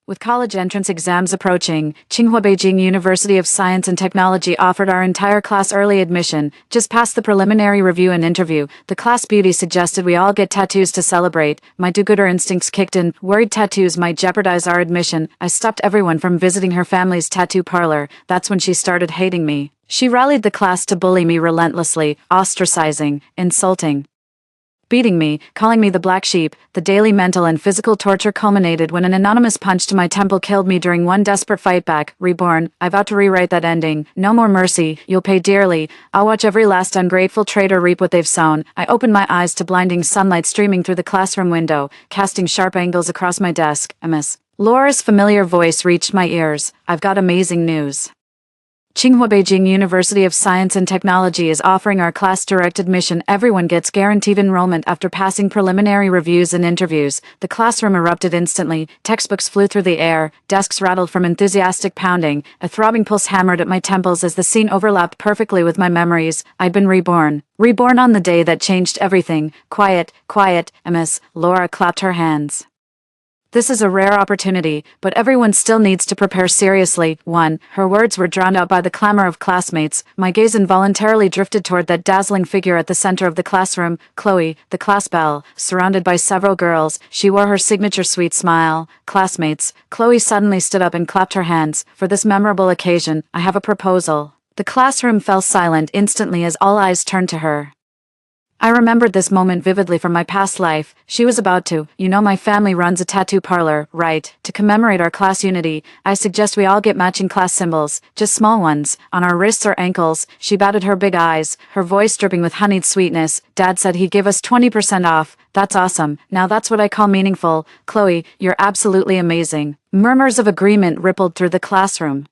With college entrance exams approaching, Tsinghua Beijing University of Science and Technology offered our entire class early admission. Just past the preliminary review and interview, the class beauty suggested we all get tattoos to celebrate. My do-gooder instincts kicked in, worried tattoos might jeopardize our admission. I stopped everyone from visiting her family's tattoo parlor. That's when she started hating me. She rallied the class to bully me relentlessly, ostracizing, insulting, beating me, calling me the black sheep. The daily mental and physical torture culminated when an anonymous punch to my temple killed me during one desperate fight back. Reborn, I vowed to rewrite that ending. No more mercy, you'll pay dearly. I'll watch every last ungrateful traitor reap what they've sown. I opened my eyes to blinding sunlight streaming through the classroom window, casting sharp angles across my desk. Miss Laura's familiar voice reached my ears. I've got amazing news. Tsinghua Beijing University of Science and Technology is offering our class direct admission. Everyone gets guaranteed enrollment after passing preliminary reviews and interviews. The classroom erupted instantly. Textbooks flew through the air. Desks rattled from enthusiastic pounding. A throbbing pulse hammered at my temples as the scene overlapped perfectly with my memories. I'd been reborn. Reborn on the day that changed everything. Quiet, quiet, Miss Laura clapped her hands. This is a rare opportunity, but everyone still needs to prepare seriously. 1. Her words were drowned out by the clamor of classmates. My gaze involuntarily drifted toward that dazzling figure at the center of the classroom, Chloe, the class belle, surrounded by several girls. She wore her signature sweet smile. Classmates. Chloe suddenly stood up and clapped her hands. For this memorable occasion, I have a proposal. The classroom fell silent instantly as all eyes turned to her. I remembered this moment vividly from my past life. She was about to, my family runs a tattoo parlor, right? To commemorate our class unity, I suggest we all get matching class symbols, just small ones, on our wrists or ankles. She batted her big eyes, her voice dripping with honeyed sweetness. Dad said he'd give us 20% off. That's awesome. Now that's what I call meaningful. Chloe, you're absolutely amazing. Murmurs of agreement rippled through the classroom.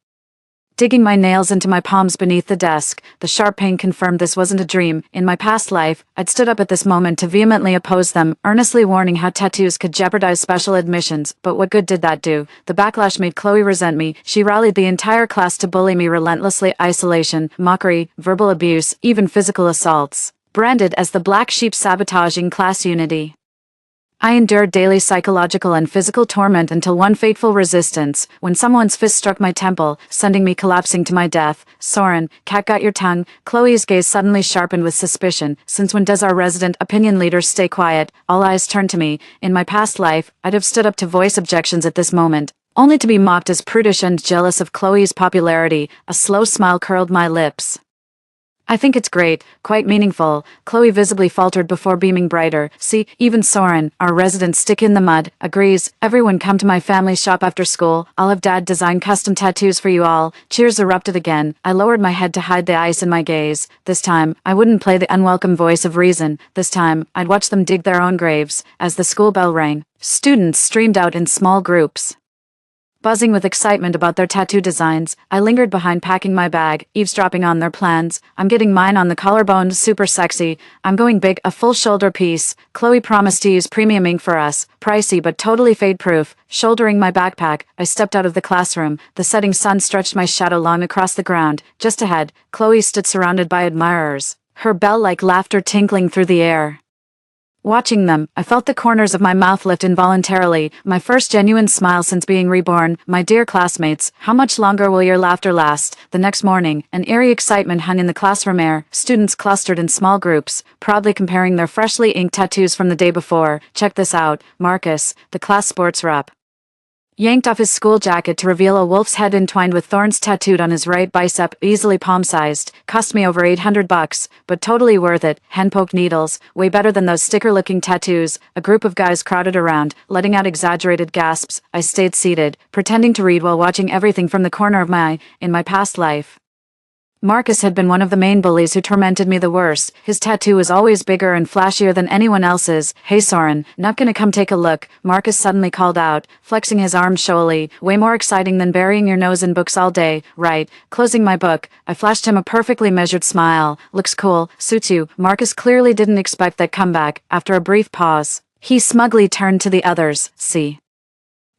Digging my nails into my palms beneath the desk, the sharp pain confirmed this wasn't a dream. In my past life, I'd stood up at this moment to vehemently oppose them, earnestly warning how tattoos could jeopardize special admissions. But what good did that do? The backlash made Chloe resent me. She rallied the entire class to bully me relentlessly. Isolation, mockery, verbal abuse, even physical assaults. Branded as the black sheep sabotaging class unity. I endured daily psychological and physical torment until one fateful resistance, when someone's fist struck my temple, sending me collapsing to my death. Soren, cat got your tongue? Chloe's gaze suddenly sharpened with suspicion. Since when does our resident opinion leader stay quiet? All eyes turned to me. In my past life, I'd have stood up to voice objections at this moment, only to be mocked as prudish and jealous of Chloe's popularity. A slow smile curled my lips. I think it's great, quite meaningful. Chloe visibly faltered before beaming brighter. See, even Soren, our resident stick in the mud, agrees. Everyone come to my family shop after school. I'll have Dad design custom tattoos for you all. Cheers erupted again. I lowered my head to hide the ice in my gaze. This time, I wouldn't play the unwelcome voice of reason. This time, I'd watch them dig their own graves. As the school bell rang, students streamed out in small groups. Buzzing with excitement about their tattoo designs, I lingered behind packing my bag, eavesdropping on their plans. I'm getting mine on the collarbone, super sexy. I'm going big, a full shoulder piece. Chloe promised to use premium ink for us, pricey but totally fade-proof. Shouldering my backpack, I stepped out of the classroom. The setting sun stretched my shadow long across the ground. Just ahead, Chloe stood surrounded by admirers, her bell-like laughter tinkling through the air. Watching them, I felt the corners of my mouth lift involuntarily, my first genuine smile since being reborn. My dear classmates, how much longer will your laughter last? The next morning, an eerie excitement hung in the classroom air. Students clustered in small groups, proudly comparing their freshly inked tattoos from the day before. Check this out. Marcus, the class sports rep, yanked off his school jacket to reveal a wolf's head entwined with thorns tattooed on his right bicep, easily palm-sized. Cost me over $800, but totally worth it. Hand-poked needles, way better than those sticker-looking tattoos. A group of guys crowded around, letting out exaggerated gasps. I stayed seated, pretending to read while watching everything from the corner of my eye. In my past life, Marcus had been one of the main bullies who tormented me the worst. His tattoo was always bigger and flashier than anyone else's. Hey Soren, not gonna come take a look? Marcus suddenly called out, flexing his arms showily. Way more exciting than burying your nose in books all day, right? Closing my book, I flashed him a perfectly measured smile. Looks cool, suits you. Marcus clearly didn't expect that comeback. After a brief pause, he smugly turned to the others. See,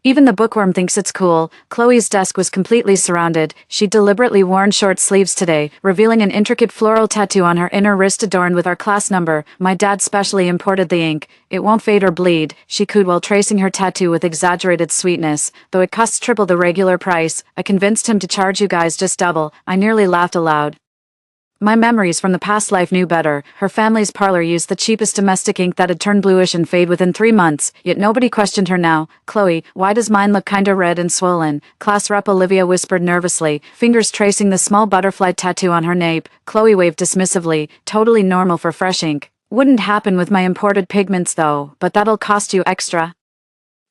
Even the bookworm thinks it's cool. Chloe's desk was completely surrounded. She'd deliberately worn short sleeves today, revealing an intricate floral tattoo on her inner wrist adorned with our class number. My dad specially imported the ink. It won't fade or bleed, she cooed while tracing her tattoo with exaggerated sweetness. Though it costs triple the regular price, I convinced him to charge you guys just double. I nearly laughed aloud. My memories from the past life knew better. Her family's parlor used the cheapest domestic ink that'd turn bluish and fade within 3 months, yet nobody questioned her now. Chloe, why does mine look kinda red and swollen? Class rep Olivia whispered nervously, fingers tracing the small butterfly tattoo on her nape. Chloe waved dismissively, totally normal for fresh ink. Wouldn't happen with my imported pigments though, but that'll cost you extra.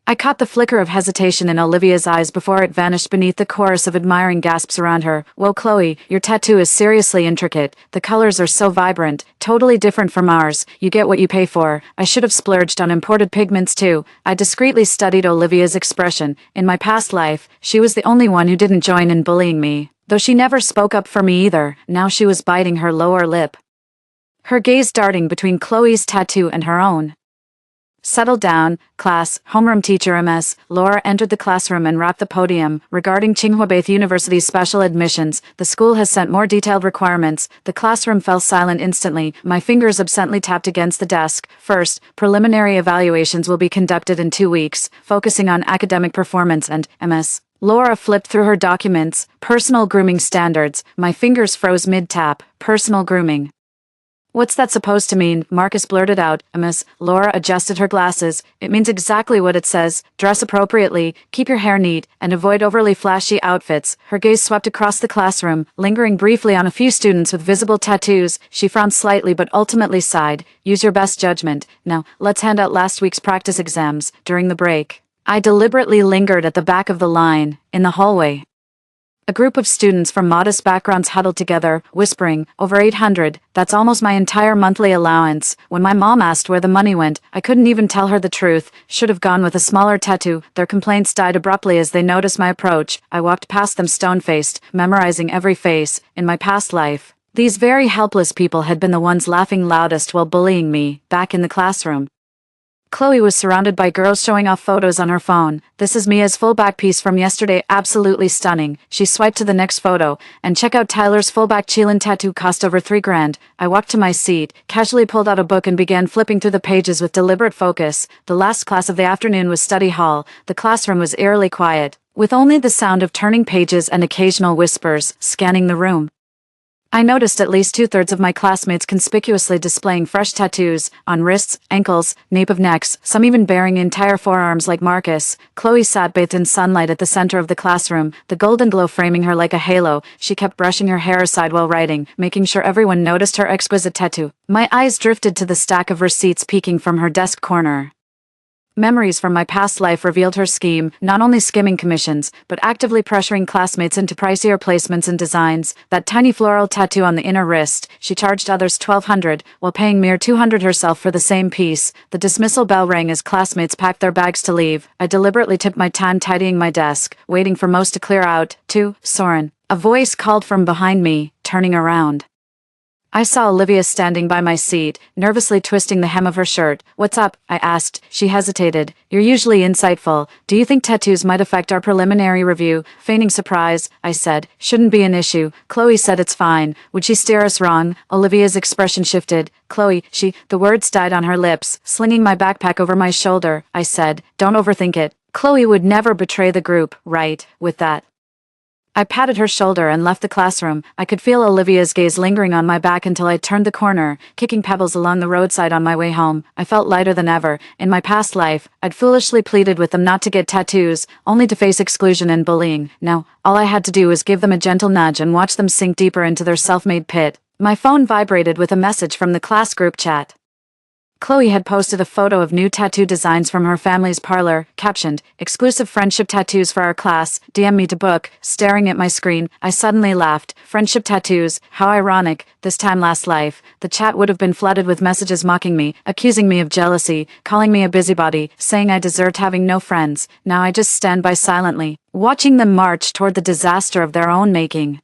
I caught the flicker of hesitation in Olivia's eyes before it vanished beneath the chorus of admiring gasps around her. Whoa, Chloe, your tattoo is seriously intricate. The colors are so vibrant, totally different from ours. You get what you pay for. I should have splurged on imported pigments too. I discreetly studied Olivia's expression. In my past life, she was the only one who didn't join in bullying me. Though she never spoke up for me either, now she was biting her lower lip. Her gaze darting between Chloe's tattoo and her own. Settle down, class. Homeroom teacher Ms. Laura entered the classroom and rapped the podium. Regarding Tsinghua University's special admissions, the school has sent more detailed requirements. The classroom fell silent instantly. My fingers absently tapped against the desk. First, preliminary evaluations will be conducted in 2 weeks, focusing on academic performance and Ms. Laura flipped through her documents. Personal grooming standards. My fingers froze mid-tap. Personal grooming. What's that supposed to mean? Marcus blurted out. Miss Laura adjusted her glasses. It means exactly what it says. Dress appropriately, keep your hair neat, and avoid overly flashy outfits. Her gaze swept across the classroom, lingering briefly on a few students with visible tattoos. She frowned slightly but ultimately sighed. Use your best judgment. Now, let's hand out last week's practice exams. During the break, I deliberately lingered at the back of the line, in the hallway. A group of students from modest backgrounds huddled together, whispering, over 800, that's almost my entire monthly allowance. When my mom asked where the money went, I couldn't even tell her the truth. Should have gone with a smaller tattoo. Their complaints died abruptly as they noticed my approach. I walked past them stone-faced, memorizing every face. In my past life, these very helpless people had been the ones laughing loudest while bullying me, back in the classroom. Chloe was surrounded by girls showing off photos on her phone. This is Mia's full back piece from yesterday, absolutely stunning. She swiped to the next photo, and check out Tyler's full back Qilin tattoo, cost over $3,000. I walked to my seat, casually pulled out a book and began flipping through the pages with deliberate focus. The last class of the afternoon was study hall. The classroom was eerily quiet, with only the sound of turning pages and occasional whispers, scanning the room. I noticed at least 2/3 of my classmates conspicuously displaying fresh tattoos, on wrists, ankles, nape of necks, some even bearing entire forearms like Marcus. Chloe sat bathed in sunlight at the center of the classroom, the golden glow framing her like a halo. She kept brushing her hair aside while writing, making sure everyone noticed her exquisite tattoo. My eyes drifted to the stack of receipts peeking from her desk corner. Memories from my past life revealed her scheme, not only skimming commissions, but actively pressuring classmates into pricier placements and designs. That tiny floral tattoo on the inner wrist, she charged others $1,200, while paying mere $200 herself for the same piece. The dismissal bell rang as classmates packed their bags to leave. I deliberately took my time tidying my desk, waiting for most to clear out. Soren. A voice called from behind me, turning around. I saw Olivia standing by my seat, nervously twisting the hem of her shirt. What's up? I asked. She hesitated. You're usually insightful. Do you think tattoos might affect our preliminary review? Feigning surprise, I said. Shouldn't be an issue. Chloe said it's fine. Would she steer us wrong? Olivia's expression shifted. Chloe, the words died on her lips. Slinging my backpack over my shoulder, I said. Don't overthink it. Chloe would never betray the group, right? With that, I patted her shoulder and left the classroom. I could feel Olivia's gaze lingering on my back until I turned the corner, kicking pebbles along the roadside on my way home. I felt lighter than ever. In my past life, I'd foolishly pleaded with them not to get tattoos, only to face exclusion and bullying. Now, all I had to do was give them a gentle nudge and watch them sink deeper into their self-made pit. My phone vibrated with a message from the class group chat. Chloe had posted a photo of new tattoo designs from her family's parlor, captioned, "Exclusive friendship tattoos for our class, DM me to book." Staring at my screen, I suddenly laughed. Friendship tattoos, how ironic, this time last life. The chat would have been flooded with messages mocking me, accusing me of jealousy, calling me a busybody, saying I deserved having no friends. Now I just stand by silently, watching them march toward the disaster of their own making.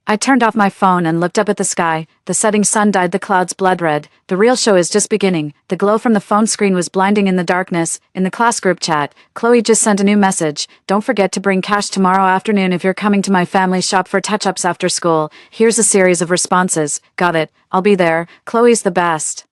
I turned off my phone and looked up at the sky. The setting sun dyed the clouds blood red. The real show is just beginning. The glow from the phone screen was blinding in the darkness. In the class group chat, Chloe just sent a new message. Don't forget to bring cash tomorrow afternoon if you're coming to my family shop for touch-ups after school. Here's a series of responses. Got it. I'll be there. Chloe's the best.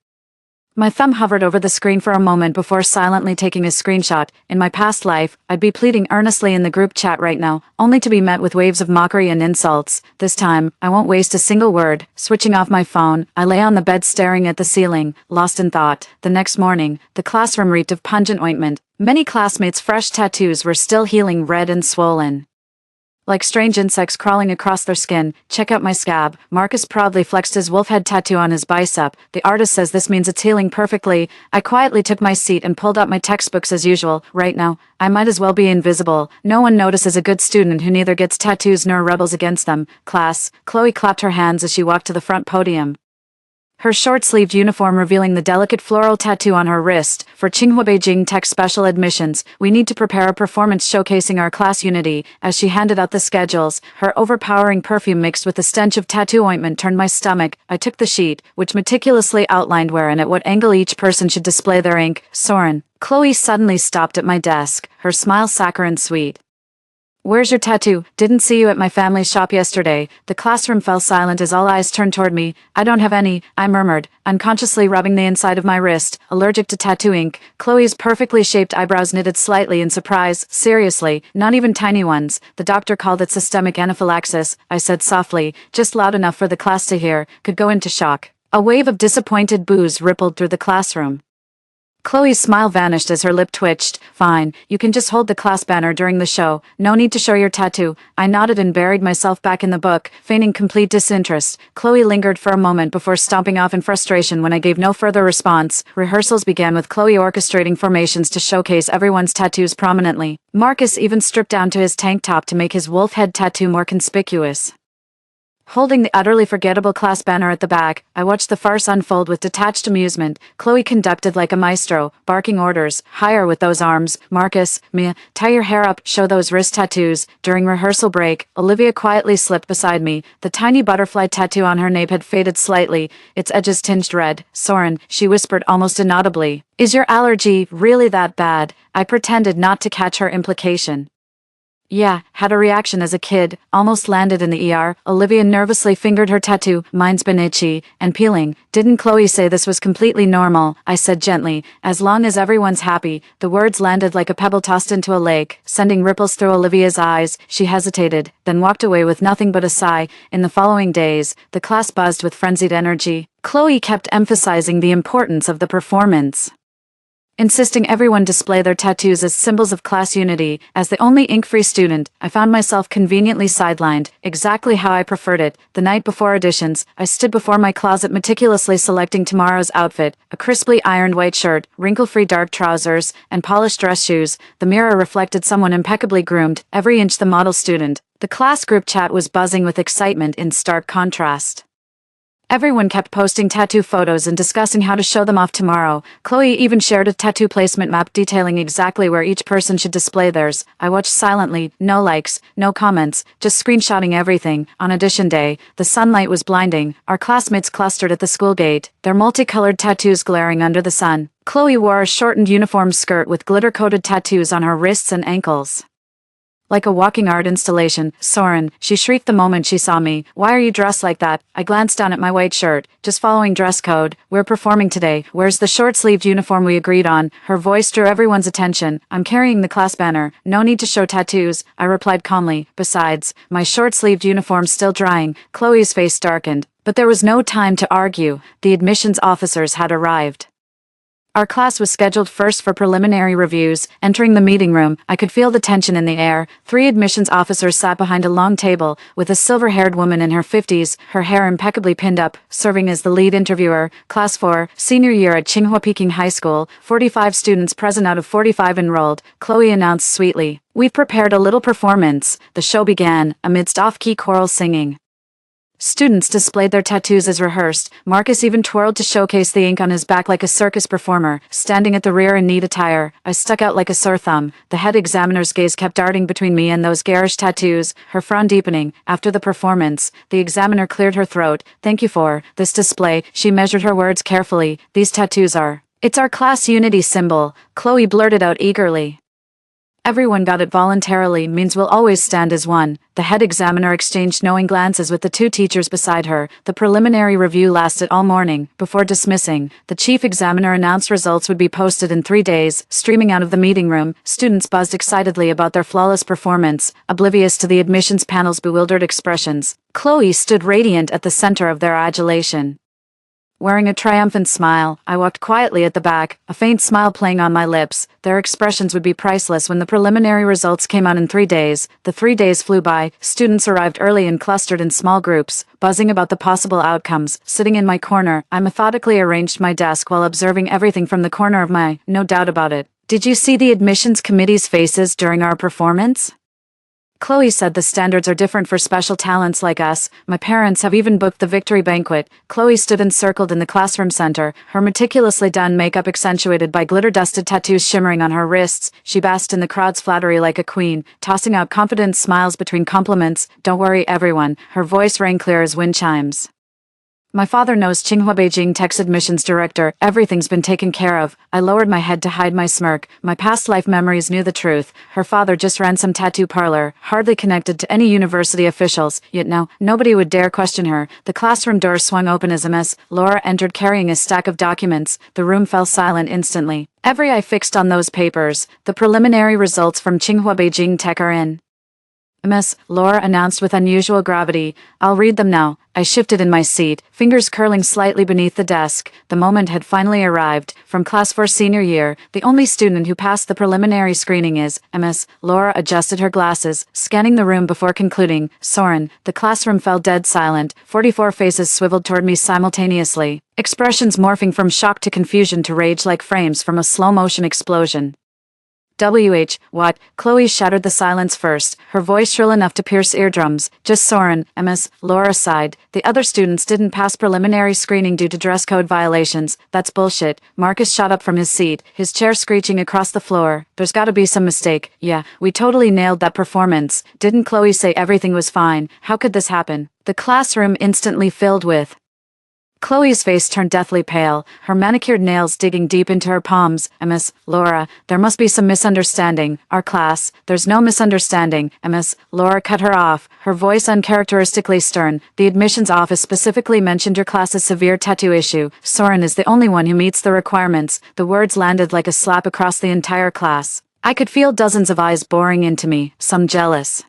My thumb hovered over the screen for a moment before silently taking a screenshot. In my past life, I'd be pleading earnestly in the group chat right now, only to be met with waves of mockery and insults. This time, I won't waste a single word. Switching off my phone, I lay on the bed staring at the ceiling, lost in thought. The next morning, the classroom reeked of pungent ointment. Many classmates' fresh tattoos were still healing red and swollen, like strange insects crawling across their skin. Check out my scab. Marcus proudly flexed his wolf head tattoo on his bicep. The artist says this means it's healing perfectly. I quietly took my seat and pulled out my textbooks as usual. Right now, I might as well be invisible. No one notices a good student who neither gets tattoos nor rebels against them. Class. Chloe clapped her hands as she walked to the front podium, her short-sleeved uniform revealing the delicate floral tattoo on her wrist. For Tsinghua Beijing Tech special admissions, we need to prepare a performance showcasing our class unity. As she handed out the schedules, her overpowering perfume mixed with the stench of tattoo ointment turned my stomach. I took the sheet, which meticulously outlined where and at what angle each person should display their ink. Soren. Chloe suddenly stopped at my desk, her smile saccharine sweet. Where's your tattoo? Didn't see you at my family shop yesterday. The classroom fell silent as all eyes turned toward me. I don't have any, I murmured, unconsciously rubbing the inside of my wrist. Allergic to tattoo ink. Chloe's perfectly shaped eyebrows knitted slightly in surprise. Seriously, not even tiny ones. The doctor called it systemic anaphylaxis, I said softly, just loud enough for the class to hear. Could go into shock. A wave of disappointed boos rippled through the classroom. Chloe's smile vanished as her lip twitched. Fine, you can just hold the class banner during the show. No need to show your tattoo. I nodded and buried myself back in the book, feigning complete disinterest. Chloe lingered for a moment before stomping off in frustration when I gave no further response. Rehearsals began with Chloe orchestrating formations to showcase everyone's tattoos prominently. Marcus even stripped down to his tank top to make his wolf head tattoo more conspicuous. Holding the utterly forgettable class banner at the back, I watched the farce unfold with detached amusement. Chloe conducted like a maestro, barking orders. Higher with those arms. Marcus, Mia, tie your hair up, show those wrist tattoos. During rehearsal break, Olivia quietly slipped beside me. The tiny butterfly tattoo on her nape had faded slightly, its edges tinged red. Soren, she whispered almost inaudibly. Is your allergy really that bad? I pretended not to catch her implication. Yeah, had a reaction as a kid, almost landed in the ER. Olivia nervously fingered her tattoo. Mine's been itchy and peeling. Didn't Chloe say this was completely normal? I said gently. As long as everyone's happy. The words landed like a pebble tossed into a lake, sending ripples through Olivia's eyes. She hesitated, then walked away with nothing but a sigh. In the following days, the class buzzed with frenzied energy. Chloe kept emphasizing the importance of the performance, insisting everyone display their tattoos as symbols of class unity. As the only ink-free student, I found myself conveniently sidelined, exactly how I preferred it. The night before auditions, I stood before my closet meticulously selecting tomorrow's outfit, a crisply ironed white shirt, wrinkle-free dark trousers, and polished dress shoes. The mirror reflected someone impeccably groomed, every inch the model student. The class group chat was buzzing with excitement in stark contrast. Everyone kept posting tattoo photos and discussing how to show them off tomorrow. Chloe even shared a tattoo placement map detailing exactly where each person should display theirs. I watched silently, no likes, no comments, just screenshotting everything. On audition day, the sunlight was blinding. Our classmates clustered at the school gate, their multicolored tattoos glaring under the sun. Chloe wore a shortened uniform skirt with glitter-coated tattoos on her wrists and ankles, like a walking art installation. Soren, she shrieked the moment she saw me. Why are you dressed like that? I glanced down at my white shirt. Just following dress code. We're performing today. Where's the short-sleeved uniform we agreed on? Her voice drew everyone's attention. I'm carrying the class banner. No need to show tattoos, I replied calmly. Besides, my short-sleeved uniform's still drying. Chloe's face darkened. But there was no time to argue. The admissions officers had arrived. Our class was scheduled first for preliminary reviews. Entering the meeting room, I could feel the tension in the air. 3 admissions officers sat behind a long table, with a silver-haired woman in her 50s, her hair impeccably pinned up, serving as the lead interviewer. Class 4, senior year at Tsinghua Peking High School, 45 students present out of 45 enrolled. Chloe announced sweetly, "We've prepared a little performance." The show began, amidst off-key choral singing. Students displayed their tattoos as rehearsed. Marcus even twirled to showcase the ink on his back like a circus performer, standing at the rear in neat attire. I stuck out like a sore thumb. The head examiner's gaze kept darting between me and those garish tattoos, her frown deepening. After the performance, the examiner cleared her throat. "Thank you for this display." She measured her words carefully. "These tattoos are... It's our class unity symbol," Chloe blurted out eagerly. "Everyone got it voluntarily, means we'll always stand as one." The head examiner exchanged knowing glances with the two teachers beside her. The preliminary review lasted all morning. Before dismissing, the chief examiner announced results would be posted in 3 days. Streaming out of the meeting room, students buzzed excitedly about their flawless performance, oblivious to the admissions panel's bewildered expressions. Chloe stood radiant at the center of their adulation. Wearing a triumphant smile, I walked quietly at the back, a faint smile playing on my lips. Their expressions would be priceless when the preliminary results came out in 3 days. The 3 days flew by. Students arrived early and clustered in small groups, buzzing about the possible outcomes. Sitting in my corner, I methodically arranged my desk while observing everything from the corner of my eye. No doubt about it. "Did you see the admissions committee's faces during our performance?" Chloe said the standards are different for special talents like us. My parents have even booked the victory banquet. Chloe stood encircled in the classroom center, her meticulously done makeup accentuated by glitter-dusted tattoos shimmering on her wrists. She basked in the crowd's flattery like a queen, tossing out confident smiles between compliments. "Don't worry, everyone." Her voice rang clear as wind chimes. "My father knows Tsinghua Beijing Tech's admissions director. Everything's been taken care of." I lowered my head to hide my smirk. My past life memories knew the truth. Her father just ran some tattoo parlor, hardly connected to any university officials, yet now, nobody would dare question her. The classroom door swung open as Ms. Laura entered carrying a stack of documents. The room fell silent instantly. Every eye fixed on those papers. "The preliminary results from Tsinghua Beijing Tech are in," Ms. Laura announced with unusual gravity. "I'll read them now." I shifted in my seat, fingers curling slightly beneath the desk. The moment had finally arrived. From Class 4 senior year, the only student who passed the preliminary screening is Ms. Laura adjusted her glasses, scanning the room before concluding. "Soren." The classroom fell dead silent. 44 faces swiveled toward me simultaneously, expressions morphing from shock to confusion to rage like frames from a slow-motion explosion. What?" Chloe shattered the silence first, her voice shrill enough to pierce eardrums. "Just Soren." Ms. Laura sighed. "The other students didn't pass preliminary screening due to dress code violations." "That's bullshit." Marcus shot up from his seat, his chair screeching across the floor. "There's gotta be some mistake." "Yeah, we totally nailed that performance. Didn't Chloe say everything was fine? How could this happen?" The classroom instantly filled with. Chloe's face turned deathly pale, her manicured nails digging deep into her palms. "Ms. Laura, there must be some misunderstanding. Our class, there's no misunderstanding." Ms. Laura cut her off, her voice uncharacteristically stern. "The admissions office specifically mentioned your class's severe tattoo issue. Soren is the only one who meets the requirements." The words landed like a slap across the entire class. I could feel dozens of eyes boring into me, some jealous,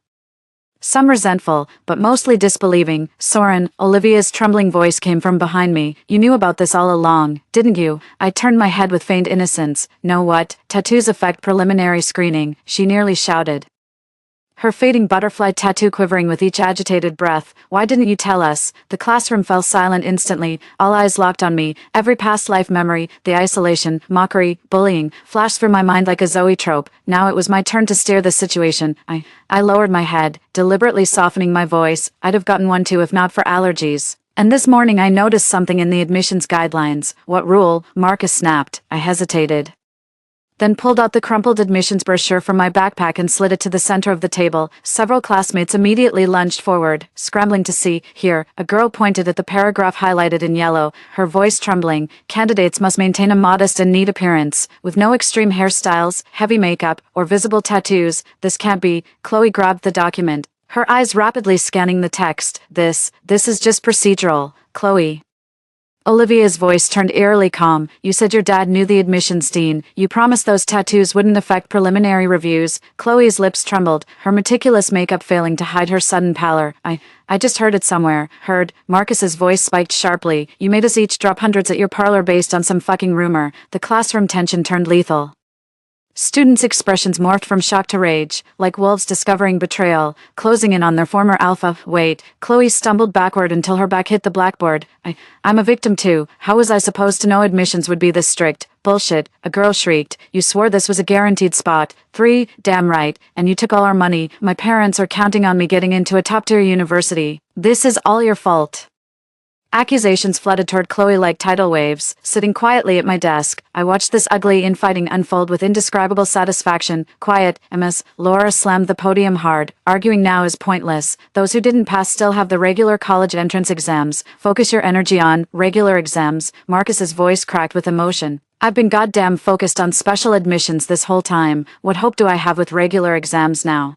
some resentful, but mostly disbelieving. "Soren," Olivia's trembling voice came from behind me. "You knew about this all along, didn't you?" I turned my head with faint innocence. "Know what? Tattoos affect preliminary screening," she nearly shouted, her fading butterfly tattoo quivering with each agitated breath. "Why didn't you tell us?" The classroom fell silent instantly, all eyes locked on me. Every past life memory, the isolation, mockery, bullying, flashed through my mind like a Zoe trope. Now it was my turn to steer the situation. I lowered my head, deliberately softening my voice. I'd have gotten one too if not for allergies. And this morning I noticed something in the admissions guidelines. "What rule?" Marcus snapped. I hesitated, then pulled out the crumpled admissions brochure from my backpack and slid it to the center of the table. Several classmates immediately lunged forward, scrambling to see. "Here." A girl pointed at the paragraph highlighted in yellow, her voice trembling. "Candidates must maintain a modest and neat appearance, with no extreme hairstyles, heavy makeup, or visible tattoos." "This can't be." Chloe grabbed the document, her eyes rapidly scanning the text. This is just procedural." "Chloe." Olivia's voice turned eerily calm. "You said your dad knew the admissions dean. You promised those tattoos wouldn't affect preliminary reviews." Chloe's lips trembled, her meticulous makeup failing to hide her sudden pallor. I just heard it somewhere." "Heard?" Marcus's voice spiked sharply. "You made us each drop hundreds at your parlor based on some fucking rumor." The classroom tension turned lethal. Students' expressions morphed from shock to rage, like wolves discovering betrayal, closing in on their former alpha. Wait, Chloe stumbled backward until her back hit the blackboard. I'm a victim too. How was I supposed to know admissions would be this strict? Bullshit, a girl shrieked. You swore this was a guaranteed spot. 3, damn right, and you took all our money. My parents are counting on me getting into a top-tier university. This is all your fault. Accusations flooded toward Chloe like tidal waves. Sitting quietly at my desk, I watched this ugly infighting unfold with indescribable satisfaction. Quiet, Ms. Laura slammed the podium hard. Arguing now is pointless. Those who didn't pass still have the regular college entrance exams. Focus your energy on regular exams. Marcus's voice cracked with emotion. I've been goddamn focused on special admissions this whole time. What hope do I have with regular exams now?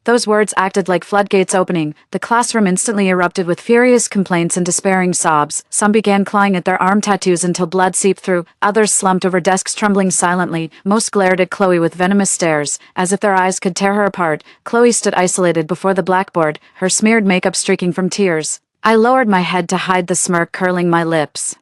Those words acted like floodgates opening. The classroom instantly erupted with furious complaints and despairing sobs. Some began clawing at their arm tattoos until blood seeped through. Others slumped over desks trembling silently. Most glared at Chloe with venomous stares, as if their eyes could tear her apart. Chloe stood isolated before the blackboard, her smeared makeup streaking from tears. I lowered my head to hide the smirk curling my lips.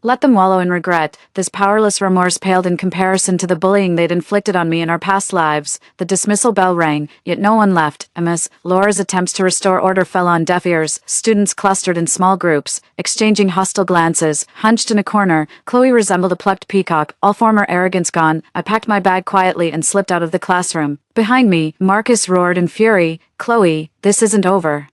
Let them wallow in regret. This powerless remorse paled in comparison to the bullying they'd inflicted on me in our past lives. The dismissal bell rang, yet no one left. Ms. Laura's attempts to restore order fell on deaf ears. Students clustered in small groups, exchanging hostile glances. Hunched in a corner, Chloe resembled a plucked peacock, all former arrogance gone. I packed my bag quietly and slipped out of the classroom. Behind me, Marcus roared in fury, "Chloe, this isn't over."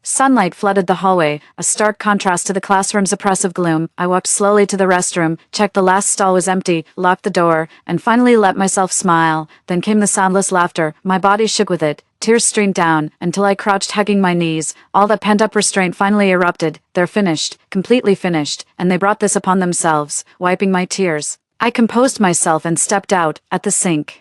Sunlight flooded the hallway, a stark contrast to the classroom's oppressive gloom. I walked slowly to the restroom, checked the last stall was empty, locked the door, and finally let myself smile. Then came the soundless laughter. My body shook with it. Tears streamed down, until I crouched hugging my knees. All that pent-up restraint finally erupted. They're finished, completely finished, and they brought this upon themselves, wiping my tears. I composed myself and stepped out, at the sink.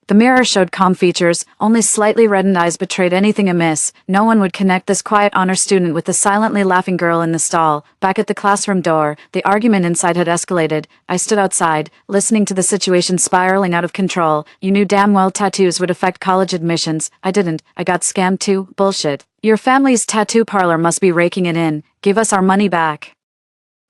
The mirror showed calm features, only slightly reddened eyes betrayed anything amiss. No one would connect this quiet honor student with the silently laughing girl in the stall. Back at the classroom door, the argument inside had escalated. I stood outside, listening to the situation spiraling out of control. You knew damn well tattoos would affect college admissions. I didn't. I got scammed too. Bullshit. Your family's tattoo parlor must be raking it in. Give us our money back.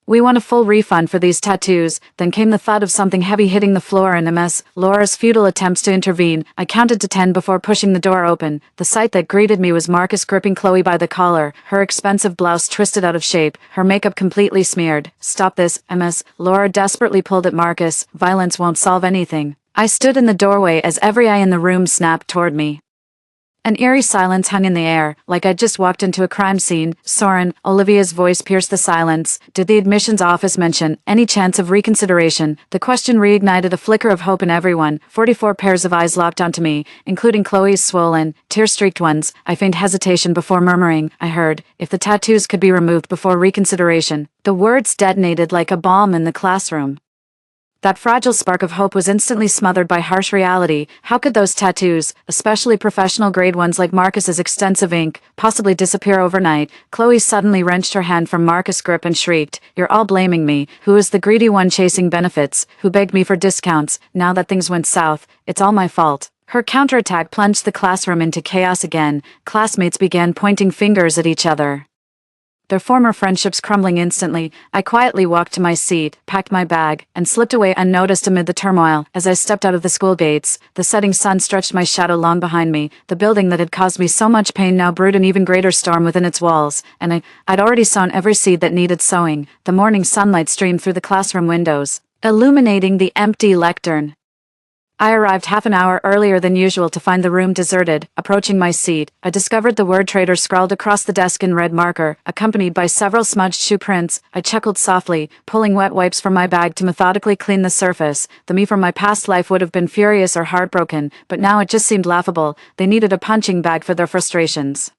We want a full refund for these tattoos. Then came the thud of something heavy hitting the floor and Ms. Laura's futile attempts to intervene. I counted to 10 before pushing the door open. The sight that greeted me was Marcus gripping Chloe by the collar, her expensive blouse twisted out of shape, her makeup completely smeared. Stop this, Ms. Laura desperately pulled at Marcus. Violence won't solve anything. I stood in the doorway as every eye in the room snapped toward me. An eerie silence hung in the air, like I'd just walked into a crime scene. Soren, Olivia's voice pierced the silence. Did the admissions office mention any chance of reconsideration? The question reignited a flicker of hope in everyone. 44 pairs of eyes locked onto me, including Chloe's swollen, tear-streaked ones. I feigned hesitation before murmuring, I heard, if the tattoos could be removed before reconsideration. The words detonated like a bomb in the classroom. That fragile spark of hope was instantly smothered by harsh reality. How could those tattoos, especially professional-grade ones like Marcus's extensive ink, possibly disappear overnight? Chloe suddenly wrenched her hand from Marcus' grip and shrieked, "You're all blaming me. Who is the greedy one chasing benefits? Who begged me for discounts? Now that things went south, it's all my fault." Her counterattack plunged the classroom into chaos again. Classmates began pointing fingers at each other, their former friendships crumbling instantly. I quietly walked to my seat, packed my bag, and slipped away unnoticed amid the turmoil. As I stepped out of the school gates, the setting sun stretched my shadow long behind me. The building that had caused me so much pain now brewed an even greater storm within its walls, and I'd already sown every seed that needed sowing. The morning sunlight streamed through the classroom windows, illuminating the empty lectern. I arrived half an hour earlier than usual to find the room deserted. Approaching my seat, I discovered the word trader scrawled across the desk in red marker, accompanied by several smudged shoe prints. I chuckled softly, pulling wet wipes from my bag to methodically clean the surface. The me from my past life would have been furious or heartbroken, but now it just seemed laughable. They needed a punching bag for their frustrations.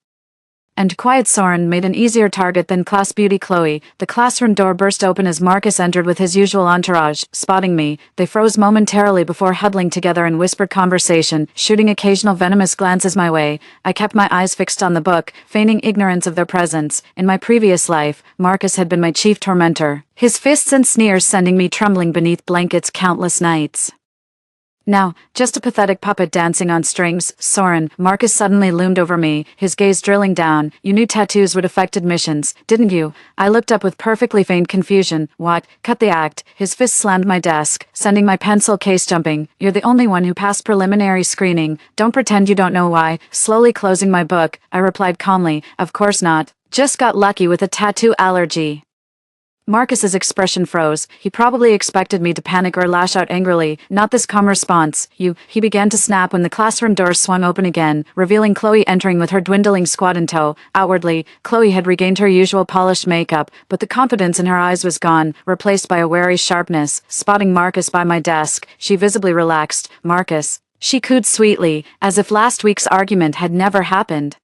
And quiet Soren made an easier target than class beauty Chloe. The classroom door burst open as Marcus entered with his usual entourage. Spotting me, they froze momentarily before huddling together in whispered conversation, shooting occasional venomous glances my way. I kept my eyes fixed on the book, feigning ignorance of their presence. In my previous life, Marcus had been my chief tormentor, his fists and sneers sending me trembling beneath blankets countless nights. Now, just a pathetic puppet dancing on strings. Soren, Marcus suddenly loomed over me, his gaze drilling down. You knew tattoos would affect admissions, didn't you? I looked up with perfectly feigned confusion. What? Cut the act. His fist slammed my desk, sending my pencil case jumping. You're the only one who passed preliminary screening. Don't pretend you don't know why. Slowly closing my book, I replied calmly, of course not. Just got lucky with a tattoo allergy. Marcus's expression froze. He probably expected me to panic or lash out angrily, not this calm response. He began to snap when the classroom doors swung open again, revealing Chloe entering with her dwindling squad in tow. Outwardly, Chloe had regained her usual polished makeup, but the confidence in her eyes was gone, replaced by a wary sharpness. Spotting Marcus by my desk, she visibly relaxed. Marcus. She cooed sweetly, as if last week's argument had never happened.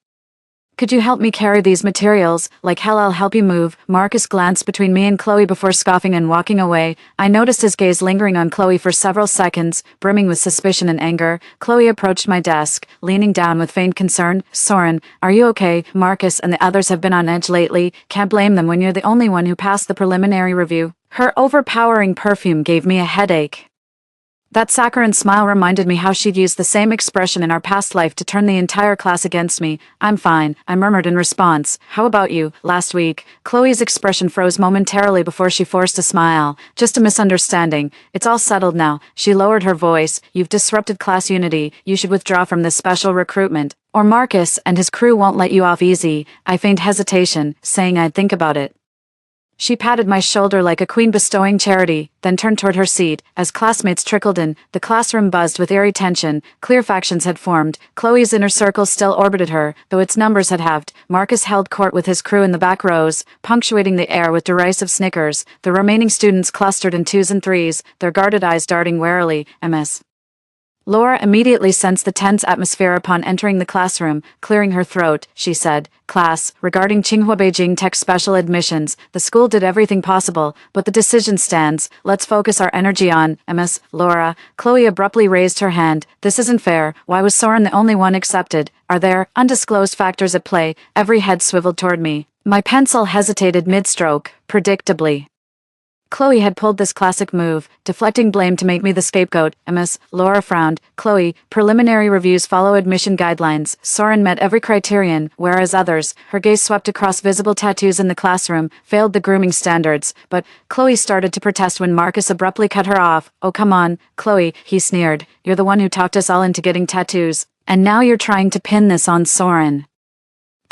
Could you help me carry these materials? Like hell, I'll help you move. Marcus glanced between me and Chloe before scoffing and walking away. I noticed his gaze lingering on Chloe for several seconds, brimming with suspicion and anger. Chloe approached my desk, leaning down with feigned concern. Soren, are you okay? Marcus and the others have been on edge lately. Can't blame them when you're the only one who passed the preliminary review. Her overpowering perfume gave me a headache. That saccharine smile reminded me how she'd used the same expression in our past life to turn the entire class against me. I'm fine, I murmured in response. How about you? Last week, Chloe's expression froze momentarily before she forced a smile. Just a misunderstanding. It's all settled now. She lowered her voice. You've disrupted class unity. You should withdraw from this special recruitment. Or Marcus and his crew won't let you off easy. I feigned hesitation, saying I'd think about it. She patted my shoulder like a queen bestowing charity, then turned toward her seat. As classmates trickled in, the classroom buzzed with eerie tension. Clear factions had formed. Chloe's inner circle still orbited her, though its numbers had halved. Marcus held court with his crew in the back rows, punctuating the air with derisive snickers. The remaining students clustered in twos and threes, their guarded eyes darting warily. Ms. Laura immediately sensed the tense atmosphere upon entering the classroom. Clearing her throat, she said, Class, regarding Tsinghua Beijing Tech special admissions, the school did everything possible, but the decision stands. Let's focus our energy on Ms. Laura. Chloe abruptly raised her hand. This isn't fair. Why was Soren the only one accepted? Are there undisclosed factors at play? Every head swiveled toward me. My pencil hesitated mid-stroke, predictably. Chloe had pulled this classic move, deflecting blame to make me the scapegoat. Ms. Laura frowned. Chloe, preliminary reviews follow admission guidelines. Soren met every criterion, whereas others, her gaze swept across visible tattoos in the classroom, failed the grooming standards. But Chloe started to protest when Marcus abruptly cut her off. Oh, come on, Chloe, he sneered. You're the one who talked us all into getting tattoos. And now you're trying to pin this on Soren.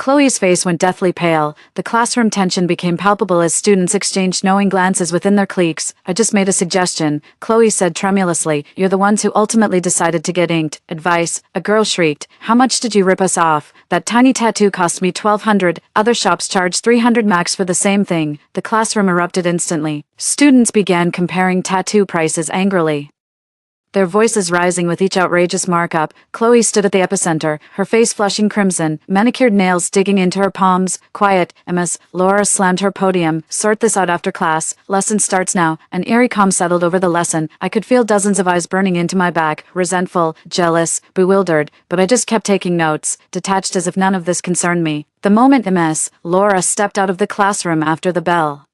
Chloe's face went deathly pale. The classroom tension became palpable as students exchanged knowing glances within their cliques. I just made a suggestion, Chloe said tremulously. You're the ones who ultimately decided to get inked. Advice, a girl shrieked. How much did you rip us off? That tiny tattoo cost me $1,200. Other shops charged $300 max for the same thing. The classroom erupted instantly. Students began comparing tattoo prices angrily, their voices rising with each outrageous markup. Chloe stood at the epicenter, her face flushing crimson, manicured nails digging into her palms. Quiet, Ms. Laura slammed her podium. Sort this out after class. Lesson starts now. An eerie calm settled over the lesson. I could feel dozens of eyes burning into my back, resentful, jealous, bewildered, but I just kept taking notes, detached as if none of this concerned me. The moment Ms. Laura stepped out of the classroom after the bell,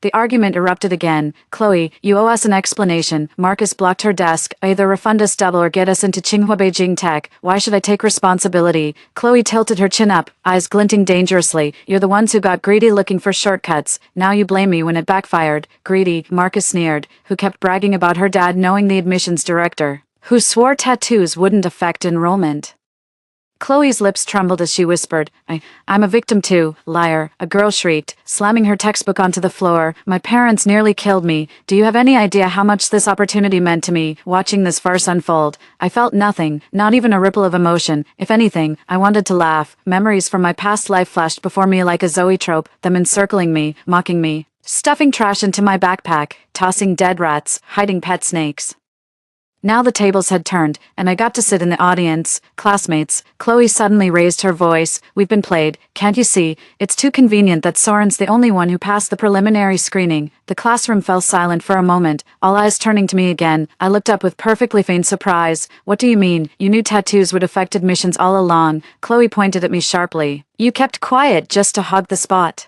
the argument erupted again. Chloe, you owe us an explanation. Marcus blocked her desk. Either refund us double or get us into Tsinghua Beijing Tech. Why should I take responsibility? Chloe tilted her chin up, eyes glinting dangerously. You're the ones who got greedy looking for shortcuts. Now you blame me when it backfired. Greedy, Marcus sneered, who kept bragging about her dad knowing the admissions director, who swore tattoos wouldn't affect enrollment. Chloe's lips trembled as she whispered, I'm a victim too, liar, a girl shrieked, slamming her textbook onto the floor. My parents nearly killed me. Do you have any idea how much this opportunity meant to me, watching this farce unfold? I felt nothing, not even a ripple of emotion. If anything, I wanted to laugh. Memories from my past life flashed before me like a zoetrope, them encircling me, mocking me, stuffing trash into my backpack, tossing dead rats, hiding pet snakes. Now the tables had turned, and I got to sit in the audience. Classmates, Chloe suddenly raised her voice. We've been played. Can't you see? It's too convenient that Soren's the only one who passed the preliminary screening. The classroom fell silent for a moment, all eyes turning to me again. I looked up with perfectly feigned surprise. What do you mean? You knew tattoos would affect admissions all along. Chloe pointed at me sharply. You kept quiet just to hog the spot.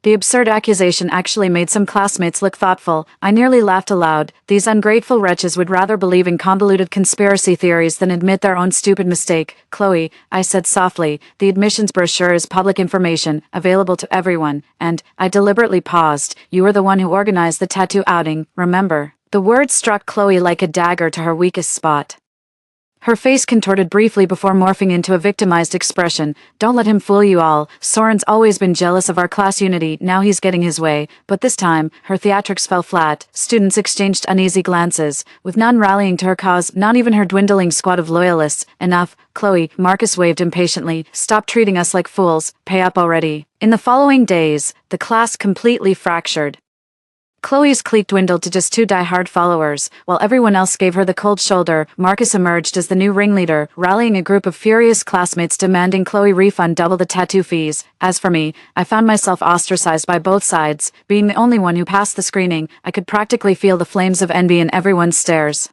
The absurd accusation actually made some classmates look thoughtful. I nearly laughed aloud. These ungrateful wretches would rather believe in convoluted conspiracy theories than admit their own stupid mistake. Chloe, I said softly, the admissions brochure is public information, available to everyone, and, I deliberately paused, you were the one who organized the tattoo outing, remember? The words struck Chloe like a dagger to her weakest spot. Her face contorted briefly before morphing into a victimized expression. Don't let him fool you all. Soren's always been jealous of our class unity, now he's getting his way. But this time, her theatrics fell flat. Students exchanged uneasy glances, with none rallying to her cause, not even her dwindling squad of loyalists. Enough, Chloe, Marcus waved impatiently. Stop treating us like fools. Pay up already. In the following days, the class completely fractured. Chloe's clique dwindled to just 2 die-hard followers, while everyone else gave her the cold shoulder. Marcus emerged as the new ringleader, rallying a group of furious classmates demanding Chloe refund double the tattoo fees. As for me, I found myself ostracized by both sides. Being the only one who passed the screening, I could practically feel the flames of envy in everyone's stares.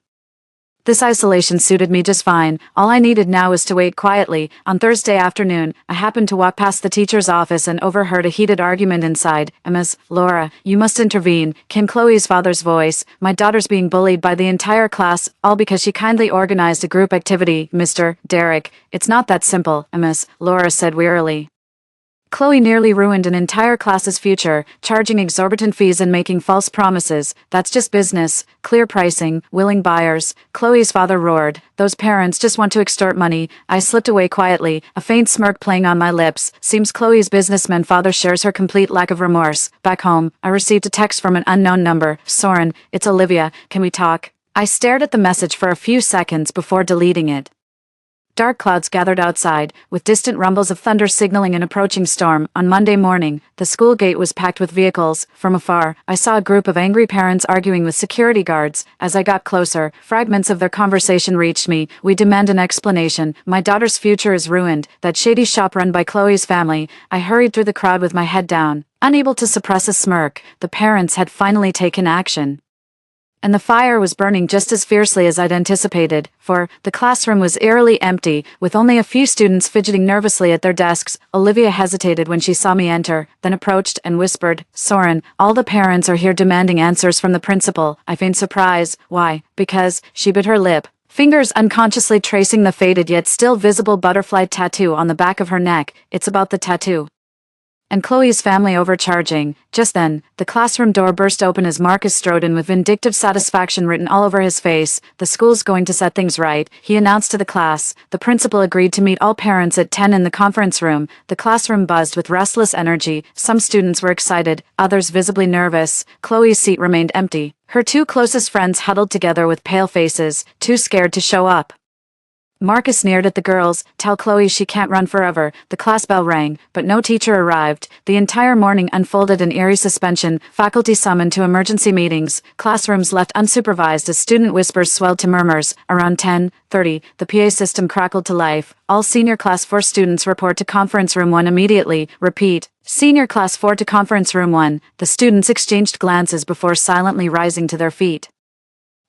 This isolation suited me just fine. All I needed now was to wait quietly. On Thursday afternoon, I happened to walk past the teacher's office and overheard a heated argument inside. Miss Laura, you must intervene, came Chloe's father's voice. My daughter's being bullied by the entire class, all because she kindly organized a group activity. Mr. Derek, it's not that simple, Miss Laura said wearily. Chloe nearly ruined an entire class's future, charging exorbitant fees and making false promises. That's just business. Clear pricing, willing buyers. Chloe's father roared. Those parents just want to extort money. I slipped away quietly, a faint smirk playing on my lips. Seems Chloe's businessman father shares her complete lack of remorse. Back home, I received a text from an unknown number. Soren, it's Olivia. Can we talk? I stared at the message for a few seconds before deleting it. Dark clouds gathered outside, with distant rumbles of thunder signaling an approaching storm. On Monday morning, the school gate was packed with vehicles. From afar, I saw a group of angry parents arguing with security guards. As I got closer, fragments of their conversation reached me. We demand an explanation. My daughter's future is ruined. That shady shop run by Chloe's family. I hurried through the crowd with my head down. Unable to suppress a smirk, the parents had finally taken action. And the fire was burning just as fiercely as I'd anticipated, for the classroom was eerily empty, with only a few students fidgeting nervously at their desks. Olivia hesitated when she saw me enter, then approached and whispered, Soren, all the parents are here demanding answers from the principal. I feigned surprise. Why? Because, she bit her lip, fingers unconsciously tracing the faded yet still visible butterfly tattoo on the back of her neck. It's about the tattoo. And Chloe's family overcharging. Just then, the classroom door burst open as Marcus strode in with vindictive satisfaction written all over his face. The school's going to set things right, he announced to the class. The principal agreed to meet all parents at 10 in the conference room. The classroom buzzed with restless energy. Some students were excited, others visibly nervous. Chloe's seat remained empty. Her 2 closest friends huddled together with pale faces, too scared to show up. Marcus sneered at the girls. Tell Chloe she can't run forever. The class bell rang, but no teacher arrived. The entire morning unfolded in eerie suspension, faculty summoned to emergency meetings, classrooms left unsupervised as student whispers swelled to murmurs. Around 10:30, the PA system crackled to life. All senior class 4 students report to conference room 1 immediately. Repeat. Senior class 4 to conference room 1. The students exchanged glances before silently rising to their feet.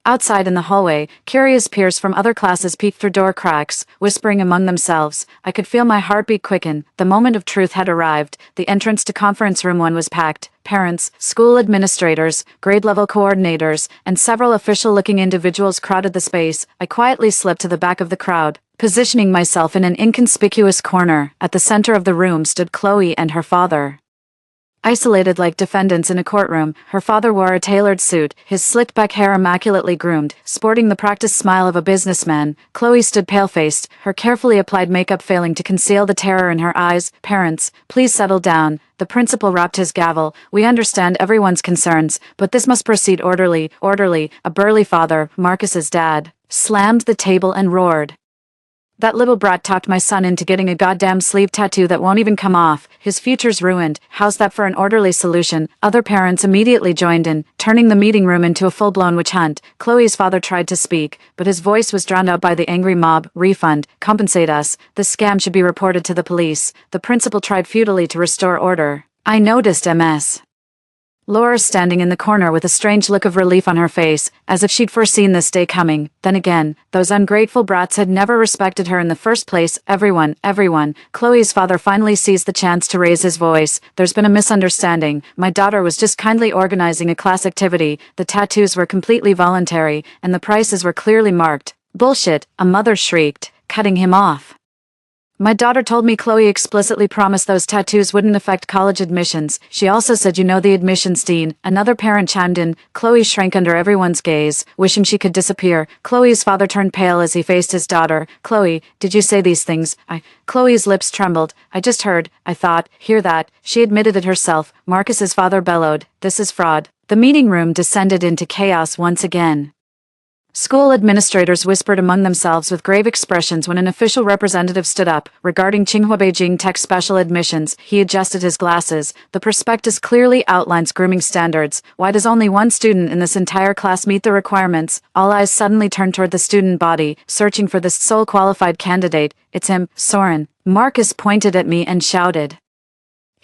Outside in the hallway, curious peers from other classes peeked through door cracks, whispering among themselves. I could feel my heartbeat quicken. The moment of truth had arrived. The entrance to conference room 1 was packed. Parents, school administrators, grade-level coordinators, and several official-looking individuals crowded the space. I quietly slipped to the back of the crowd, positioning myself in an inconspicuous corner. At the center of the room stood Chloe and her father. Isolated like defendants in a courtroom, her father wore a tailored suit, his slicked-back hair immaculately groomed, sporting the practiced smile of a businessman. Chloe stood pale-faced, her carefully applied makeup failing to conceal the terror in her eyes. Parents, please settle down. The principal rapped his gavel. We understand everyone's concerns, but this must proceed orderly. Orderly. A burly father, Marcus's dad, slammed the table and roared. That little brat talked my son into getting a goddamn sleeve tattoo that won't even come off. His future's ruined. How's that for an orderly solution? Other parents immediately joined in, turning the meeting room into a full-blown witch hunt. Chloe's father tried to speak, but his voice was drowned out by the angry mob. Refund. Compensate us. This scam should be reported to the police. The principal tried futilely to restore order. I noticed MS. Laura standing in the corner with a strange look of relief on her face, as if she'd foreseen this day coming. Then again, those ungrateful brats had never respected her in the first place. Everyone. Chloe's father finally seized the chance to raise his voice. There's been a misunderstanding. My daughter was just kindly organizing a class activity. The tattoos were completely voluntary, and the prices were clearly marked. Bullshit, a mother shrieked, cutting him off. My daughter told me Chloe explicitly promised those tattoos wouldn't affect college admissions. She also said you know the admissions dean. Another parent chimed in. Chloe shrank under everyone's gaze, wishing she could disappear. Chloe's father turned pale as he faced his daughter. Chloe, did you say these things? Chloe's lips trembled. I just heard. I thought. Hear that? She admitted it herself. Marcus's father bellowed. This is fraud. The meeting room descended into chaos once again. School administrators whispered among themselves with grave expressions when an official representative stood up. Regarding Tsinghua Beijing Tech special admissions, he adjusted his glasses. The prospectus clearly outlines grooming standards. Why does only one student in this entire class meet the requirements? All eyes suddenly turned toward the student body, searching for this sole qualified candidate. It's him, Soren. Marcus pointed at me and shouted.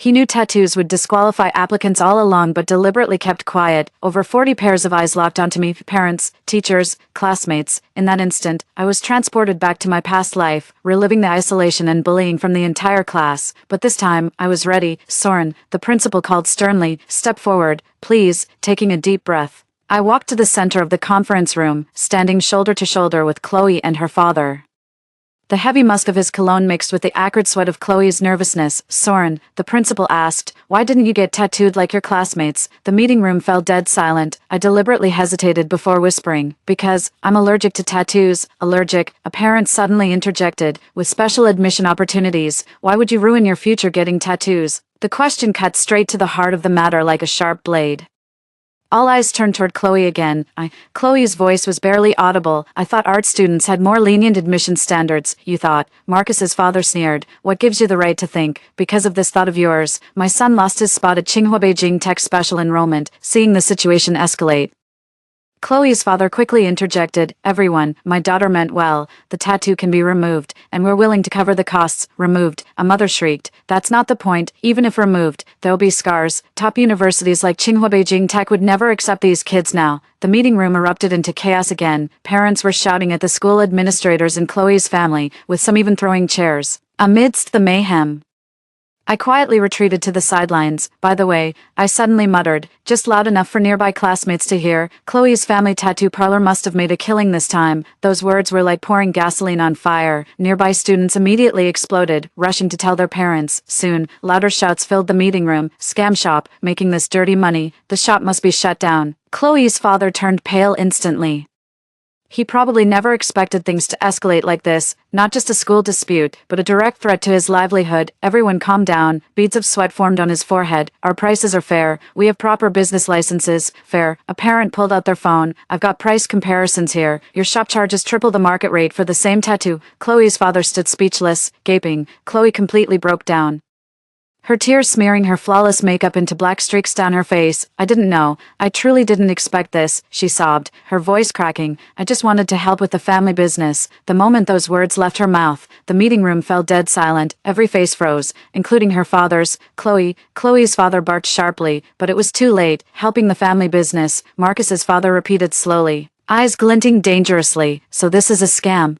He knew tattoos would disqualify applicants all along but deliberately kept quiet. Over 40 pairs of eyes locked onto me, parents, teachers, classmates. In that instant, I was transported back to my past life, reliving the isolation and bullying from the entire class. But this time, I was ready. Soren, the principal called sternly, step forward, please, taking a deep breath. I walked to the center of the conference room, standing shoulder to shoulder with Chloe and her father. The heavy musk of his cologne mixed with the acrid sweat of Chloe's nervousness. Soren, the principal asked, why didn't you get tattooed like your classmates? The meeting room fell dead silent. I deliberately hesitated before whispering. Because, I'm allergic to tattoos. Allergic, a parent suddenly interjected. With special admission opportunities, why would you ruin your future getting tattoos? The question cut straight to the heart of the matter like a sharp blade. All eyes turned toward Chloe again. Chloe's voice was barely audible. I thought art students had more lenient admission standards, you thought. Marcus's father sneered. What gives you the right to think? Because of this thought of yours, my son lost his spot at Tsinghua Beijing Tech special enrollment, seeing the situation escalate. Chloe's father quickly interjected, everyone, my daughter meant well, the tattoo can be removed, and we're willing to cover the costs. Removed, a mother shrieked. That's not the point, even if removed, there'll be scars. Top universities like Tsinghua Beijing Tech would never accept these kids now. The meeting room erupted into chaos again. Parents were shouting at the school administrators and Chloe's family, with some even throwing chairs. Amidst the mayhem, I quietly retreated to the sidelines. By the way, I suddenly muttered, just loud enough for nearby classmates to hear, Chloe's family tattoo parlor must have made a killing this time. Those words were like pouring gasoline on fire. Nearby students immediately exploded, rushing to tell their parents. Soon, louder shouts filled the meeting room. Scam shop, making this dirty money. The shop must be shut down. Chloe's father turned pale instantly. He probably never expected things to escalate like this, not just a school dispute, but a direct threat to his livelihood. Everyone calm down. Beads of sweat formed on his forehead. Our prices are fair. We have proper business licenses. Fair. A parent pulled out their phone. I've got price comparisons here. Your shop charges triple the market rate for the same tattoo. Chloe's father stood speechless, gaping. Chloe completely broke down. Her tears smearing her flawless makeup into black streaks down her face. I didn't know. I truly didn't expect this, she sobbed, her voice cracking. I just wanted to help with the family business. The moment those words left her mouth, the meeting room fell dead silent. Every face froze, including her father's. Chloe's father barked sharply, but it was too late. Helping the family business, Marcus's father repeated slowly, eyes glinting dangerously. So this is a scam.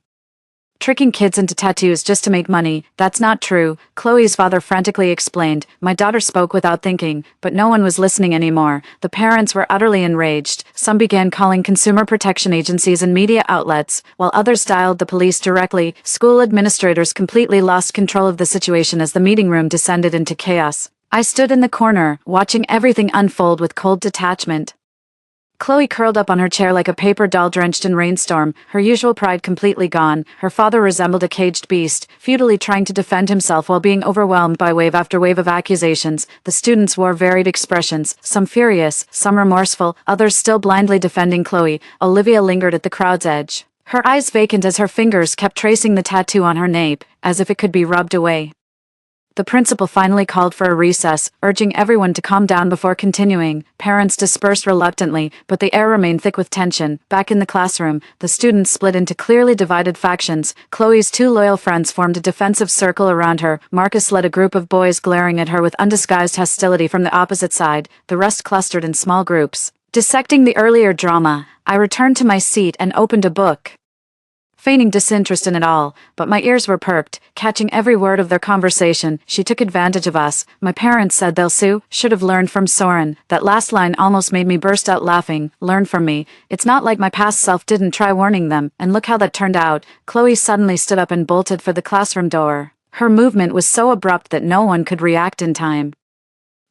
Tricking kids into tattoos just to make money, that's not true, Chloe's father frantically explained. My daughter spoke without thinking, but no one was listening anymore. The parents were utterly enraged. Some began calling consumer protection agencies and media outlets, while others dialed the police directly. School administrators completely lost control of the situation as the meeting room descended into chaos. I stood in the corner, watching everything unfold with cold detachment. Chloe curled up on her chair like a paper doll drenched in rainstorm, her usual pride completely gone. Her father resembled a caged beast, futilely trying to defend himself while being overwhelmed by wave after wave of accusations. The students wore varied expressions, some furious, some remorseful, others still blindly defending Chloe. Olivia lingered at the crowd's edge, her eyes vacant as her fingers kept tracing the tattoo on her nape, as if it could be rubbed away. The principal finally called for a recess, urging everyone to calm down before continuing. Parents dispersed reluctantly, but the air remained thick with tension. Back in the classroom, the students split into clearly divided factions. Chloe's two loyal friends formed a defensive circle around her. Marcus led a group of boys glaring at her with undisguised hostility from the opposite side. The rest clustered in small groups. Dissecting the earlier drama, I returned to my seat and opened a book, feigning disinterest in it all, but my ears were perked, catching every word of their conversation. She took advantage of us. My parents said they'll sue. Should have learned from Soren. That last line almost made me burst out laughing. Learn from me. It's not like my past self didn't try warning them, and look how that turned out. Chloe suddenly stood up and bolted for the classroom door. Her movement was so abrupt that no one could react in time.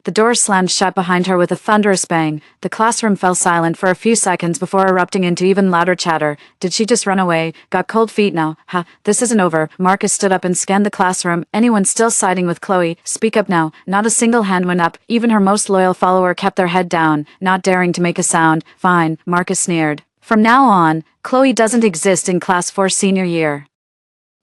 The door slammed shut behind her with a thunderous bang. The classroom fell silent for a few seconds before erupting into even louder chatter. Did she just run away? Got cold feet now. Ha, this isn't over. Marcus stood up and scanned the classroom. Anyone still siding with Chloe? Speak up now. Not a single hand went up. Even her most loyal follower kept their head down, not daring to make a sound. Fine, Marcus sneered. From now on, Chloe doesn't exist in Class 4 senior year.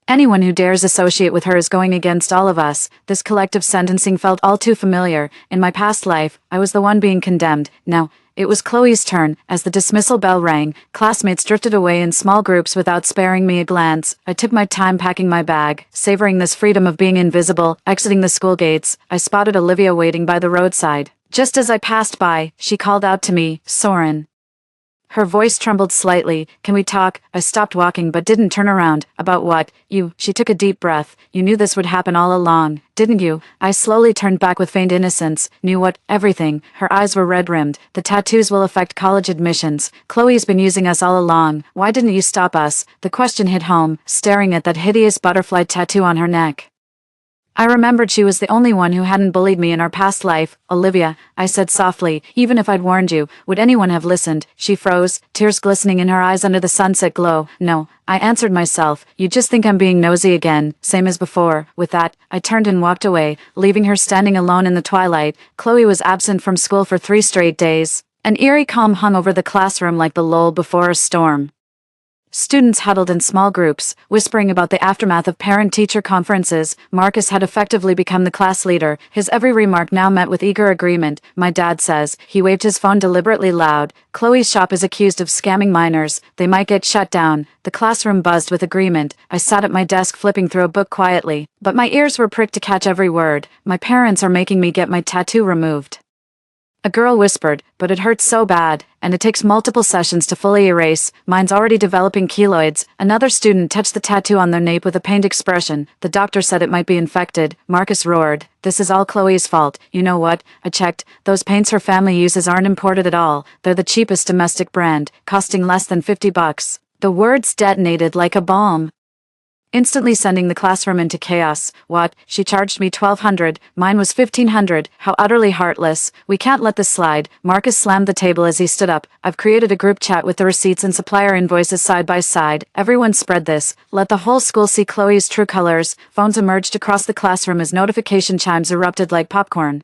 Anyone who dares associate with her is going against all of us. This collective sentencing felt all too familiar. In my past life, I was the one being condemned. Now, it was Chloe's turn. As the dismissal bell rang, classmates drifted away in small groups without sparing me a glance. I took my time packing my bag, savoring this freedom of being invisible. Exiting the school gates, I spotted Olivia waiting by the roadside. Just as I passed by, she called out to me, Soren. Her voice trembled slightly. Can we talk? I stopped walking but didn't turn around. About what? You. She took a deep breath. You knew this would happen all along, didn't you? I slowly turned back with feigned innocence. Knew what? Everything. Her eyes were red-rimmed. The tattoos will affect college admissions. Chloe's been using us all along. Why didn't you stop us? The question hit home, staring at that hideous butterfly tattoo on her neck. I remembered she was the only one who hadn't bullied me in our past life. Olivia, I said softly, even if I'd warned you, would anyone have listened? She froze, tears glistening in her eyes under the sunset glow. No, I answered myself. You just think I'm being nosy again, same as before. With that, I turned and walked away, leaving her standing alone in the twilight. Chloe was absent from school for 3 straight days. An eerie calm hung over the classroom like the lull before a storm. Students huddled in small groups, whispering about the aftermath of parent-teacher conferences. Marcus had effectively become the class leader. His every remark now met with eager agreement. My dad says. He waved his phone deliberately loud. Chloe's shop is accused of scamming minors. They might get shut down. The classroom buzzed with agreement. I sat at my desk flipping through a book quietly, but my ears were pricked to catch every word. My parents are making me get my tattoo removed. A girl whispered, but it hurts so bad, and it takes multiple sessions to fully erase. Mine's already developing keloids. Another student touched the tattoo on their nape with a pained expression. The doctor said it might be infected. Marcus roared. This is all Chloe's fault. You know what? I checked. Those paints her family uses aren't imported at all. They're the cheapest domestic brand, costing less than $50. The words detonated like a bomb, instantly sending the classroom into chaos. What? She charged me $1,200. Mine was $1,500. How utterly heartless. We can't let this slide. Marcus slammed the table as he stood up. I've created a group chat with the receipts and supplier invoices side by side. Everyone spread this. Let the whole school see Chloe's true colors. Phones emerged across the classroom as notification chimes erupted like popcorn.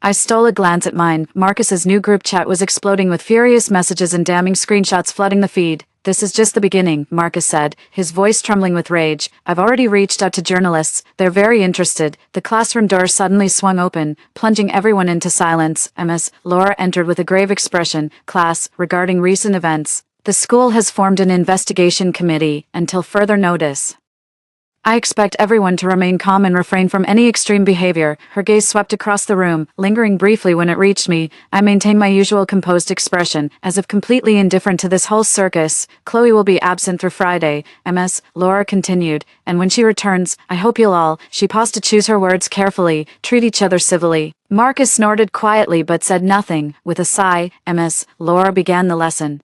I stole a glance at mine. Marcus's new group chat was exploding with furious messages and damning screenshots flooding the feed. This is just the beginning, Marcus said, his voice trembling with rage. I've already reached out to journalists. They're very interested. The classroom door suddenly swung open, plunging everyone into silence. Ms. Laura entered with a grave expression. Class, regarding recent events. The school has formed an investigation committee, until further notice. I expect everyone to remain calm and refrain from any extreme behavior. Her gaze swept across the room, lingering briefly when it reached me. I maintained my usual composed expression, as if completely indifferent to this whole circus. Chloe will be absent through Friday, Ms. Laura continued, and when she returns, I hope you'll all, she paused to choose her words carefully, treat each other civilly. Marcus snorted quietly but said nothing. With a sigh, Ms. Laura began the lesson.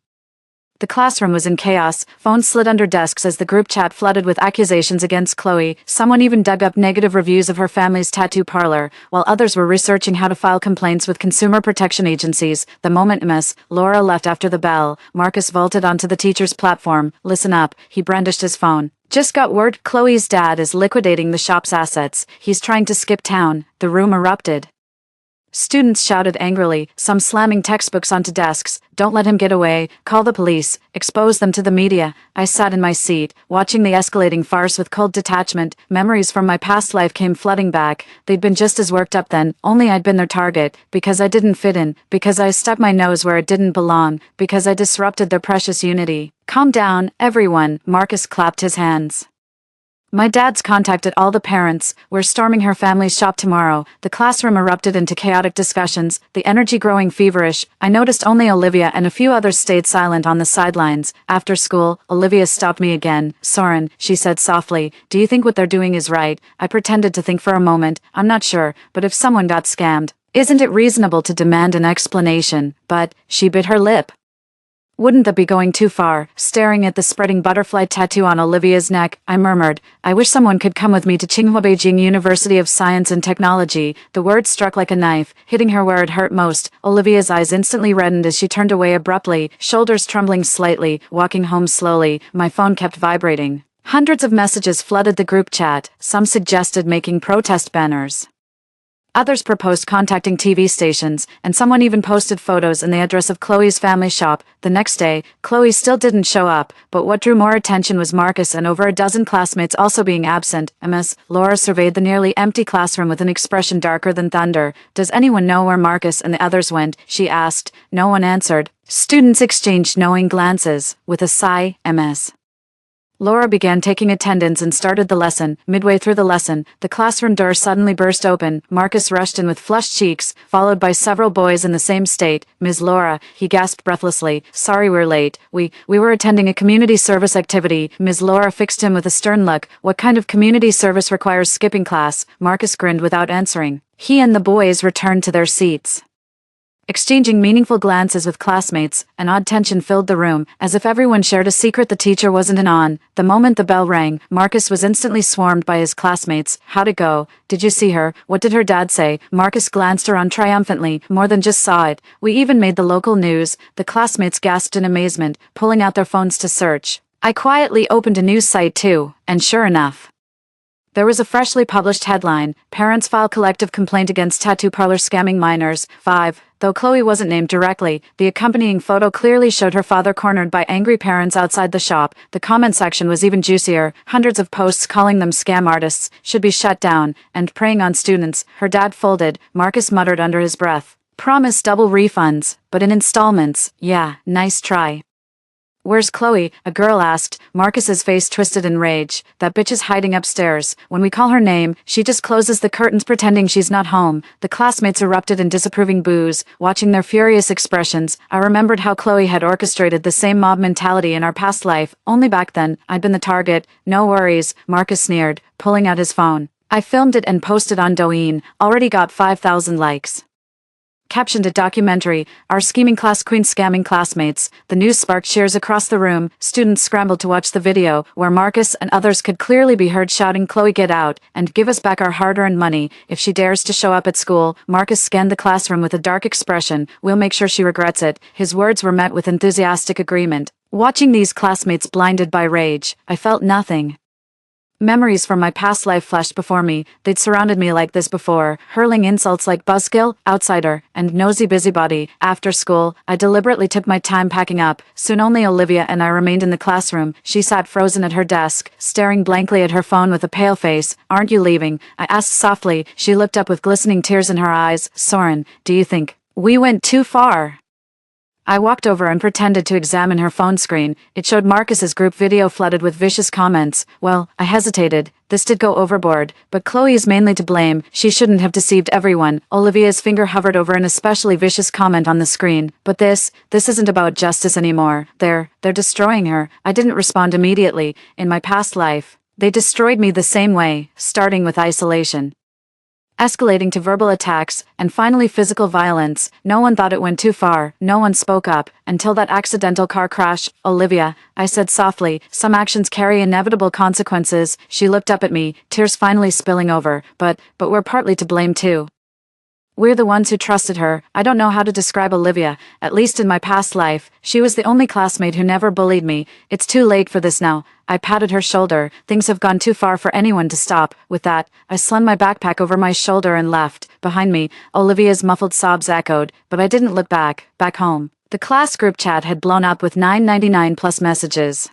The classroom was in chaos. Phones slid under desks as the group chat flooded with accusations against Chloe. Someone even dug up negative reviews of her family's tattoo parlor, while others were researching how to file complaints with consumer protection agencies. The moment Miss Laura left after the bell, Marcus vaulted onto the teacher's platform. Listen up, he brandished his phone. Just got word Chloe's dad is liquidating the shop's assets. He's trying to skip town. The room erupted. Students shouted angrily, some slamming textbooks onto desks. Don't let him get away, call the police, expose them to the media. I sat in my seat, watching the escalating farce with cold detachment. Memories from my past life came flooding back. They'd been just as worked up then, only I'd been their target, because I didn't fit in, because I stuck my nose where it didn't belong, because I disrupted their precious unity. Calm down, everyone, Marcus clapped his hands. My dad's contacted all the parents. We're storming her family's shop tomorrow. The classroom erupted into chaotic discussions, the energy growing feverish. I noticed only Olivia and a few others stayed silent on the sidelines. After school, Olivia stopped me again. Soren, she said softly, do you think what they're doing is right? I pretended to think for a moment. I'm not sure, but if someone got scammed, isn't it reasonable to demand an explanation? But she bit her lip. Wouldn't that be going too far? Staring at the spreading butterfly tattoo on Olivia's neck, I murmured, I wish someone could come with me to Tsinghua Beijing University of Science and Technology. The word struck like a knife, hitting her where it hurt most. Olivia's eyes instantly reddened as she turned away abruptly, shoulders trembling slightly, walking home slowly. My phone kept vibrating. Hundreds of messages flooded the group chat. Some suggested making protest banners. Others proposed contacting TV stations, and someone even posted photos and the address of Chloe's family shop. The next day, Chloe still didn't show up, but what drew more attention was Marcus and over a dozen classmates also being absent. Ms. Laura surveyed the nearly empty classroom with an expression darker than thunder. Does anyone know where Marcus and the others went? She asked. No one answered. Students exchanged knowing glances. With a sigh, Ms. Laura began taking attendance and started the lesson. Midway through the lesson, the classroom door suddenly burst open. Marcus rushed in with flushed cheeks, followed by several boys in the same state. Ms. Laura, he gasped breathlessly. Sorry we're late. We were attending a community service activity. Ms. Laura fixed him with a stern look. What kind of community service requires skipping class? Marcus grinned without answering. He and the boys returned to their seats. Exchanging meaningful glances with classmates, an odd tension filled the room, as if everyone shared a secret the teacher wasn't in on. The moment the bell rang, Marcus was instantly swarmed by his classmates. How'd it go? Did you see her? What did her dad say? Marcus glanced around triumphantly, more than just saw it. We even made the local news. The classmates gasped in amazement, pulling out their phones to search. I quietly opened a news site too, and sure enough, there was a freshly published headline, Parents File Collective Complaint Against Tattoo Parlor Scamming Minors. 5. Though Chloe wasn't named directly, the accompanying photo clearly showed her father cornered by angry parents outside the shop. The comment section was even juicier, hundreds of posts calling them scam artists, should be shut down, and preying on students. Her dad folded. Marcus muttered under his breath. Promise double refunds, but in installments. Yeah, nice try. Where's Chloe? A girl asked. Marcus's face twisted in rage. That bitch is hiding upstairs. When we call her name, she just closes the curtains pretending she's not home. The classmates erupted in disapproving boos. Watching their furious expressions, I remembered how Chloe had orchestrated the same mob mentality in our past life. Only back then, I'd been the target. No worries, Marcus sneered, pulling out his phone. I filmed it and posted on Douyin. Already got 5,000 likes. Captioned a documentary, Our Scheming Class Queen Scamming Classmates. The news sparked cheers across the room. Students scrambled to watch the video, where Marcus and others could clearly be heard shouting, Chloe, get out, and give us back our hard-earned money. If she dares to show up at school. Marcus scanned the classroom with a dark expression. We'll make sure she regrets it. His words were met with enthusiastic agreement. Watching these classmates blinded by rage, I felt nothing. Memories from my past life flashed before me. They'd surrounded me like this before, hurling insults like buzzkill, outsider, and nosy busybody. After school, I deliberately took my time packing up. Soon only Olivia and I remained in the classroom. She sat frozen at her desk, staring blankly at her phone with a pale face. Aren't you leaving? I asked softly. She looked up with glistening tears in her eyes. Soren, do you think we went too far? I walked over and pretended to examine her phone screen. It showed Marcus's group video flooded with vicious comments. Well, I hesitated. This did go overboard, but Chloe is mainly to blame. She shouldn't have deceived everyone. Olivia's finger hovered over an especially vicious comment on the screen. But this isn't about justice anymore. They're destroying her. I didn't respond immediately. In my past life, they destroyed me the same way, starting with isolation, escalating to verbal attacks, and finally physical violence. No one thought it went too far. No one spoke up, until that accidental car crash. Olivia, I said softly, some actions carry inevitable consequences. She looked up at me, tears finally spilling over. But we're partly to blame too. We're the ones who trusted her. I don't know how to describe Olivia, at least in my past life. She was the only classmate who never bullied me. It's too late for this now. I patted her shoulder. Things have gone too far for anyone to stop. With that, I slung my backpack over my shoulder and left. Behind me, Olivia's muffled sobs echoed, but I didn't look back home. The class group chat had blown up with 999 plus messages.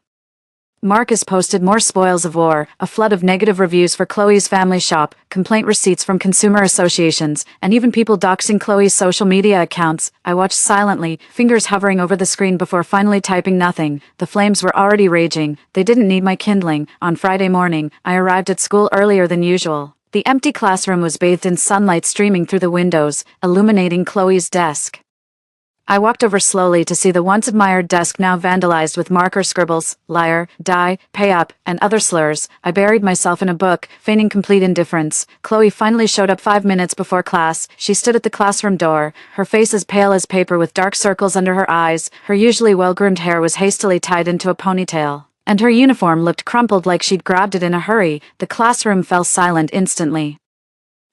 Marcus posted more spoils of war, a flood of negative reviews for Chloe's family shop, complaint receipts from consumer associations, and even people doxing Chloe's social media accounts. I watched silently, fingers hovering over the screen before finally typing nothing. The flames were already raging. They didn't need my kindling. On Friday morning, I arrived at school earlier than usual. The empty classroom was bathed in sunlight streaming through the windows, illuminating Chloe's desk. I walked over slowly to see the once admired desk now vandalized with marker scribbles, liar, die, pay up, and other slurs. I buried myself in a book, feigning complete indifference. Chloe finally showed up 5 minutes before class. She stood at the classroom door, her face as pale as paper with dark circles under her eyes. Her usually well-groomed hair was hastily tied into a ponytail, and her uniform looked crumpled like she'd grabbed it in a hurry. The classroom fell silent instantly.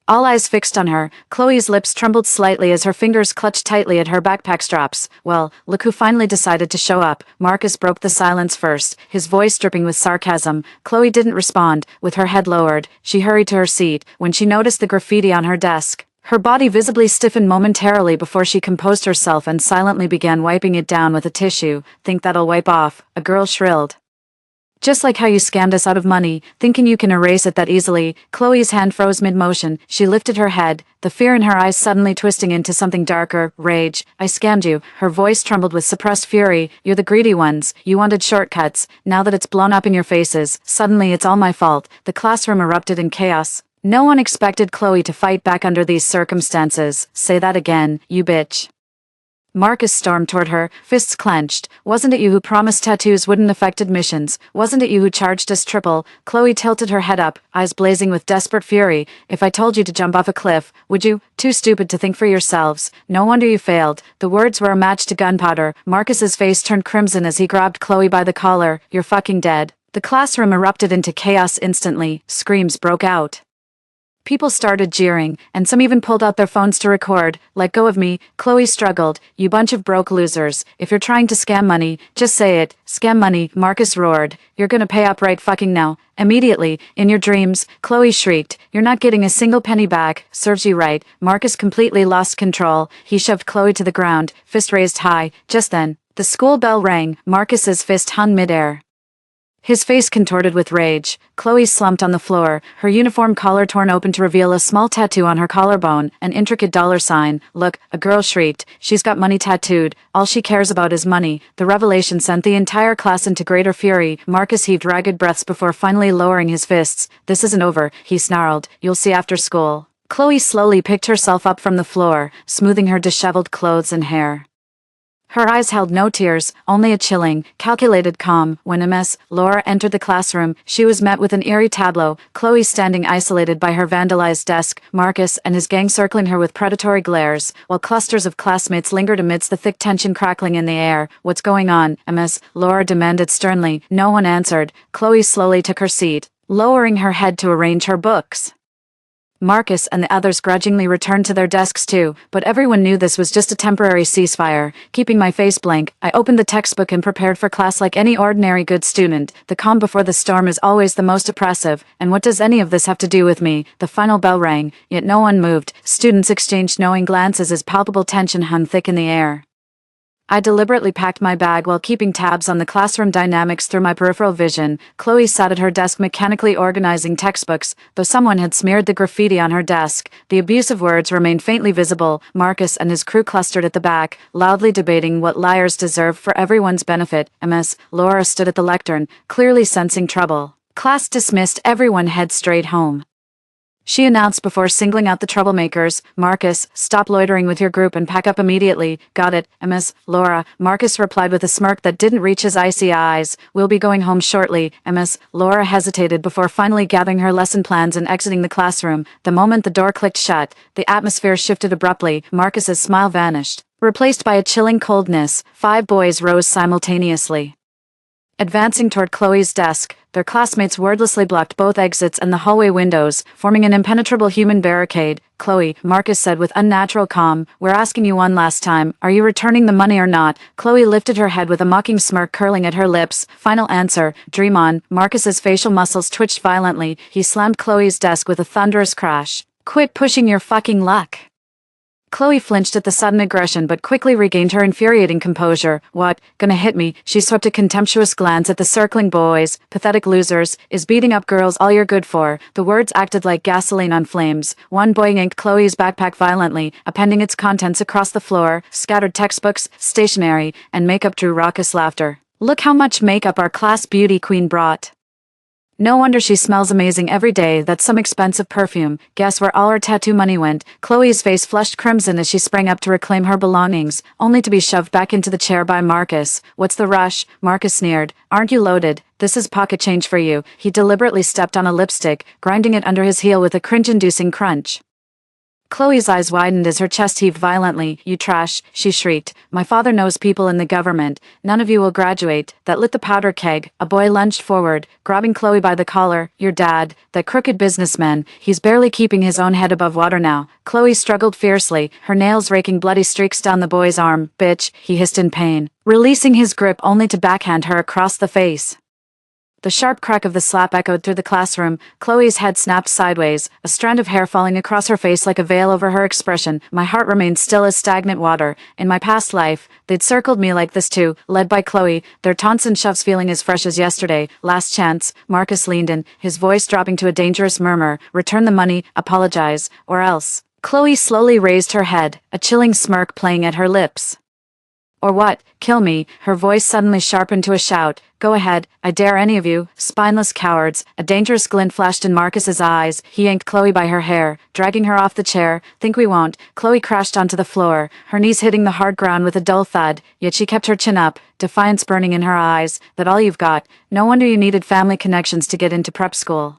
All eyes fixed on her, Chloe's lips trembled slightly as her fingers clutched tightly at her backpack straps. Well, look who finally decided to show up. Marcus broke the silence first, his voice dripping with sarcasm. Chloe didn't respond. With her head lowered, she hurried to her seat. When she noticed the graffiti on her desk, her body visibly stiffened momentarily before she composed herself and silently began wiping it down with a tissue. "Think that'll wipe off?" a girl shrilled. "Just like how you scammed us out of money, thinking you can erase it that easily." Chloe's hand froze mid-motion. She lifted her head, the fear in her eyes suddenly twisting into something darker, rage. "I scammed you." Her voice trembled with suppressed fury. "You're the greedy ones. You wanted shortcuts. Now that it's blown up in your faces, suddenly it's all my fault." The classroom erupted in chaos. No one expected Chloe to fight back under these circumstances. "Say that again, you bitch." Marcus stormed toward her, fists clenched. "Wasn't it you who promised tattoos wouldn't affect admissions? Wasn't it you who charged us triple?" Chloe tilted her head up, eyes blazing with desperate fury. "If I told you to jump off a cliff, would you? Too stupid to think for yourselves. No wonder you failed." The words were a match to gunpowder. Marcus's face turned crimson as he grabbed Chloe by the collar. "You're fucking dead." The classroom erupted into chaos instantly. Screams broke out. People started jeering, and some even pulled out their phones to record. "Let go of me," Chloe struggled. "You bunch of broke losers. If you're trying to scam money, just say it. Scam money," Marcus roared. "You're gonna pay up right fucking now." Immediately, in your dreams, Chloe shrieked. "You're not getting a single penny back." "Serves you right." Marcus completely lost control. He shoved Chloe to the ground, fist raised high. Just then, the school bell rang. Marcus's fist hung midair, his face contorted with rage. Chloe slumped on the floor, her uniform collar torn open to reveal a small tattoo on her collarbone, an intricate dollar sign. "Look," a girl shrieked. "She's got money tattooed. All she cares about is money." The revelation sent the entire class into greater fury. Marcus heaved ragged breaths before finally lowering his fists. "This isn't over," he snarled. "You'll see after school." Chloe slowly picked herself up from the floor, smoothing her disheveled clothes and hair. Her eyes held no tears, only a chilling, calculated calm. When Ms. Laura entered the classroom, she was met with an eerie tableau. Chloe standing isolated by her vandalized desk, Marcus and his gang circling her with predatory glares, while clusters of classmates lingered amidst the thick tension crackling in the air. "What's going on?" Ms. Laura demanded sternly. No one answered. Chloe slowly took her seat, lowering her head to arrange her books. Marcus and the others grudgingly returned to their desks too, but everyone knew this was just a temporary ceasefire. Keeping my face blank, I opened the textbook and prepared for class like any ordinary good student. The calm before the storm is always the most oppressive, and what does any of this have to do with me? The final bell rang, yet no one moved. Students exchanged knowing glances as palpable tension hung thick in the air. I deliberately packed my bag while keeping tabs on the classroom dynamics through my peripheral vision. Chloe sat at her desk mechanically organizing textbooks, though someone had smeared the graffiti on her desk. The abusive words remained faintly visible. Marcus and his crew clustered at the back, loudly debating what liars deserve for everyone's benefit. Ms. Laura stood at the lectern, clearly sensing trouble. "Class dismissed, everyone head straight home," she announced before singling out the troublemakers. "Marcus, stop loitering with your group and pack up immediately." "Got it, Ms. Laura," Marcus replied with a smirk that didn't reach his icy eyes. "We'll be going home shortly." Ms. Laura hesitated before finally gathering her lesson plans and exiting the classroom. The moment the door clicked shut, the atmosphere shifted abruptly. Marcus's smile vanished, replaced by a chilling coldness. 5 boys rose simultaneously, advancing toward Chloe's desk. Their classmates wordlessly blocked both exits and the hallway windows, forming an impenetrable human barricade. Chloe, Marcus said with unnatural calm, "We're asking you one last time, are you returning the money or not?" Chloe lifted her head with a mocking smirk curling at her lips. "Final answer, dream on." Marcus's facial muscles twitched violently. He slammed Chloe's desk with a thunderous crash. "Quit pushing your fucking luck." Chloe flinched at the sudden aggression but quickly regained her infuriating composure. "What? Gonna hit me?" She swept a contemptuous glance at the circling boys. "Pathetic losers. Is beating up girls all you're good for?" The words acted like gasoline on flames. One boy yanked Chloe's backpack violently, appending its contents across the floor. Scattered textbooks, stationery, and makeup drew raucous laughter. "Look how much makeup our class beauty queen brought. No wonder she smells amazing every day. That's some expensive perfume. Guess where all her tattoo money went?" Chloe's face flushed crimson as she sprang up to reclaim her belongings, only to be shoved back into the chair by Marcus. "What's the rush?" Marcus sneered. "Aren't you loaded? This is pocket change for you." He deliberately stepped on a lipstick, grinding it under his heel with a cringe-inducing crunch. Chloe's eyes widened as her chest heaved violently. "You trash," she shrieked. "My father knows people in the government. None of you will graduate." That lit the powder keg. A boy lunged forward, grabbing Chloe by the collar. "Your dad, that crooked businessman, he's barely keeping his own head above water now." Chloe struggled fiercely, her nails raking bloody streaks down the boy's arm. "Bitch," he hissed in pain, releasing his grip only to backhand her across the face. The sharp crack of the slap echoed through the classroom. Chloe's head snapped sideways, a strand of hair falling across her face like a veil over her expression. My heart remained still as stagnant water. In my past life, they'd circled me like this too, led by Chloe, their taunts and shoves feeling as fresh as yesterday. "Last chance." Marcus leaned in, his voice dropping to a dangerous murmur. "Return the money, apologize, or else." Chloe slowly raised her head, a chilling smirk playing at her lips. "Or what? Kill me." Her voice suddenly sharpened to a shout. "Go ahead, I dare any of you, spineless cowards." A dangerous glint flashed in Marcus's eyes. He yanked Chloe by her hair, dragging her off the chair. "Think we won't." Chloe crashed onto the floor, her knees hitting the hard ground with a dull thud, yet she kept her chin up, defiance burning in her eyes. "That all you've got? No wonder you needed family connections to get into prep school."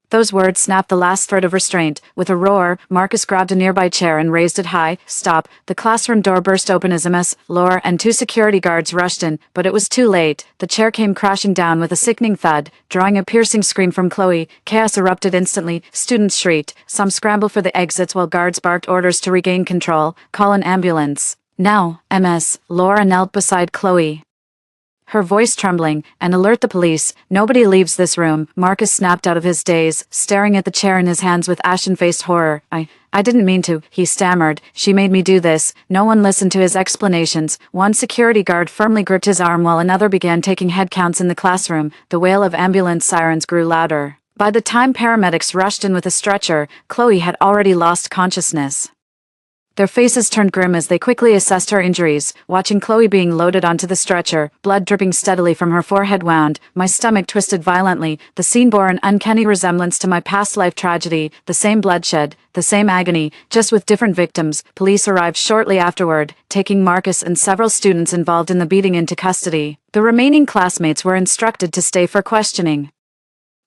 Those words snapped the last thread of restraint. With a roar, Marcus grabbed a nearby chair and raised it high. "Stop." The classroom door burst open as MS, Laura, and two security guards rushed in, but it was too late. The chair came crashing down with a sickening thud, drawing a piercing scream from Chloe. Chaos erupted instantly. Students shrieked. Some scrambled for the exits while guards barked orders to regain control. "Call an ambulance." "Now." MS, Laura knelt beside Chloe, her voice trembling, "and alert the police. Nobody leaves this room." Marcus snapped out of his daze, staring at the chair in his hands with ashen-faced horror. I didn't mean to," he stammered. "She made me do this." No one listened to his explanations. One security guard firmly gripped his arm while another began taking head counts in the classroom. The wail of ambulance sirens grew louder. By the time paramedics rushed in with a stretcher, Chloe had already lost consciousness. Their faces turned grim as they quickly assessed her injuries. Watching Chloe being loaded onto the stretcher, blood dripping steadily from her forehead wound, my stomach twisted violently. The scene bore an uncanny resemblance to my past life tragedy, the same bloodshed, the same agony, just with different victims. Police arrived shortly afterward, taking Marcus and several students involved in the beating into custody. The remaining classmates were instructed to stay for questioning.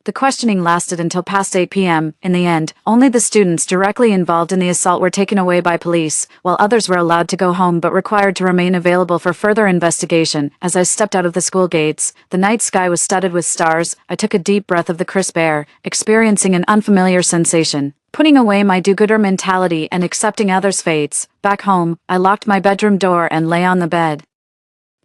The questioning lasted until past 8 p.m. In the end, only the students directly involved in the assault were taken away by police, while others were allowed to go home but required to remain available for further investigation. As I stepped out of the school gates, the night sky was studded with stars. I took a deep breath of the crisp air, experiencing an unfamiliar sensation. Putting away my do-gooder mentality and accepting others' fates, back home, I locked my bedroom door and lay on the bed.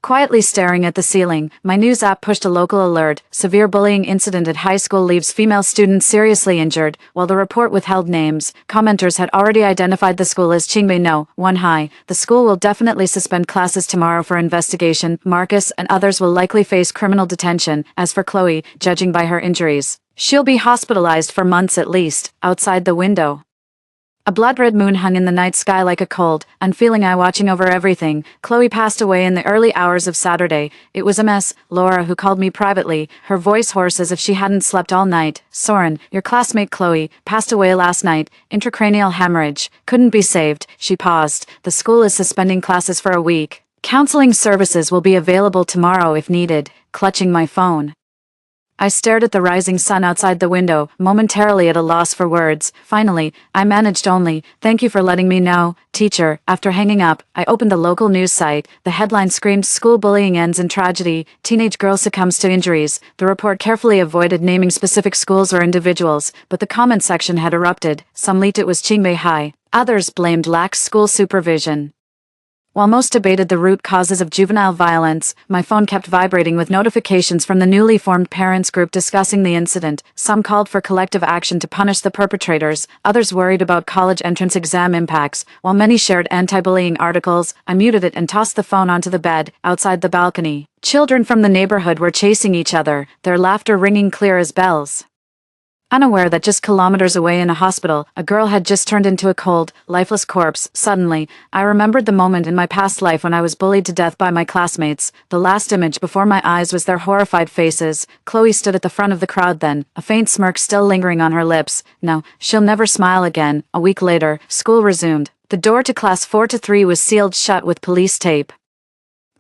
Quietly staring at the ceiling, my news app pushed a local alert. Severe bullying incident at high school leaves female student seriously injured. While the report withheld names, commenters had already identified the school as Qingbei No. 1 High. The school will definitely suspend classes tomorrow for investigation. Marcus and others will likely face criminal detention. As for Chloe, judging by her injuries, she'll be hospitalized for months at least. Outside the window, a blood-red moon hung in the night sky like a cold, unfeeling eye watching over everything. Chloe passed away in the early hours of Saturday. It was a mess. Laura, who called me privately, her voice hoarse as if she hadn't slept all night. "Soren, your classmate Chloe, passed away last night. Intracranial hemorrhage. Couldn't be saved." She paused. "The school is suspending classes for a week. Counseling services will be available tomorrow if needed." Clutching my phone, I stared at the rising sun outside the window, momentarily at a loss for words. Finally, I managed only, "Thank you for letting me know, teacher." After hanging up, I opened the local news site. The headline screamed, "School bullying ends in tragedy. Teenage girl succumbs to injuries." The report carefully avoided naming specific schools or individuals, but the comment section had erupted. Some leaked it was Qingbei High. Others blamed lax school supervision. While most debated the root causes of juvenile violence, my phone kept vibrating with notifications from the newly formed parents group discussing the incident. Some called for collective action to punish the perpetrators, others worried about college entrance exam impacts. While many shared anti-bullying articles, I muted it and tossed the phone onto the bed, outside the balcony. Children from the neighborhood were chasing each other, their laughter ringing clear as bells. Unaware that just kilometers away in a hospital, a girl had just turned into a cold, lifeless corpse. Suddenly, I remembered the moment in my past life when I was bullied to death by my classmates. The last image before my eyes was their horrified faces. Chloe stood at the front of the crowd then, a faint smirk still lingering on her lips. No, she'll never smile again. A week later, school resumed. The door to class 4-3 was sealed shut with police tape,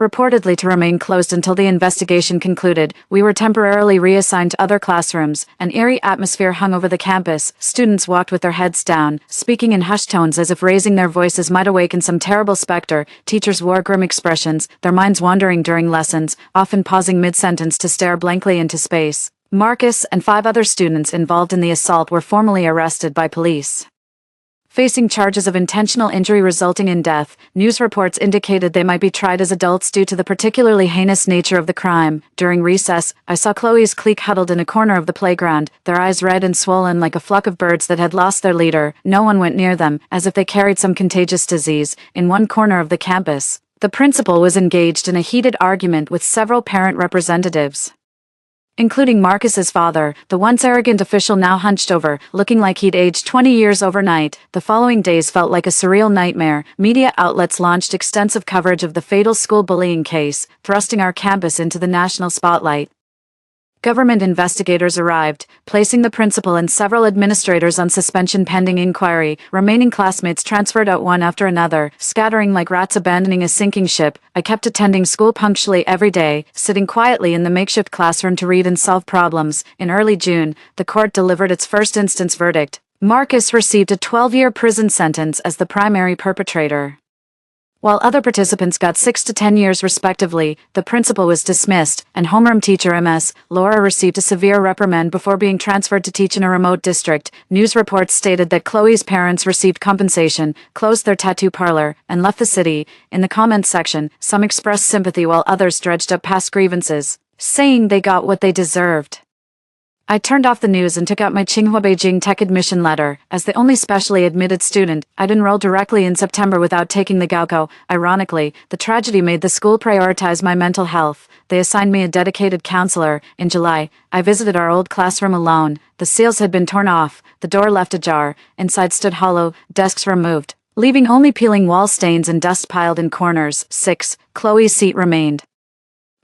reportedly to remain closed until the investigation concluded. We were temporarily reassigned to other classrooms. An eerie atmosphere hung over the campus. Students walked with their heads down, speaking in hushed tones as if raising their voices might awaken some terrible specter. Teachers wore grim expressions, their minds wandering during lessons, often pausing mid-sentence to stare blankly into space. Marcus and 5 other students involved in the assault were formally arrested by police, facing charges of intentional injury resulting in death. News reports indicated they might be tried as adults due to the particularly heinous nature of the crime. During recess, I saw Chloe's clique huddled in a corner of the playground, their eyes red and swollen like a flock of birds that had lost their leader. No one went near them, as if they carried some contagious disease. In one corner of the campus, the principal was engaged in a heated argument with several parent representatives, including Marcus's father. The once arrogant official now hunched over, looking like he'd aged 20 years overnight. The following days felt like a surreal nightmare. Media outlets launched extensive coverage of the fatal school bullying case, thrusting our campus into the national spotlight. Government investigators arrived, placing the principal and several administrators on suspension pending inquiry. Remaining classmates transferred out one after another, scattering like rats abandoning a sinking ship. I kept attending school punctually every day, sitting quietly in the makeshift classroom to read and solve problems. In early June, the court delivered its first instance verdict. Marcus received a 12-year prison sentence as the primary perpetrator, while other participants got 6 to 10 years respectively. The principal was dismissed, and homeroom teacher Ms. Laura received a severe reprimand before being transferred to teach in a remote district. News reports stated that Chloe's parents received compensation, closed their tattoo parlor, and left the city. In the comments section, some expressed sympathy while others dredged up past grievances, saying they got what they deserved. I turned off the news and took out my Tsinghua Beijing Tech admission letter. As the only specially admitted student, I'd enroll directly in September without taking the Gaokao. Ironically, the tragedy made the school prioritize my mental health. They assigned me a dedicated counselor. In July, I visited our old classroom alone. The seals had been torn off, the door left ajar, inside stood hollow, desks removed, leaving only peeling wall stains and dust piled in corners. 6. Chloe's seat remained.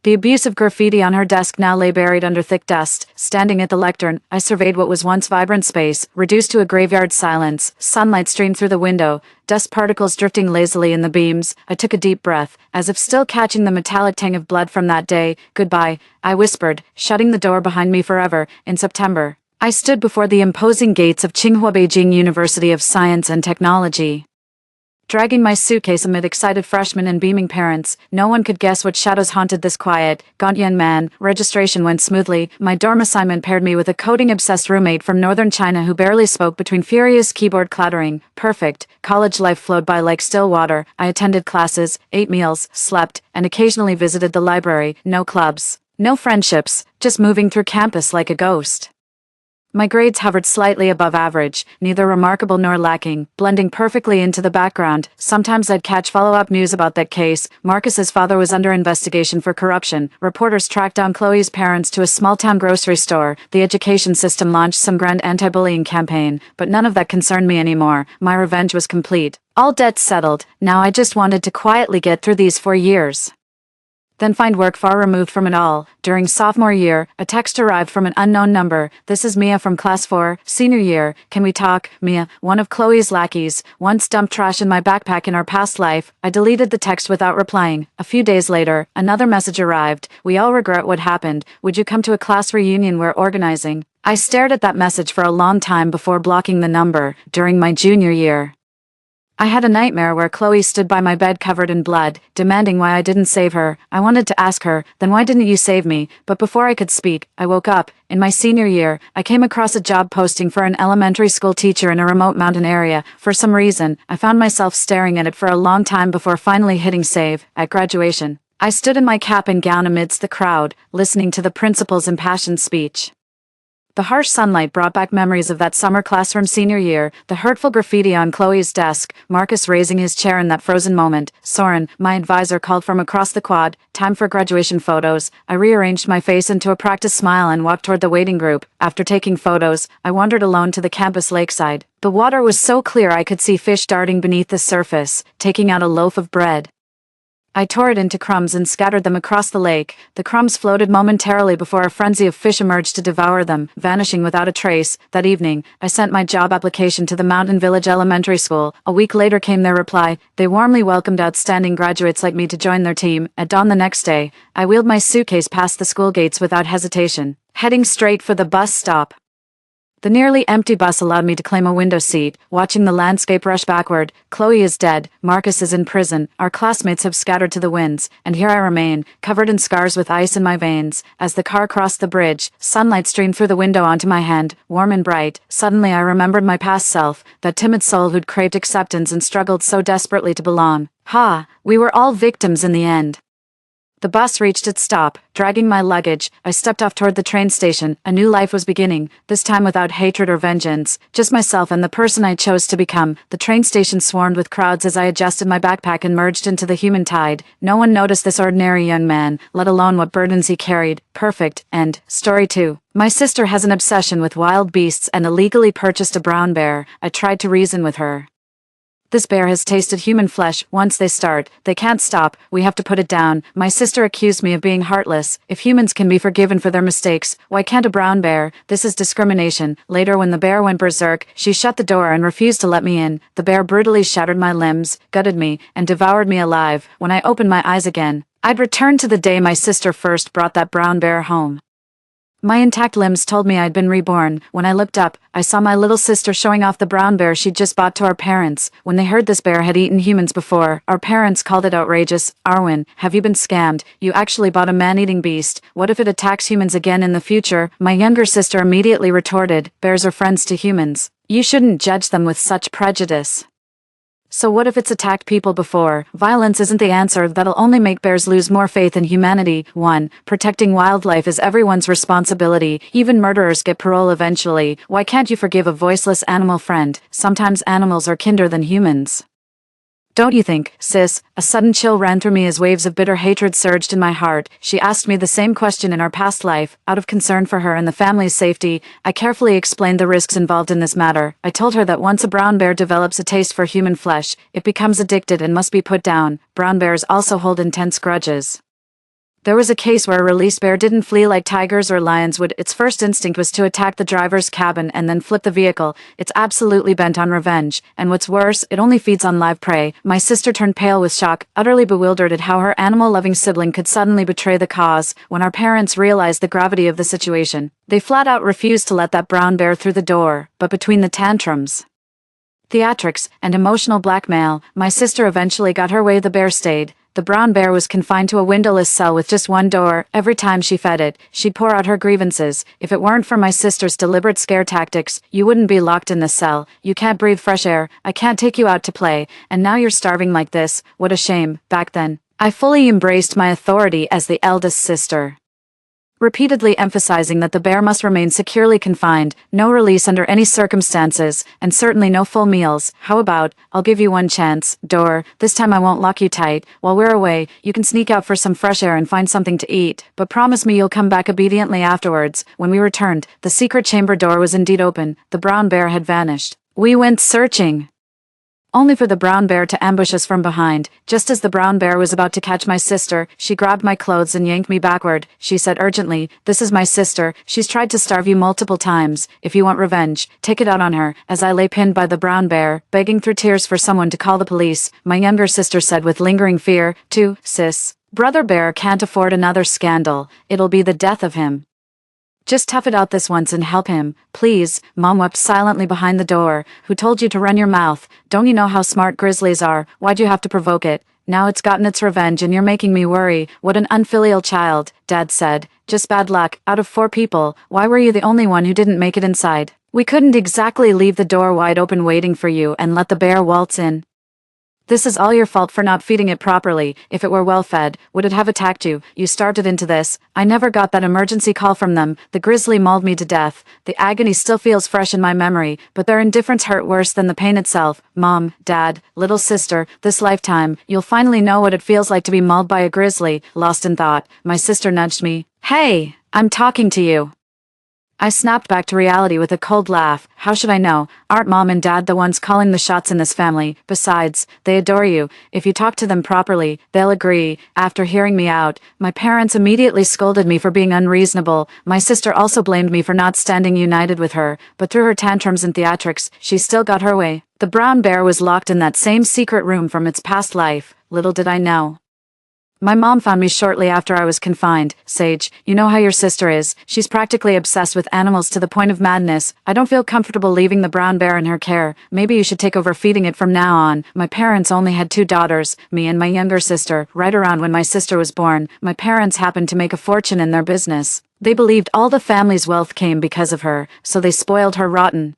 The abusive graffiti on her desk now lay buried under thick dust. Standing at the lectern, I surveyed what was once vibrant space, reduced to a graveyard silence. Sunlight streamed through the window, dust particles drifting lazily in the beams. I took a deep breath, as if still catching the metallic tang of blood from that day. "Goodbye," I whispered, shutting the door behind me forever. In September, I stood before the imposing gates of Tsinghua Beijing University of Science and Technology, dragging my suitcase amid excited freshmen and beaming parents. No one could guess what shadows haunted this quiet, gaunt young man. Registration went smoothly. My dorm assignment paired me with a coding-obsessed roommate from northern China who barely spoke between furious keyboard clattering. Perfect. College life flowed by like still water. I attended classes, ate meals, slept, and occasionally visited the library. No clubs, no friendships, just moving through campus like a ghost. My grades hovered slightly above average, neither remarkable nor lacking, blending perfectly into the background. Sometimes I'd catch follow-up news about that case. Marcus's father was under investigation for corruption. Reporters tracked down Chloe's parents to a small-town grocery store. The education system launched some grand anti-bullying campaign, but none of that concerned me anymore. My revenge was complete. All debts settled. Now I just wanted to quietly get through these 4 years. then find work far removed from it all. During sophomore year, a text arrived from an unknown number. "This is Mia from class 4, senior year. Can we talk?" Mia, one of Chloe's lackeys, once dumped trash in my backpack in our past life. I deleted the text without replying. A few days later, another message arrived. "We all regret what happened. Would you come to a class reunion we're organizing?" I stared at that message for a long time before blocking the number. During my junior year, I had a nightmare where Chloe stood by my bed covered in blood, demanding why I didn't save her. I wanted to ask her, "Then why didn't you save me?" But before I could speak, I woke up. In my senior year, I came across a job posting for an elementary school teacher in a remote mountain area. For some reason, I found myself staring at it for a long time before finally hitting save. At graduation, I stood in my cap and gown amidst the crowd, listening to the principal's impassioned speech. The harsh sunlight brought back memories of that summer class from senior year, the hurtful graffiti on Chloe's desk, Marcus raising his chair in that frozen moment. Soren, my advisor, called from across the quad. Time for graduation photos. I rearranged my face into a practice smile and walked toward the waiting group. After taking photos, I wandered alone to the campus lakeside. The water was so clear I could see fish darting beneath the surface. Taking out a loaf of bread, I tore it into crumbs and scattered them across the lake. The crumbs floated momentarily before a frenzy of fish emerged to devour them, vanishing without a trace. That evening, I sent my job application to the Mountain Village Elementary School. A week later came their reply. They warmly welcomed outstanding graduates like me to join their team. At dawn the next day, I wheeled my suitcase past the school gates without hesitation, heading straight for the bus stop. The nearly empty bus allowed me to claim a window seat, watching the landscape rush backward. Chloe is dead, Marcus is in prison, our classmates have scattered to the winds, and here I remain, covered in scars with ice in my veins. As the car crossed the bridge, sunlight streamed through the window onto my hand, warm and bright. Suddenly I remembered my past self, that timid soul who'd craved acceptance and struggled so desperately to belong. We were all victims in the end. The bus reached its stop, dragging my luggage. I stepped off toward the train station. A new life was beginning, this time without hatred or vengeance, just myself and the person I chose to become. The train station swarmed with crowds as I adjusted my backpack and merged into the human tide. No one noticed this ordinary young man, let alone what burdens he carried. Perfect. End. Story 2. My sister has an obsession with wild beasts and illegally purchased a brown bear. I tried to reason with her. "This bear has tasted human flesh. Once they start, they can't stop. We have to put it down." My sister accused me of being heartless. If humans can be forgiven for their mistakes, why can't a brown bear? This is discrimination. Later, when the bear went berserk, she shut the door and refused to let me in. The bear brutally shattered my limbs, gutted me, and devoured me alive. When I opened my eyes again, I'd returned to the day my sister first brought that brown bear home. My intact limbs told me I'd been reborn. When I looked up, I saw my little sister showing off the brown bear she'd just bought to our parents. When they heard this bear had eaten humans before, our parents called it outrageous. "Arwen, have you been scammed? You actually bought a man-eating beast. What if it attacks humans again in the future?" My younger sister immediately retorted, "Bears are friends to humans. You shouldn't judge them with such prejudice." So what if it's attacked people before? Violence isn't the answer. That'll only make bears lose more faith in humanity. 1. Protecting wildlife is everyone's responsibility. Even murderers get parole eventually. Why can't you forgive a voiceless animal friend? Sometimes animals are kinder than humans. Don't you think, sis? A sudden chill ran through me as waves of bitter hatred surged in my heart. She asked me the same question in our past life. Out of concern for her and the family's safety, I carefully explained the risks involved in this matter. I told her that once a brown bear develops a taste for human flesh, it becomes addicted and must be put down. Brown bears also hold intense grudges. There was a case where a released bear didn't flee like tigers or lions would. Its first instinct was to attack the driver's cabin and then flip the vehicle. It's absolutely bent on revenge. And what's worse, it only feeds on live prey. My sister turned pale with shock, utterly bewildered at how her animal-loving sibling could suddenly betray the cause. When our parents realized the gravity of the situation, they flat out refused to let that brown bear through the door. But between the tantrums, theatrics, and emotional blackmail, my sister eventually got her way. The bear stayed. The brown bear was confined to a windowless cell with just one door. Every time she fed it, she'd pour out her grievances. If it weren't for my sister's deliberate scare tactics, you wouldn't be locked in this cell. You can't breathe fresh air. I can't take you out to play. And now you're starving like this. What a shame. Back then, I fully embraced my authority as the eldest sister, repeatedly emphasizing that the bear must remain securely confined, no release under any circumstances, and certainly no full meals. How about, "I'll give you one chance, door. This time I won't lock you tight. While we're away, you can sneak out for some fresh air and find something to eat. But promise me you'll come back obediently afterwards." When we returned, the secret chamber door was indeed open. The brown bear had vanished. We went searching. only for the brown bear to ambush us from behind. Just as the brown bear was about to catch my sister, she grabbed my clothes and yanked me backward. She said urgently, "This is my sister. She's tried to starve you multiple times. If you want revenge, take it out on her." As I lay pinned by the brown bear, begging through tears for someone to call the police, my younger sister said with lingering fear, "Too, sis. Brother bear can't afford another scandal. It'll be the death of him. Just tough it out this once and help him, please." Mom wept silently behind the door. "Who told you to run your mouth? Don't you know how smart grizzlies are? Why'd you have to provoke it? Now it's gotten its revenge and you're making me worry." "What an unfilial child," Dad said. "Just bad luck. Out of 4 people, why were you the only one who didn't make it inside? We couldn't exactly leave the door wide open waiting for you and let the bear waltz in. This is all your fault for not feeding it properly. If it were well fed, would it have attacked you? You started into this. I never got that emergency call from them. The grizzly mauled me to death. The agony still feels fresh in my memory, but their indifference hurt worse than the pain itself. Mom, Dad, little sister, this lifetime, you'll finally know what it feels like to be mauled by a grizzly." Lost in thought, my sister nudged me. "Hey, I'm talking to you." I snapped back to reality with a cold laugh. How should I know? Aren't Mom and Dad the ones calling the shots in this family? Besides, they adore you. If you talk to them properly, they'll agree. After hearing me out, my parents immediately scolded me for being unreasonable. My sister also blamed me for not standing united with her, but through her tantrums and theatrics, she still got her way. The brown bear was locked in that same secret room from its past life. Little did I know. My mom found me shortly after I was confined. "Sage, you know how your sister is. She's practically obsessed with animals to the point of madness. I don't feel comfortable leaving the brown bear in her care. Maybe you should take over feeding it from now on." My parents only had 2 daughters, me and my younger sister. Right around when my sister was born, my parents happened to make a fortune in their business. They believed all the family's wealth came because of her, so they spoiled her rotten.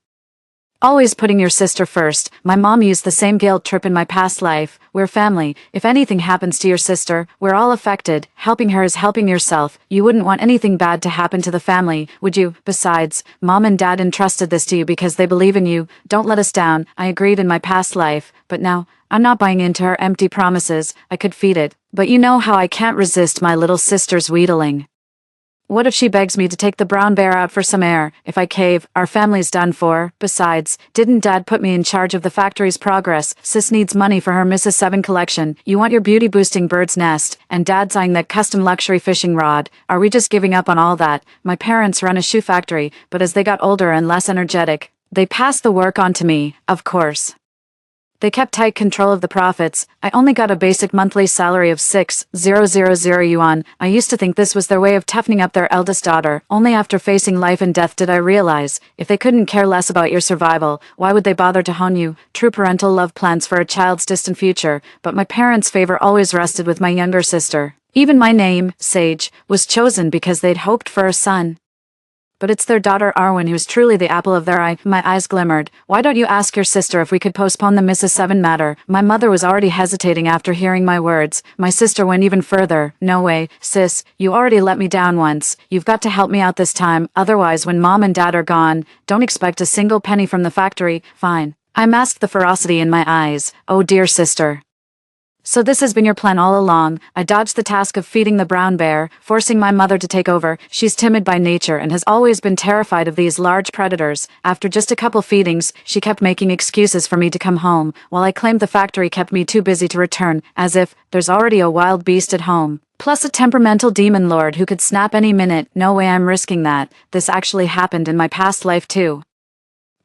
Always putting your sister first. My mom used the same guilt trip in my past life. We're family. If anything happens to your sister, we're all affected. Helping her is helping yourself. You wouldn't want anything bad to happen to the family, would you? Besides, Mom and Dad entrusted this to you because they believe in you. Don't let us down. I agreed in my past life, but now, I'm not buying into her empty promises. I could feed it, but you know how I can't resist my little sister's wheedling. What if she begs me to take the brown bear out for some air? If I cave, our family's done for. Besides, didn't Dad put me in charge of the factory's progress? Sis needs money for her Mrs. 7 collection. You want your beauty-boosting bird's nest, and Dad's eyeing that custom luxury fishing rod. Are we just giving up on all that? My parents run a shoe factory, but as they got older and less energetic, they passed the work on to me, of course. They kept tight control of the profits. I only got a basic monthly salary of 6,000 yuan. I used to think this was their way of toughening up their eldest daughter. Only after facing life and death did I realize, if they couldn't care less about your survival, why would they bother to hone you? True parental love plans for a child's distant future, but my parents' favor always rested with my younger sister. Even my name, Sage, was chosen because they'd hoped for a son. But it's their daughter Arwen who's truly the apple of their eye. My eyes glimmered. Why don't you ask your sister if we could postpone the Mrs. 7 matter? My mother was already hesitating after hearing my words. My sister went even further. No way, sis, you already let me down once. You've got to help me out this time, otherwise when Mom and Dad are gone, don't expect a single penny from the factory. Fine. I masked the ferocity in my eyes. Oh dear sister. So this has been your plan all along. I dodged the task of feeding the brown bear, forcing my mother to take over. She's timid by nature and has always been terrified of these large predators. After just a couple feedings, she kept making excuses for me to come home, while I claimed the factory kept me too busy to return, as if there's already a wild beast at home. Plus a temperamental demon lord who could snap any minute. No way I'm risking that. This actually happened in my past life too.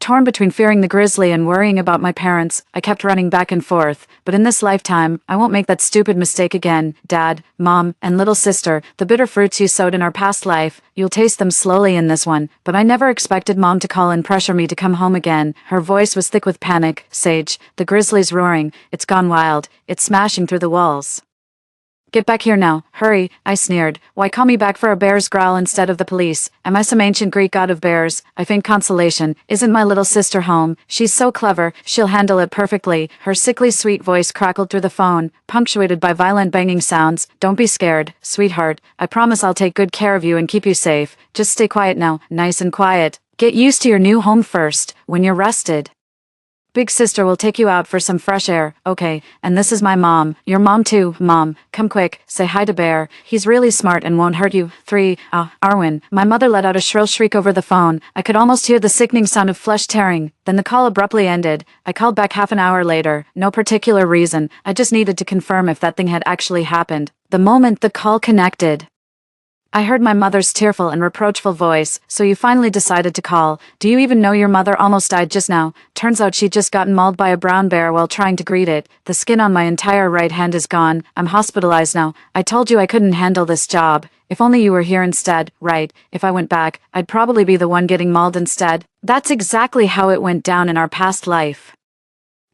Torn between fearing the grizzly and worrying about my parents, I kept running back and forth. But in this lifetime, I won't make that stupid mistake again. Dad, Mom, and little sister, the bitter fruits you sowed in our past life, you'll taste them slowly in this one. But I never expected Mom to call and pressure me to come home again. Her voice was thick with panic. Sage, the grizzly's roaring. It's gone wild. It's smashing through the walls. Get back here now, hurry, I sneered. Why call me back for a bear's growl instead of the police? Am I some ancient Greek god of bears? I faint consolation. Isn't my little sister home? She's so clever, she'll handle it perfectly. Her sickly sweet voice crackled through the phone, punctuated by violent banging sounds. Don't be scared, sweetheart. I promise I'll take good care of you and keep you safe. Just stay quiet now, nice and quiet. Get used to your new home first, when you're rested. Big sister will take you out for some fresh air, okay? And this is my mom. Your mom too, mom. Come quick, say hi to Bear. He's really smart and won't hurt you. 3. Arwen. My mother let out a shrill shriek over the phone. I could almost hear the sickening sound of flesh tearing. Then the call abruptly ended. I called back half an hour later. No particular reason. I just needed to confirm if that thing had actually happened. The moment the call connected, I heard my mother's tearful and reproachful voice. So you finally decided to call. Do you even know your mother almost died just now? Turns out she'd just gotten mauled by a brown bear while trying to greet it. The skin on my entire right hand is gone. I'm hospitalized now. I told you I couldn't handle this job. If only you were here instead, right? If I went back, I'd probably be the one getting mauled instead. That's exactly how it went down in our past life.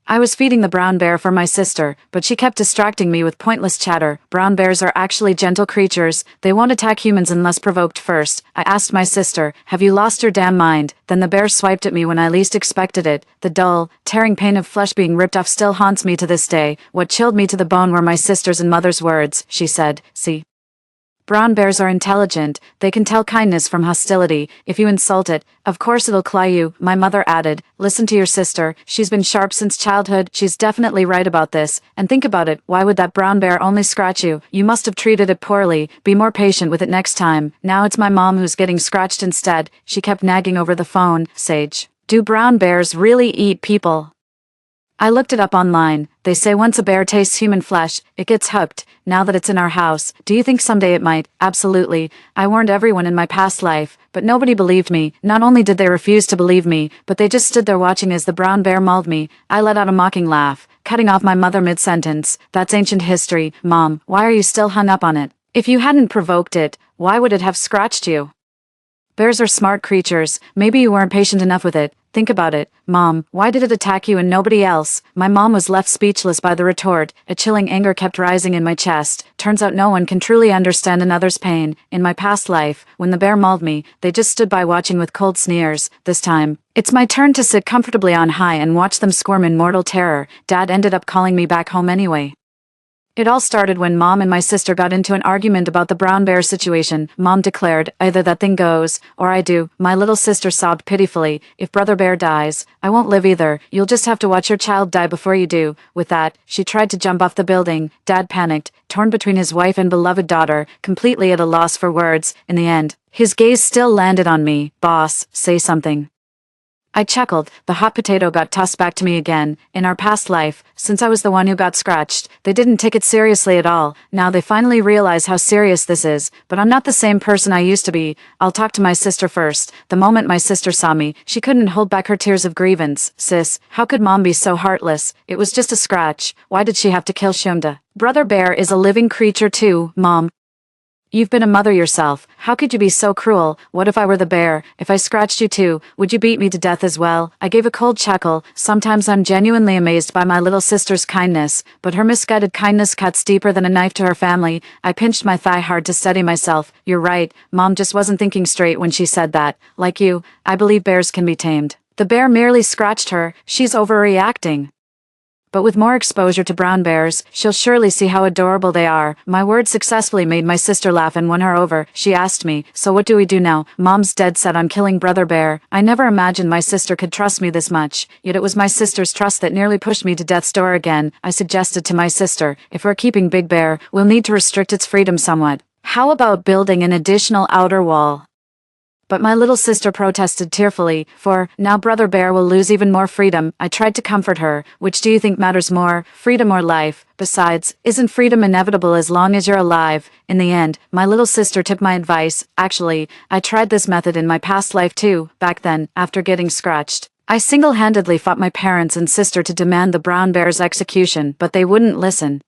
I was feeding the brown bear for my sister, but she kept distracting me with pointless chatter. Brown bears are actually gentle creatures. They won't attack humans unless provoked first. I asked my sister, have you lost your damn mind? Then the bear swiped at me when I least expected it. The dull, tearing pain of flesh being ripped off still haunts me to this day. What chilled me to the bone were my sister's and mother's words. She said, see, brown bears are intelligent. They can tell kindness from hostility. If you insult it, of course it'll claw you. My mother added, listen to your sister. She's been sharp since childhood. She's definitely right about this. And think about it. Why would that brown bear only scratch you? You must have treated it poorly. Be more patient with it next time. Now it's my mom who's getting scratched instead. She kept nagging over the phone. Sage. Do brown bears really eat people? I looked it up online. They say once a bear tastes human flesh, it gets hooked. Now that it's in our house, do you think someday it might? Absolutely. I warned everyone in my past life, but nobody believed me. Not only did they refuse to believe me, but they just stood there watching as the brown bear mauled me. I let out a mocking laugh, cutting off my mother mid-sentence. That's ancient history. Mom, why are you still hung up on it? If you hadn't provoked it, why would it have scratched you? Bears are smart creatures. Maybe you weren't patient enough with it. Think about it. Mom, why did it attack you and nobody else? My mom was left speechless by the retort. A chilling anger kept rising in my chest. Turns out no one can truly understand another's pain. In my past life, when the bear mauled me, they just stood by watching with cold sneers. This time, it's my turn to sit comfortably on high and watch them squirm in mortal terror. Dad ended up calling me back home anyway. It all started when Mom and my sister got into an argument about the brown bear situation. Mom declared, either that thing goes, or I do. My little sister sobbed pitifully, if Brother Bear dies, I won't live either. You'll just have to watch your child die before you do. With that, she tried to jump off the building. Dad panicked, torn between his wife and beloved daughter, completely at a loss for words. In the end, his gaze still landed on me. Boss, say something. I chuckled. The hot potato got tossed back to me again. In our past life, since I was the one who got scratched, they didn't take it seriously at all. Now they finally realize how serious this is. But I'm not the same person I used to be. I'll talk to my sister first. The moment my sister saw me, she couldn't hold back her tears of grievance. Sis, how could Mom be so heartless? It was just a scratch. Why did she have to kill Shumda? Brother Bear is a living creature too, Mom. You've been a mother yourself. How could you be so cruel? What if I were the bear? If I scratched you too, would you beat me to death as well? I gave a cold chuckle. Sometimes I'm genuinely amazed by my little sister's kindness, but her misguided kindness cuts deeper than a knife to her family. I pinched my thigh hard to steady myself. You're right. Mom just wasn't thinking straight when she said that. Like you, I believe bears can be tamed. The bear merely scratched her. She's overreacting. But with more exposure to brown bears, she'll surely see how adorable they are. My words successfully made my sister laugh and won her over. She asked me, so what do we do now? Mom's dead set on killing Brother Bear. I never imagined my sister could trust me this much. Yet it was my sister's trust that nearly pushed me to death's door again. I suggested to my sister, if we're keeping Big Bear, we'll need to restrict its freedom somewhat. How about building an additional outer wall? But my little sister protested tearfully, for now Brother Bear will lose even more freedom. I tried to comfort her. Which do you think matters more, freedom or life? Besides, isn't freedom inevitable as long as you're alive? In the end, my little sister took my advice. Actually, I tried this method in my past life too. Back then, after getting scratched, I single-handedly fought my parents and sister to demand the brown bear's execution, but they wouldn't listen.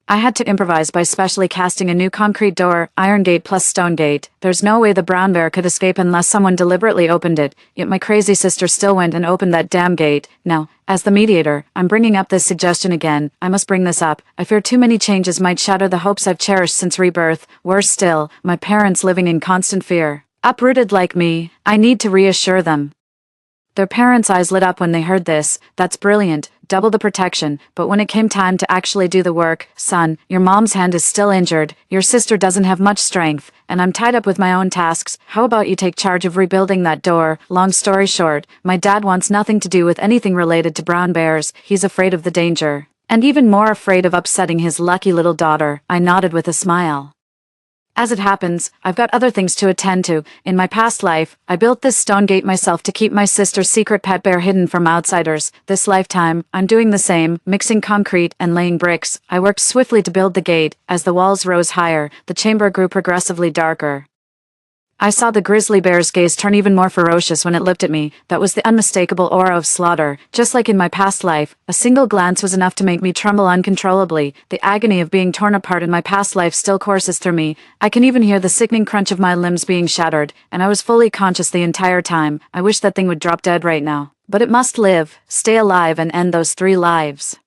I had to improvise by specially casting a new concrete door, iron gate plus stone gate. There's no way the brown bear could escape unless someone deliberately opened it, yet my crazy sister still went and opened that damn gate. Now, as the mediator, I'm bringing up this suggestion again. I must bring this up. I fear too many changes might shatter the hopes I've cherished since rebirth. Worse still, my parents living in constant fear. Uprooted like me, I need to reassure them. Their parents' eyes lit up when they heard this. That's brilliant. Double the protection. But when it came time to actually do the work, son, your mom's hand is still injured. Your sister doesn't have much strength. and I'm tied up with my own tasks. How about you take charge of rebuilding that door? Long story short, my dad wants nothing to do with anything related to brown bears. He's afraid of the danger. And even more afraid of upsetting his lucky little daughter. I nodded with a smile. As it happens, I've got other things to attend to. In my past life, I built this stone gate myself to keep my sister's secret pet bear hidden from outsiders. This lifetime, I'm doing the same, mixing concrete and laying bricks. I worked swiftly to build the gate. As the walls rose higher, the chamber grew progressively darker. I saw the grizzly bear's gaze turn even more ferocious when it looked at me. That was the unmistakable aura of slaughter. Just like in my past life, a single glance was enough to make me tremble uncontrollably. The agony of being torn apart in my past life still courses through me. I can even hear the sickening crunch of my limbs being shattered, and I was fully conscious the entire time. I wish that thing would drop dead right now. But it must live, stay alive, and end those 3 lives.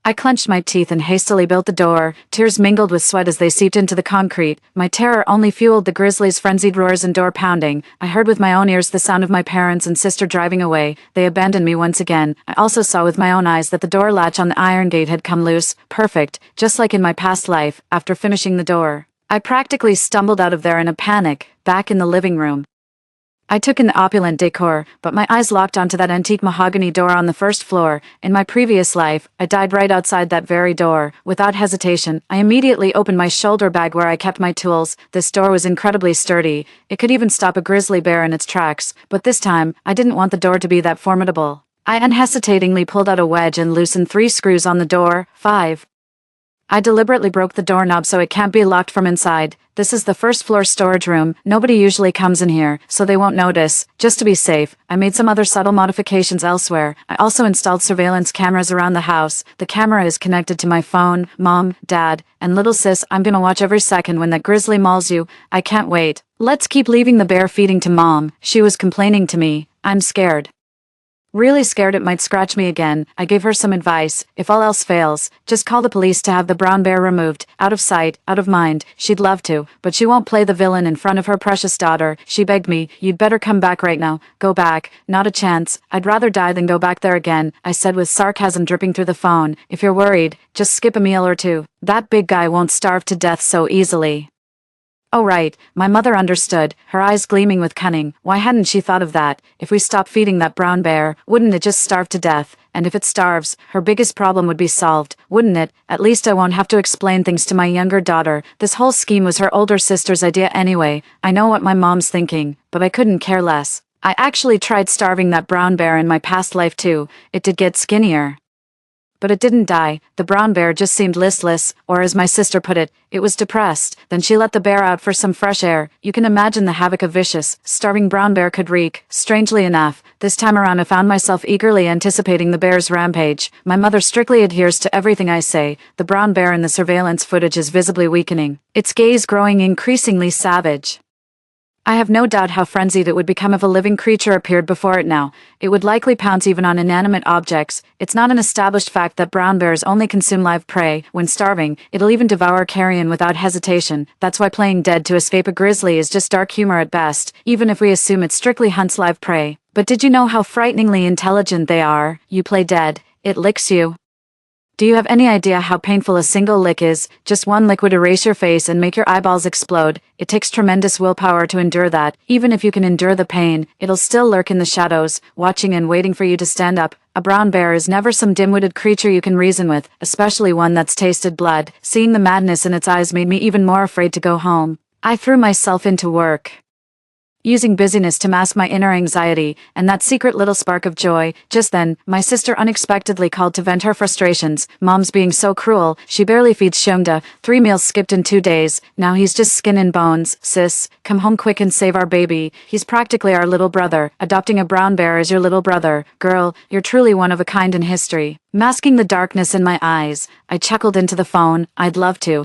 I clenched my teeth and hastily built the door. Tears mingled with sweat as they seeped into the concrete. My terror only fueled the grizzly's frenzied roars and door pounding. I heard with my own ears the sound of my parents and sister driving away. They abandoned me once again. I also saw with my own eyes that the door latch on the iron gate had come loose. Perfect, just like in my past life. After finishing the door, I practically stumbled out of there in a panic, back in the living room. I took in the opulent decor, but my eyes locked onto that antique mahogany door on the first floor. In my previous life, I died right outside that very door. Without hesitation, I immediately opened my shoulder bag where I kept my tools. This door was incredibly sturdy. It could even stop a grizzly bear in its tracks, but this time, I didn't want the door to be that formidable. I unhesitatingly pulled out a wedge and loosened 3 screws on the door. 5. I deliberately broke the doorknob so it can't be locked from inside. This is the first floor storage room. Nobody usually comes in here, so they won't notice. Just to be safe, I made some other subtle modifications elsewhere. I also installed surveillance cameras around the house. The camera is connected to my phone. Mom, Dad, and little sis, I'm gonna watch every second when that grizzly mauls you. I can't wait. Let's keep leaving the bear feeding to Mom. She was complaining to me. I'm scared. Really scared it might scratch me again. I gave her some advice. If all else fails, just call the police to have the brown bear removed. Out of sight, out of mind. She'd love to, but she won't play the villain in front of her precious daughter. She begged me, you'd better come back right now. Go back. Not a chance. I'd rather die than go back there again, I said with sarcasm dripping through the phone. If you're worried, just skip a meal or 2. That big guy won't starve to death so easily. Oh right, my mother understood, her eyes gleaming with cunning. Why hadn't she thought of that? If we stopped feeding that brown bear, wouldn't it just starve to death? And if it starves, her biggest problem would be solved, wouldn't it? At least I won't have to explain things to my younger daughter. This whole scheme was her older sister's idea anyway. I know what my mom's thinking, but I couldn't care less. I actually tried starving that brown bear in my past life too. It did get skinnier. But it didn't die. The brown bear just seemed listless, or as my sister put it, it was depressed. Then she let the bear out for some fresh air. You can imagine the havoc a vicious, starving brown bear could wreak. Strangely enough, this time around I found myself eagerly anticipating the bear's rampage. My mother strictly adheres to everything I say. The brown bear in the surveillance footage is visibly weakening, its gaze growing increasingly savage. I have no doubt how frenzied it would become if a living creature appeared before it now. It would likely pounce even on inanimate objects. It's not an established fact that brown bears only consume live prey. When starving, it'll even devour carrion without hesitation. That's why playing dead to escape a grizzly is just dark humor at best, even if we assume it strictly hunts live prey. But did you know how frighteningly intelligent they are? You play dead, it licks you. Do you have any idea how painful a single lick is? Just one lick would erase your face and make your eyeballs explode. It takes tremendous willpower to endure that. Even if you can endure the pain, it'll still lurk in the shadows, watching and waiting for you to stand up. A brown bear is never some dim-witted creature you can reason with, especially one that's tasted blood. Seeing the madness in its eyes made me even more afraid to go home. I threw myself into work, using busyness to mask my inner anxiety and that secret little spark of joy. Just then, my sister unexpectedly called to vent her frustrations. Mom's being so cruel, she barely feeds Shungda. 3 meals skipped in 2 days, now he's just skin and bones. Sis, come home quick and save our baby. He's practically our little brother. Adopting a brown bear as your little brother. Girl, you're truly one of a kind in history. Masking the darkness in my eyes, I chuckled into the phone. I'd love to.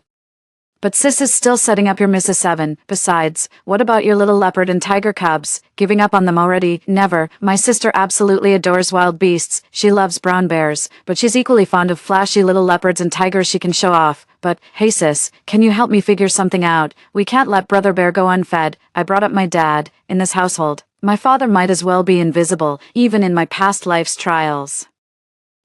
But sis is still setting up your Mrs. 7. Besides, what about your little leopard and tiger cubs? Giving up on them already? Never. My sister absolutely adores wild beasts. She loves brown bears, but she's equally fond of flashy little leopards and tigers she can show off. But, hey sis, can you help me figure something out? We can't let Brother Bear go unfed. I brought up my dad. In this household, my father might as well be invisible, even in my past life's trials.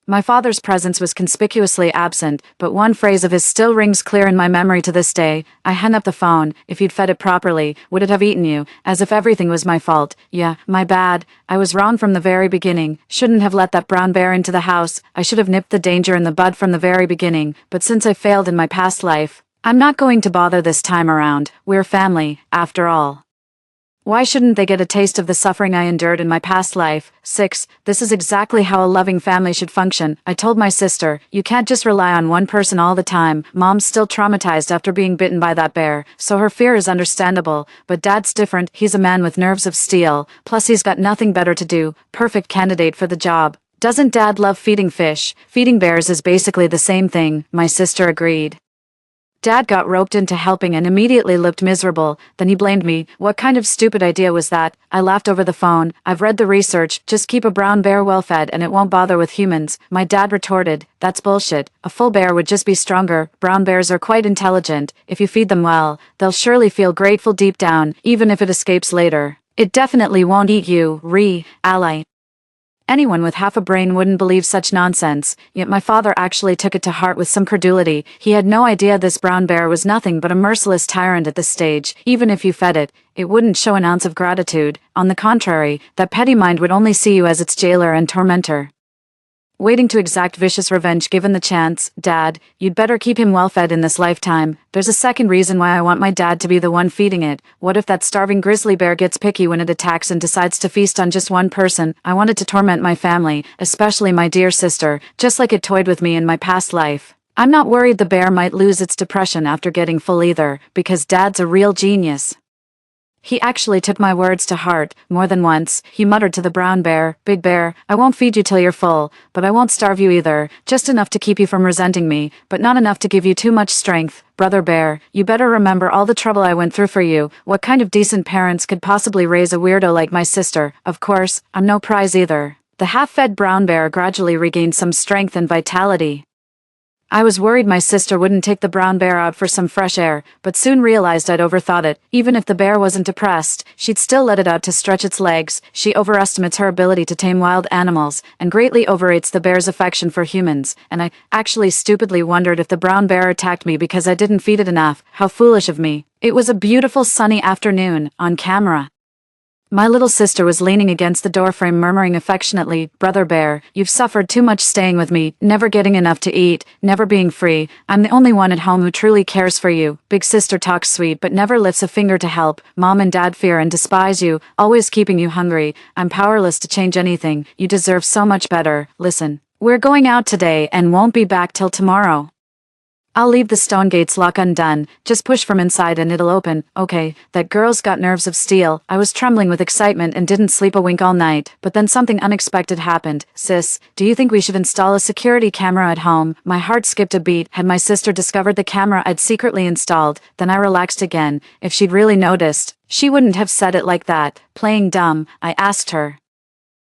My father's presence was conspicuously absent, but one phrase of his still rings clear in my memory to this day. I hung up the phone. If you'd fed it properly, would it have eaten you? As if everything was my fault. Yeah, my bad. I was wrong from the very beginning. Shouldn't have let that brown bear into the house. I should have nipped the danger in the bud from the very beginning. But since I failed in my past life, I'm not going to bother this time around. We're family, after all. Why shouldn't they get a taste of the suffering I endured in my past life? 6. This is exactly how a loving family should function. I told my sister, you can't just rely on one person all the time. Mom's still traumatized after being bitten by that bear, so her fear is understandable. But Dad's different. He's a man with nerves of steel. Plus he's got nothing better to do. Perfect candidate for the job. Doesn't Dad love feeding fish? Feeding bears is basically the same thing, my sister agreed. Dad got roped into helping and immediately looked miserable. Then he blamed me. What kind of stupid idea was that? I laughed over the phone. I've read the research. Just keep a brown bear well fed and it won't bother with humans. My dad retorted, that's bullshit. A full bear would just be stronger. Brown bears are quite intelligent. If you feed them well, they'll surely feel grateful deep down, even if it escapes later. It definitely won't eat you, ally. Anyone with half a brain wouldn't believe such nonsense, yet my father actually took it to heart with some credulity. He had no idea this brown bear was nothing but a merciless tyrant at this stage. Even if you fed it, it wouldn't show an ounce of gratitude. On the contrary, that petty mind would only see you as its jailer and tormentor, waiting to exact vicious revenge given the chance. Dad, you'd better keep him well fed in this lifetime. There's a second reason why I want my dad to be the one feeding it. What if that starving grizzly bear gets picky when it attacks and decides to feast on just one person? I wanted to torment my family, especially my dear sister, just like it toyed with me in my past life. I'm not worried the bear might lose its depression after getting full either, because Dad's a real genius. He actually took my words to heart. More than once, he muttered to the brown bear, Big Bear, I won't feed you till you're full, but I won't starve you either, just enough to keep you from resenting me, but not enough to give you too much strength. Brother Bear, you better remember all the trouble I went through for you. What kind of decent parents could possibly raise a weirdo like my sister? Of course, I'm no prize either. The half-fed brown bear gradually regained some strength and vitality. I was worried my sister wouldn't take the brown bear out for some fresh air, but soon realized I'd overthought it. Even if the bear wasn't depressed, she'd still let it out to stretch its legs. She overestimates her ability to tame wild animals, and greatly overrates the bear's affection for humans. And I actually stupidly wondered if the brown bear attacked me because I didn't feed it enough. How foolish of me. It was a beautiful sunny afternoon, on camera. My little sister was leaning against the doorframe murmuring affectionately, Brother Bear, you've suffered too much staying with me, never getting enough to eat, never being free. I'm the only one at home who truly cares for you. Big sister talks sweet but never lifts a finger to help. Mom and Dad fear and despise you, always keeping you hungry. I'm powerless to change anything. You deserve so much better. Listen, we're going out today and won't be back till tomorrow. I'll leave the stone gate's lock undone, just push from inside and it'll open. Okay, that girl's got nerves of steel. I was trembling with excitement and didn't sleep a wink all night, but then something unexpected happened. Sis, do you think we should install a security camera at home? My heart skipped a beat. Had my sister discovered the camera I'd secretly installed, then I relaxed again. If she'd really noticed, she wouldn't have said it like that. Playing dumb, I asked her,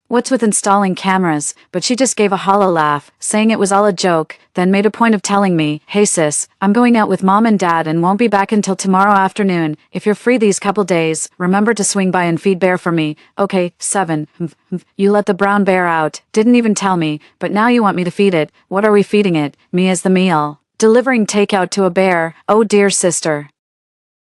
what's with installing cameras? But she just gave a hollow laugh, saying it was all a joke, then made a point of telling me, hey sis, I'm going out with Mom and Dad and won't be back until tomorrow afternoon. If you're free these couple days, remember to swing by and feed Bear for me. Okay, 7. You let the brown bear out, didn't even tell me, but now you want me to feed it. What are we feeding it? Me as the meal. Delivering takeout to a bear? Oh dear sister.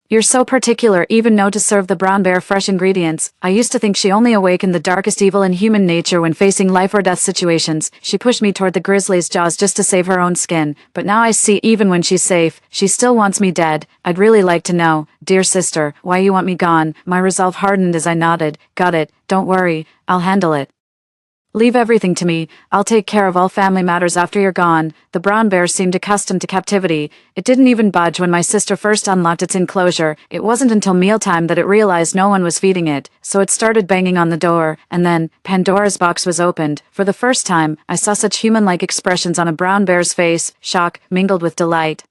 You're so particular, even know to serve the brown bear fresh ingredients. I used to think she only awakened the darkest evil in human nature when facing life or death situations. She pushed me toward the grizzly's jaws just to save her own skin. But now I see even when she's safe, she still wants me dead. I'd really like to know, dear sister, why you want me gone. My resolve hardened as I nodded. Got it. Don't worry. I'll handle it. Leave everything to me. I'll take care of all family matters after you're gone. The brown bear seemed accustomed to captivity. It didn't even budge when my sister first unlocked its enclosure. It wasn't until mealtime that it realized no one was feeding it, so it started banging on the door, and then Pandora's box was opened. For the first time, I saw such human-like expressions on a brown bear's face, shock mingled with delight.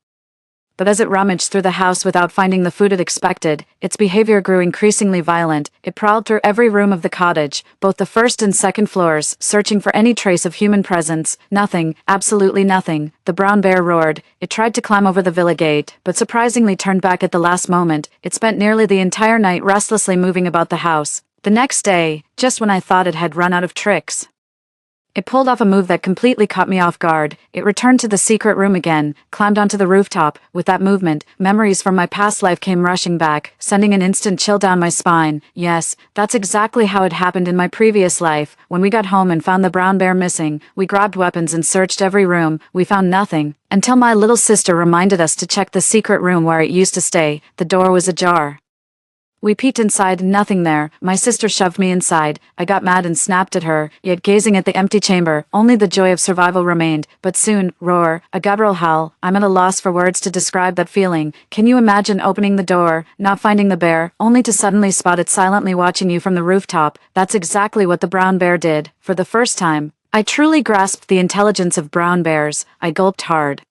But as it rummaged through the house without finding the food it expected, its behavior grew increasingly violent. It prowled through every room of the cottage, both the first and second floors, searching for any trace of human presence. Nothing, absolutely nothing. The brown bear roared. It tried to climb over the villa gate, but surprisingly turned back at the last moment. It spent nearly the entire night restlessly moving about the house. The next day, just when I thought it had run out of tricks, It pulled off a move that completely caught me off guard. It returned to the secret room again, climbed onto the rooftop. With that movement, memories from my past life came rushing back, sending an instant chill down my spine. Yes, that's exactly how it happened in my previous life. When we got home and found the brown bear missing, we grabbed weapons and searched every room. We found nothing. Until my little sister reminded us to check the secret room where it used to stay. The door was ajar. We peeked inside, nothing there. My sister shoved me inside. I got mad and snapped at her, yet gazing at the empty chamber, only the joy of survival remained. But soon, roar, a guttural howl. I'm at a loss for words to describe that feeling. Can you imagine opening the door, not finding the bear, only to suddenly spot it silently watching you from the rooftop? That's exactly what the brown bear did. For the first time, I truly grasped the intelligence of brown bears. I gulped hard,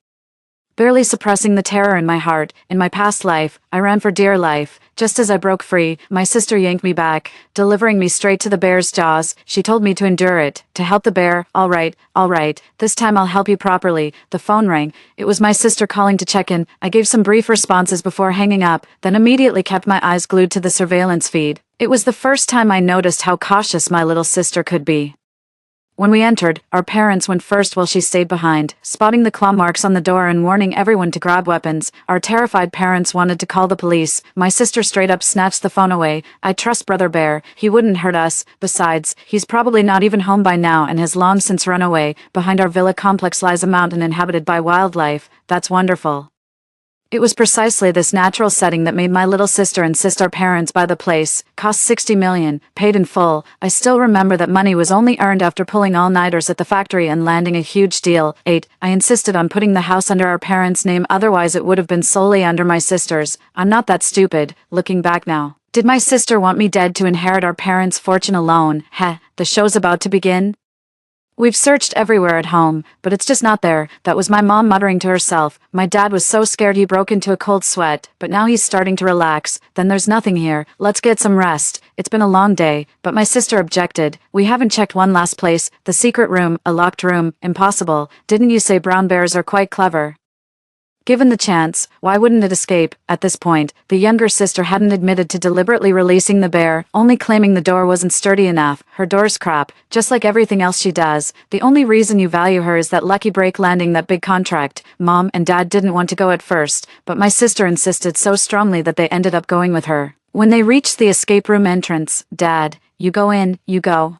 barely suppressing the terror in my heart. In my past life, I ran for dear life. Just as I broke free, my sister yanked me back, delivering me straight to the bear's jaws. She told me to endure it, to help the bear. All right, this time I'll help you properly. The phone rang. It was my sister calling to check in. I gave some brief responses before hanging up, then immediately kept my eyes glued to the surveillance feed. It was the first time I noticed how cautious my little sister could be. When we entered, our parents went first while she stayed behind, spotting the claw marks on the door and warning everyone to grab weapons. Our terrified parents wanted to call the police. My sister straight up snatched the phone away. I trust Brother Bear. He wouldn't hurt us. Besides, he's probably not even home by now and has long since run away. Behind our villa complex lies a mountain inhabited by wildlife. That's wonderful. It was precisely this natural setting that made my little sister insist our parents buy the place. Cost $60 million, paid in full. I still remember that money was only earned after pulling all-nighters at the factory and landing a huge deal. 8. I insisted on putting the house under our parents' name, otherwise it would have been solely under my sister's. I'm not that stupid, looking back now. Did my sister want me dead to inherit our parents' fortune alone? Heh, the show's about to begin. We've searched everywhere at home, but it's just not there. That was my mom muttering to herself. My dad was so scared he broke into a cold sweat, but now he's starting to relax. Then there's nothing here. Let's get some rest. It's been a long day, but my sister objected. We haven't checked one last place. The secret room, a locked room. Impossible. Didn't you say brown bears are quite clever? Given the chance, why wouldn't it escape? At this point, the younger sister hadn't admitted to deliberately releasing the bear, only claiming the door wasn't sturdy enough. Her door's crap, just like everything else she does. The only reason you value her is that lucky break landing that big contract. Mom and Dad didn't want to go at first, but my sister insisted so strongly that they ended up going with her. When they reached the escape room entrance, Dad, you go in, you go.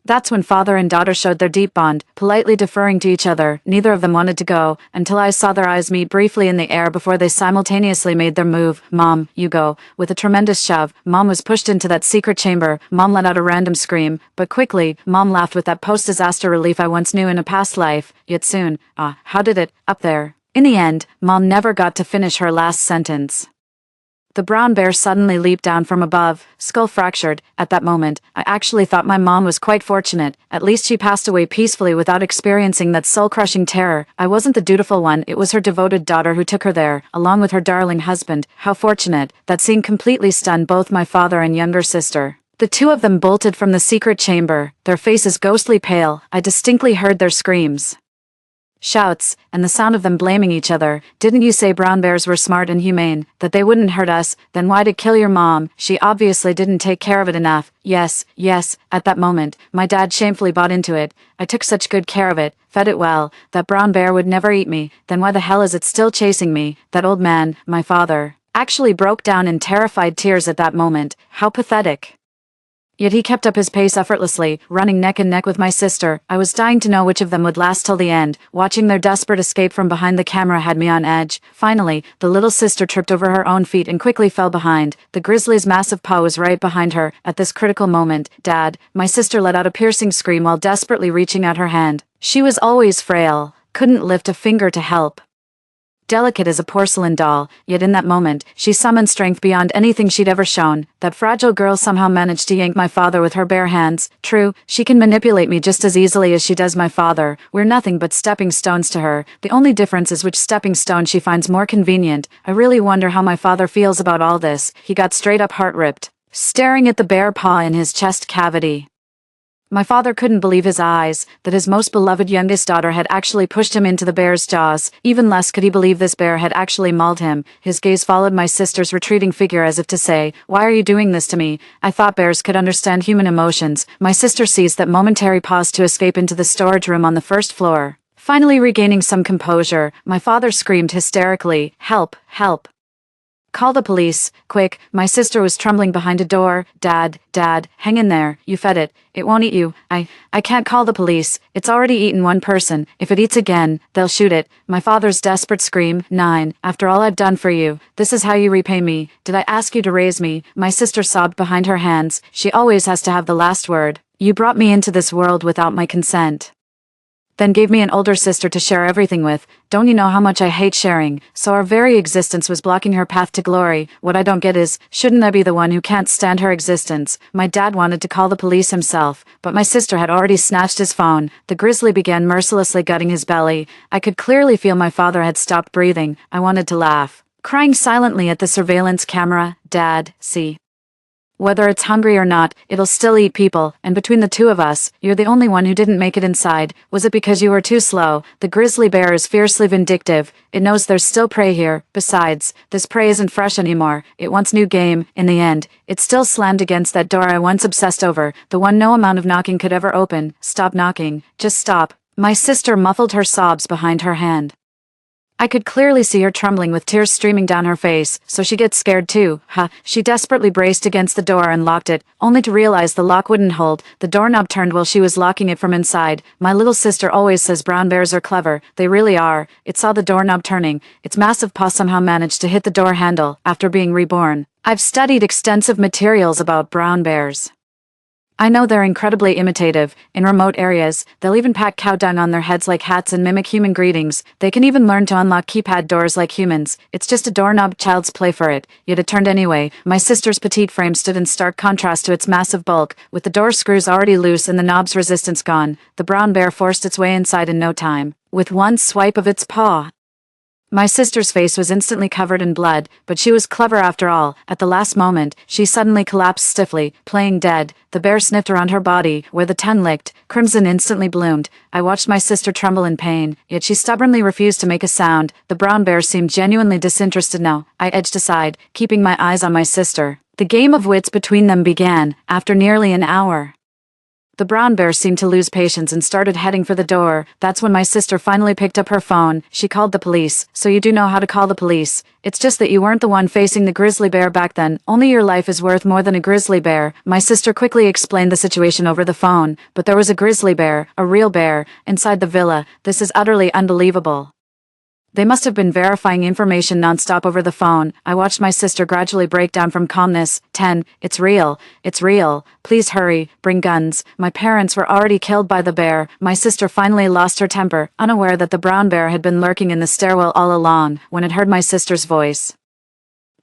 That's when father and daughter showed their deep bond, politely deferring to each other. Neither of them wanted to go, until I saw their eyes meet briefly in the air before they simultaneously made their move. Mom, you go. With a tremendous shove, Mom was pushed into that secret chamber. Mom let out a random scream, but quickly, Mom laughed with that post-disaster relief I once knew in a past life. Yet soon, how did it, up there? In the end, Mom never got to finish her last sentence. The brown bear suddenly leaped down from above, skull fractured. At that moment, I actually thought my mom was quite fortunate. At least she passed away peacefully without experiencing that soul-crushing terror. I wasn't the dutiful one, it was her devoted daughter who took her there, along with her darling husband. How fortunate. That scene completely stunned both my father and younger sister. The two of them bolted from the secret chamber, their faces ghostly pale. I distinctly heard their screams, shouts, and the sound of them blaming each other. Didn't you say brown bears were smart and humane, that they wouldn't hurt us? Then why did kill your mom? She obviously didn't take care of it enough. Yes, at that moment, my dad shamefully bought into it. I took such good care of it, fed it well, that brown bear would never eat me. Then why the hell is it still chasing me? That old man, my father, actually broke down in terrified tears at that moment. How pathetic. Yet he kept up his pace effortlessly, running neck and neck with my sister. I was dying to know which of them would last till the end. Watching their desperate escape from behind the camera had me on edge. Finally, the little sister tripped over her own feet and quickly fell behind. The grizzly's massive paw was right behind her. At this critical moment, Dad, my sister let out a piercing scream while desperately reaching out her hand. She was always frail, couldn't lift a finger to help. Delicate as a porcelain doll, yet in that moment, she summoned strength beyond anything she'd ever shown. That fragile girl somehow managed to yank my father with her bare hands. True, she can manipulate me just as easily as she does my father. We're nothing but stepping stones to her. The only difference is which stepping stone she finds more convenient. I really wonder how my father feels about all this. He got straight up heart-ripped, staring at the bare paw in his chest cavity. My father couldn't believe his eyes, that his most beloved youngest daughter had actually pushed him into the bear's jaws. Even less could he believe this bear had actually mauled him. His gaze followed my sister's retreating figure as if to say, "Why are you doing this to me?" I thought bears could understand human emotions. My sister seized that momentary pause to escape into the storage room on the first floor. Finally regaining some composure, my father screamed hysterically, "Help! Help! Call the police, quick." My sister was trembling behind a door. Dad, hang in there. You fed it. It won't eat you. I can't call the police. It's already eaten one person. If it eats again, they'll shoot it." My father's desperate scream, "Nine, after all I've done for you, this is how you repay me. Did I ask you to raise me?" My sister sobbed behind her hands. She always has to have the last word. "You brought me into this world without my consent. Then gave me an older sister to share everything with. Don't you know how much I hate sharing?" So our very existence was blocking her path to glory. What I don't get is, shouldn't I be the one who can't stand her existence? My dad wanted to call the police himself, but my sister had already snatched his phone. The grizzly began mercilessly gutting his belly. I could clearly feel my father had stopped breathing. I wanted to laugh. Crying silently at the surveillance camera, "Dad, see. Whether it's hungry or not, it'll still eat people, and between the two of us, you're the only one who didn't make it inside. Was it because you were too slow?" The grizzly bear is fiercely vindictive. It knows there's still prey here. Besides, this prey isn't fresh anymore. It wants new game. In the end, it still slammed against that door I once obsessed over, the one no amount of knocking could ever open. "Stop knocking. Just stop." My sister muffled her sobs behind her hand. I could clearly see her trembling with tears streaming down her face. "So she gets scared too, huh?" She desperately braced against the door and locked it, only to realize the lock wouldn't hold. The doorknob turned while she was locking it from inside. My little sister always says brown bears are clever. They really are. It saw the doorknob turning. Its massive paw somehow managed to hit the door handle, after being reborn. I've studied extensive materials about brown bears. I know they're incredibly imitative. In remote areas, they'll even pack cow dung on their heads like hats and mimic human greetings. They can even learn to unlock keypad doors like humans. It's just a doorknob child's play for it. Yet it turned anyway. My sister's petite frame stood in stark contrast to its massive bulk. With the door screws already loose and the knob's resistance gone, the brown bear forced its way inside in no time. With one swipe of its paw. My sister's face was instantly covered in blood, but she was clever after all. At the last moment, she suddenly collapsed stiffly, playing dead. The bear sniffed around her body, where the tongue licked. Crimson instantly bloomed. I watched my sister tremble in pain, yet she stubbornly refused to make a sound. The brown bear seemed genuinely disinterested now. I edged aside, keeping my eyes on my sister. The game of wits between them began, after nearly an hour. The brown bear seemed to lose patience and started heading for the door. That's when my sister finally picked up her phone. She called the police. "So you do know how to call the police. It's just that you weren't the one facing the grizzly bear back then. Only your life is worth more than a grizzly bear." My sister quickly explained the situation over the phone. "But there was a grizzly bear, a real bear, inside the villa. This is utterly unbelievable." They must have been verifying information nonstop over the phone. I watched my sister gradually break down from calmness. 10. It's real. It's real. Please hurry. Bring guns. My parents were already killed by the bear." My sister finally lost her temper, unaware that the brown bear had been lurking in the stairwell all along. When it heard my sister's voice,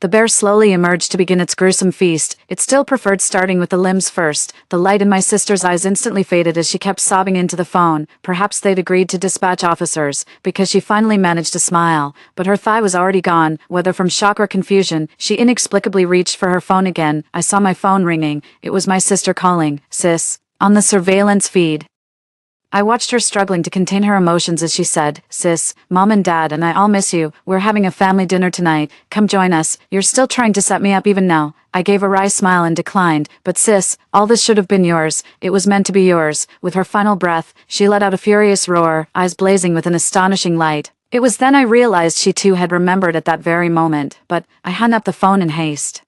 the bear slowly emerged to begin its gruesome feast. It still preferred starting with the limbs first. The light in my sister's eyes instantly faded as she kept sobbing into the phone. Perhaps they'd agreed to dispatch officers, because she finally managed to smile. But her thigh was already gone. Whether from shock or confusion, she inexplicably reached for her phone again. I saw my phone ringing. It was my sister calling. "Sis." On the surveillance feed. I watched her struggling to contain her emotions as she said, "Sis, Mom and Dad and I all miss you. We're having a family dinner tonight. Come join us. You're still trying to set me up even now." I gave a wry smile and declined. "But sis, all this should have been yours. It was meant to be yours." With her final breath, she let out a furious roar, eyes blazing with an astonishing light. It was then I realized she too had remembered at that very moment, but I hung up the phone in haste.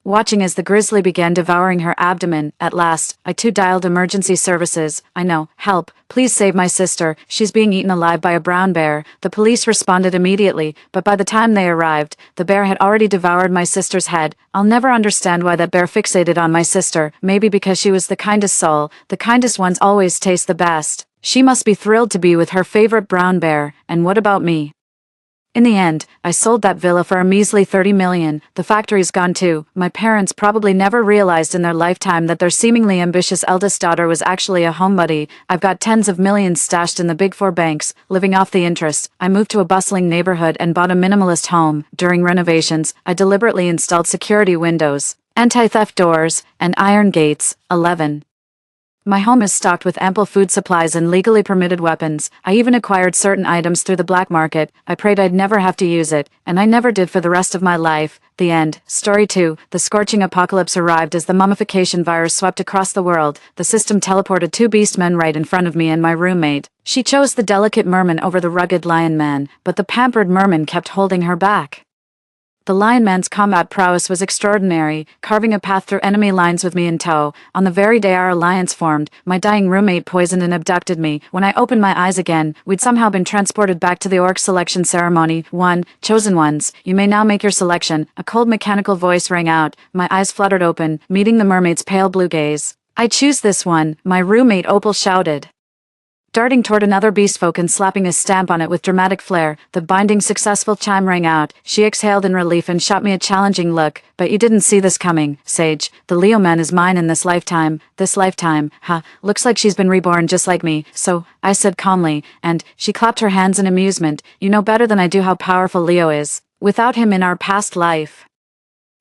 Watching as the grizzly began devouring her abdomen, at last, I too dialed emergency services. "I know, help, please save my sister, she's being eaten alive by a brown bear." The police responded immediately, but by the time they arrived, the bear had already devoured my sister's head. I'll never understand why that bear fixated on my sister, maybe because she was the kindest soul. The kindest ones always taste the best. She must be thrilled to be with her favorite brown bear, and what about me? In the end, I sold that villa for a measly 30 million. The factory's gone too. My parents probably never realized in their lifetime that their seemingly ambitious eldest daughter was actually a homebody. I've got tens of millions stashed in the big four banks, living off the interest. I moved to a bustling neighborhood and bought a minimalist home. During renovations, I deliberately installed security windows, anti-theft doors, and iron gates. 11. My home is stocked with ample food supplies and legally permitted weapons. I even acquired certain items through the black market. I prayed I'd never have to use it, and I never did for the rest of my life. The end. Story 2. The scorching apocalypse arrived as the mummification virus swept across the world. The system teleported 2 beast men right in front of me and my roommate. She chose the delicate merman over the rugged lion man, but the pampered merman kept holding her back. The Lion Man's combat prowess was extraordinary, carving a path through enemy lines with me in tow. On the very day our alliance formed, my dying roommate poisoned and abducted me. When I opened my eyes again, we'd somehow been transported back to the orc selection ceremony. 1. Chosen ones, you may now make your selection. A cold mechanical voice rang out. My eyes fluttered open, meeting the mermaid's pale blue gaze. I choose this one, my roommate Opal shouted. Darting toward another beastfolk and slapping a stamp on it with dramatic flair, the binding successful chime rang out. She exhaled in relief and shot me a challenging look. But you didn't see this coming, Sage. The Leo man is mine in this lifetime. This lifetime, huh? Looks like she's been reborn just like me, so, I said calmly, and she clapped her hands in amusement. You know better than I do how powerful Leo is. Without him in our past life,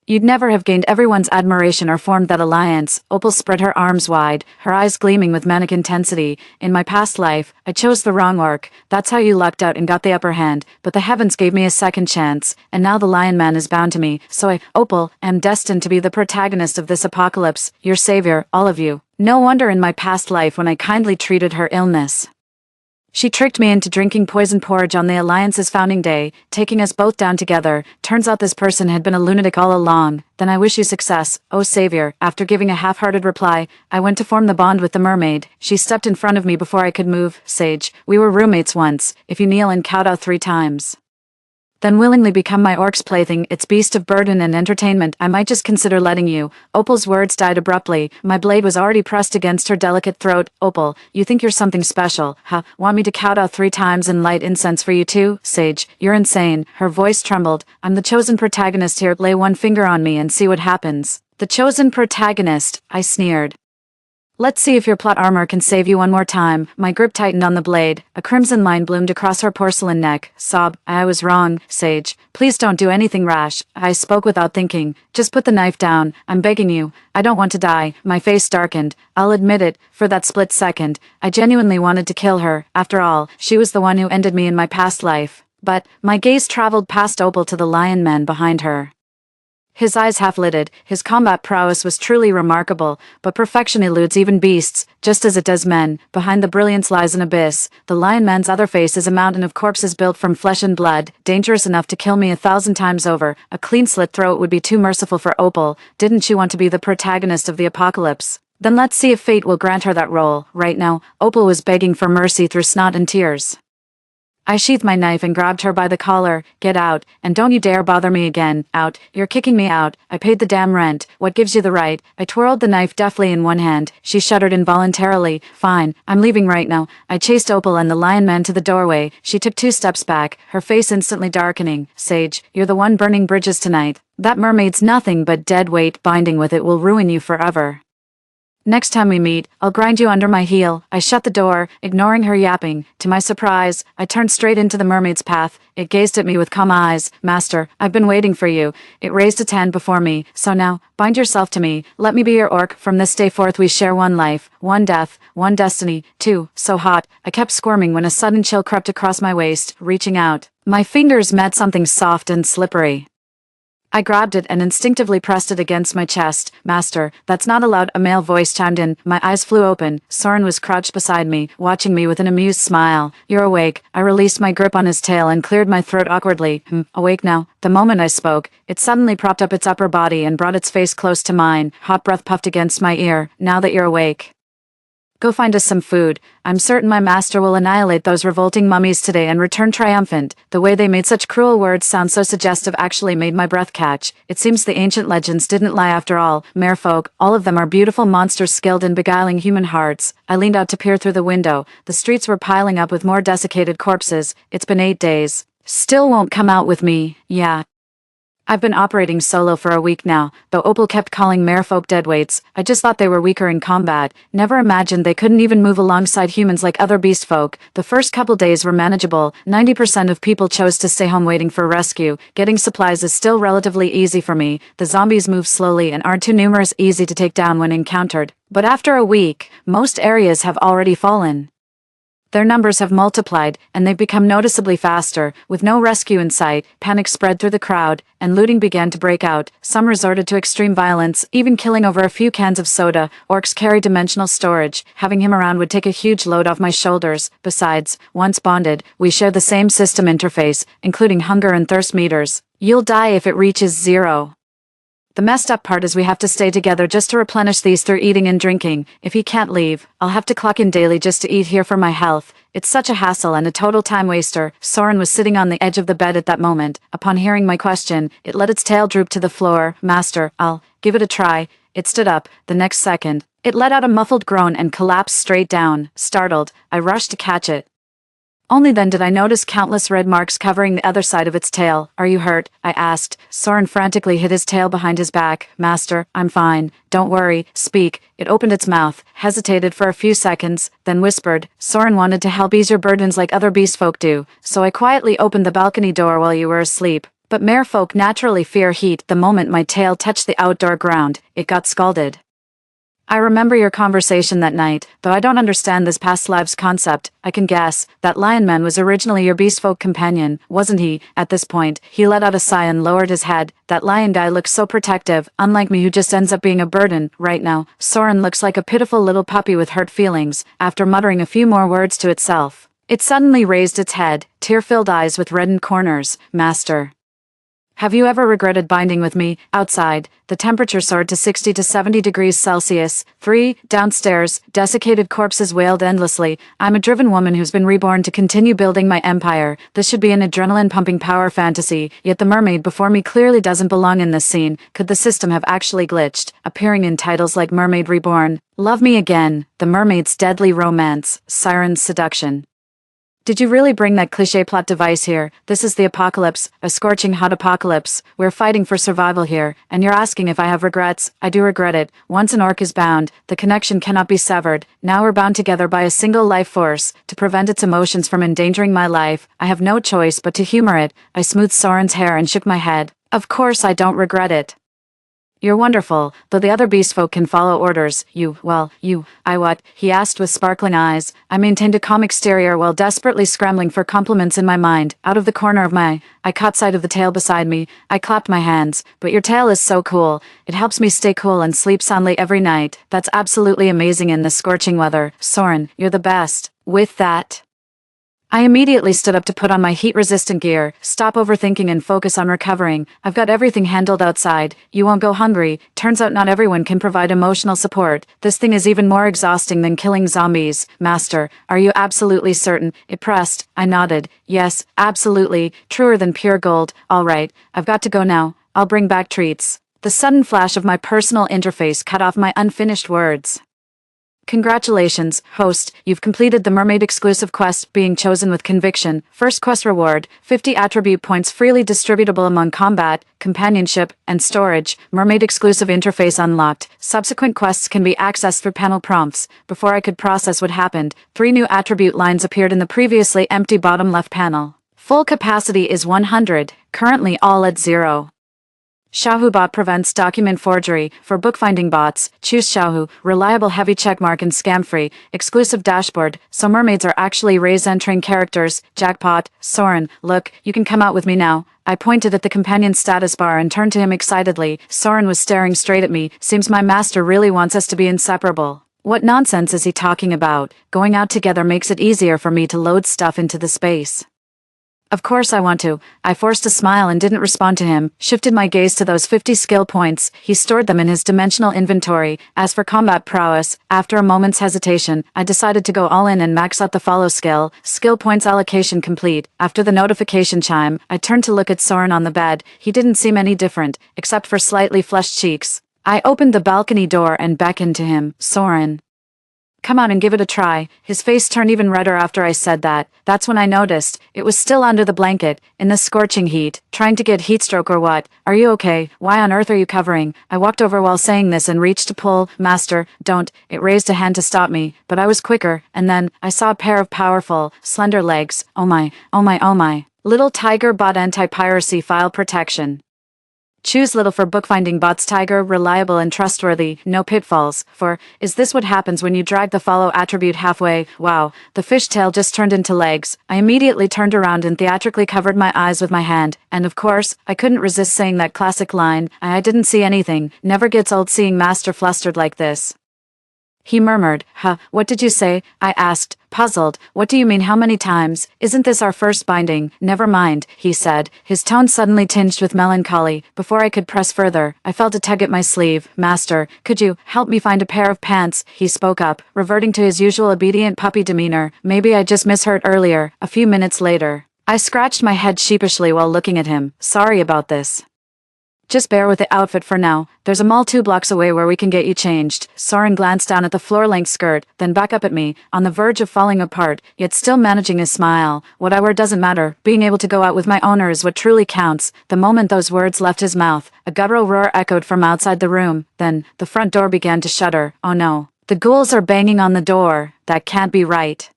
you'd never have gained everyone's admiration or formed that alliance. Opal spread her arms wide, her eyes gleaming with manic intensity. In my past life, I chose the wrong orc. That's how you lucked out and got the upper hand, but the heavens gave me a second chance, and now the Lion Man is bound to me, so I, Opal, am destined to be the protagonist of this apocalypse, your savior, all of you. No wonder in my past life when I kindly treated her illness. She tricked me into drinking poison porridge on the Alliance's founding day, taking us both down together. Turns out this person had been a lunatic all along. Then I wish you success, oh savior. After giving a half-hearted reply, I went to form the bond with the mermaid. She stepped in front of me before I could move. Sage, we were roommates once. If you kneel and kowtow 3 times, then willingly become my orc's plaything, its beast of burden and entertainment, I might just consider letting you. Opal's words died abruptly. My blade was already pressed against her delicate throat. Opal, you think you're something special, huh? Want me to kowtow 3 times and light incense for you too? Sage, you're insane. Her voice trembled. I'm the chosen protagonist here. Lay one finger on me and see what happens. The chosen protagonist, I sneered. Let's see if your plot armor can save you one more time. My grip tightened on the blade. A crimson line bloomed across her porcelain neck. Sob, I was wrong, Sage. Please don't do anything rash. I spoke without thinking. Just put the knife down. I'm begging you. I don't want to die. My face darkened. I'll admit it, for that split second, I genuinely wanted to kill her. After all, she was the one who ended me in my past life. But, my gaze traveled past Opal to the Lion Man behind her. His eyes half-lidded, his combat prowess was truly remarkable, but perfection eludes even beasts, just as it does men. Behind the brilliance lies an abyss. The Lion Man's other face is a mountain of corpses built from flesh and blood, dangerous enough to kill me 1,000 times over. A clean-slit throat would be too merciful for Opal. Didn't she want to be the protagonist of the apocalypse? Then let's see if fate will grant her that role. Right now, Opal was begging for mercy through snot and tears. I sheathed my knife and grabbed her by the collar. Get out, and don't you dare bother me again. Out. You're kicking me out. I paid the damn rent. What gives you the right? I twirled the knife deftly in one hand. She shuddered involuntarily. Fine, I'm leaving right now. I chased Opal and the Lion Man to the doorway. She took 2 steps back, her face instantly darkening. Sage, you're the one burning bridges tonight. That mermaid's nothing but dead weight. Binding with it will ruin you forever. Next time we meet, I'll grind you under my heel. I shut the door, ignoring her yapping. To my surprise, I turned straight into the mermaid's path. It gazed at me with calm eyes. Master, I've been waiting for you. It raised its hand before me. So now, bind yourself to me. Let me be your orc. From this day forth we share one life, one death, one destiny. 2. So hot. I kept squirming when a sudden chill crept across my waist, reaching out. My fingers met something soft and slippery. I grabbed it and instinctively pressed it against my chest. Master, that's not allowed, a male voice chimed in. My eyes flew open. Soren was crouched beside me, watching me with an amused smile. You're awake. I released my grip on his tail and cleared my throat awkwardly. Awake now. The moment I spoke, it suddenly propped up its upper body and brought its face close to mine. Hot breath puffed against my ear. Now that you're awake, go find us some food. I'm certain my master will annihilate those revolting mummies today and return triumphant. The way they made such cruel words sound so suggestive actually made my breath catch. It seems the ancient legends didn't lie after all. Merfolk, all of them are beautiful monsters skilled in beguiling human hearts. I leaned out to peer through the window. The streets were piling up with more desiccated corpses. It's been 8 days. Still won't come out with me. Yeah. I've been operating solo for a week now, though Opal kept calling merfolk deadweights. I just thought they were weaker in combat. Never imagined they couldn't even move alongside humans like other beast folk. The first couple days were manageable. 90% of people chose to stay home waiting for rescue. Getting supplies is still relatively easy for me. The zombies move slowly and aren't too numerous, easy to take down when encountered. But after a week, most areas have already fallen. Their numbers have multiplied, and they've become noticeably faster. With no rescue in sight, panic spread through the crowd, and looting began to break out. Some resorted to extreme violence, even killing over a few cans of soda. Orcs carry dimensional storage. Having him around would take a huge load off my shoulders. Besides, once bonded, we share the same system interface, including hunger and thirst meters. You'll die if it reaches 0. The messed up part is we have to stay together just to replenish these through eating and drinking. If he can't leave, I'll have to clock in daily just to eat here for my health. It's such a hassle and a total time waster. Soren was sitting on the edge of the bed at that moment. Upon hearing my question, it let its tail droop to the floor. Master, I'll give it a try. It stood up. The next second, it let out a muffled groan and collapsed straight down. Startled, I rushed to catch it. Only then did I notice countless red marks covering the other side of its tail. Are you hurt? I asked. Soren frantically hid his tail behind his back. Master, I'm fine. Don't worry. Speak. It opened its mouth, hesitated for a few seconds, then whispered. Soren wanted to help ease your burdens like other beast folk do, so I quietly opened the balcony door while you were asleep. But merfolk naturally fear heat. The moment my tail touched the outdoor ground, it got scalded. I remember your conversation that night, though I don't understand this past lives concept. I can guess. That lion man was originally your beastfolk companion, wasn't he? At this point, he let out a sigh and lowered his head. That lion guy looks so protective, unlike me who just ends up being a burden. Right now, Soren looks like a pitiful little puppy with hurt feelings. After muttering a few more words to itself, it suddenly raised its head, tear-filled eyes with reddened corners. Master, have you ever regretted binding with me? Outside, the temperature soared to 60 to 70 degrees Celsius. 3. Downstairs, desiccated corpses wailed endlessly. I'm a driven woman who's been reborn to continue building my empire. This should be an adrenaline-pumping power fantasy, yet the mermaid before me clearly doesn't belong in this scene. Could the system have actually glitched, appearing in titles like Mermaid Reborn, Love Me Again, The Mermaid's Deadly Romance, Siren's Seduction? Did you really bring that cliché plot device here? This is the apocalypse, a scorching hot apocalypse. We're fighting for survival here, and you're asking if I have regrets. I do regret it. Once an orc is bound, the connection cannot be severed. Now we're bound together by a single life force. To prevent its emotions from endangering my life, I have no choice but to humor it. I smoothed Soren's hair and shook my head. Of course I don't regret it. You're wonderful, though the other beastfolk can follow orders. I what? He asked with sparkling eyes. I maintained a calm exterior while desperately scrambling for compliments in my mind. Out of the corner of my eye, I caught sight of the tail beside me. I clapped my hands. But your tail is so cool. It helps me stay cool and sleep soundly every night. That's absolutely amazing in this scorching weather. Soren, you're the best. With that, I immediately stood up to put on my heat-resistant gear, stop overthinking and focus on recovering. I've got everything handled outside. You won't go hungry. Turns out not everyone can provide emotional support. This thing is even more exhausting than killing zombies. Master, are you absolutely certain? It pressed. I nodded. Yes, absolutely. Truer than pure gold. All right, I've got to go now. I'll bring back treats. The sudden flash of my personal interface cut off my unfinished words. Congratulations, host, you've completed the Mermaid exclusive quest, being chosen with conviction. First quest reward, 50 attribute points freely distributable among combat, companionship, and storage. Mermaid exclusive interface unlocked. Subsequent quests can be accessed through panel prompts. Before I could process what happened, 3 new attribute lines appeared in the previously empty bottom left panel. Full capacity is 100, currently all at 0. Shahu bot prevents document forgery. For bookfinding bots, choose Shahu, reliable heavy checkmark and scam-free, exclusive dashboard, so mermaids are actually raise-entering characters. Jackpot. Soren, look, you can come out with me now. I pointed at the companion's status bar and turned to him excitedly. Soren was staring straight at me. Seems my master really wants us to be inseparable. What nonsense is he talking about? Going out together makes it easier for me to load stuff into the space. Of course I want to. I forced a smile and didn't respond to him, shifted my gaze to those 50 skill points. He stored them in his dimensional inventory. As for combat prowess, after a moment's hesitation, I decided to go all in and max out the follow skill. Skill points allocation complete. After the notification chime, I turned to look at Soren on the bed. He didn't seem any different, except for slightly flushed cheeks. I opened the balcony door and beckoned to him. Soren, come out and give it a try. His face turned even redder after I said that. That's when I noticed. It was still under the blanket, in the scorching heat. Trying to get heatstroke or what? Are you okay? Why on earth are you covering? I walked over while saying this and reached to pull. Master, don't. It raised a hand to stop me, but I was quicker, and then I saw a pair of powerful, slender legs. Oh my. Little tiger bot anti-piracy file protection. Choose little for bookfinding bots. Tiger, reliable and trustworthy, no pitfalls. 4. Is this what happens when you drag the follow attribute halfway? Wow, the fishtail just turned into legs. I immediately turned around and theatrically covered my eyes with my hand, and of course, I couldn't resist saying that classic line, I didn't see anything. Never gets old seeing Master flustered like this. He murmured. Huh, what did you say? I asked, puzzled. What do you mean, how many times? Isn't this our first binding? Never mind, he said, his tone suddenly tinged with melancholy. Before I could press further, I felt a tug at my sleeve. Master, could you help me find a pair of pants? He spoke up, reverting to his usual obedient puppy demeanor. Maybe I just misheard earlier. A few minutes later, I scratched my head sheepishly while looking at him. Sorry about this. Just bear with the outfit for now. There's a mall 2 blocks away where we can get you changed. Soren glanced down at the floor-length skirt, then back up at me, on the verge of falling apart, yet still managing a smile. What I wear doesn't matter. Being able to go out with my owner is what truly counts. The moment those words left his mouth, a guttural roar echoed from outside the room. Then, the front door began to shudder. Oh no. The ghouls are banging on the door. That can't be right.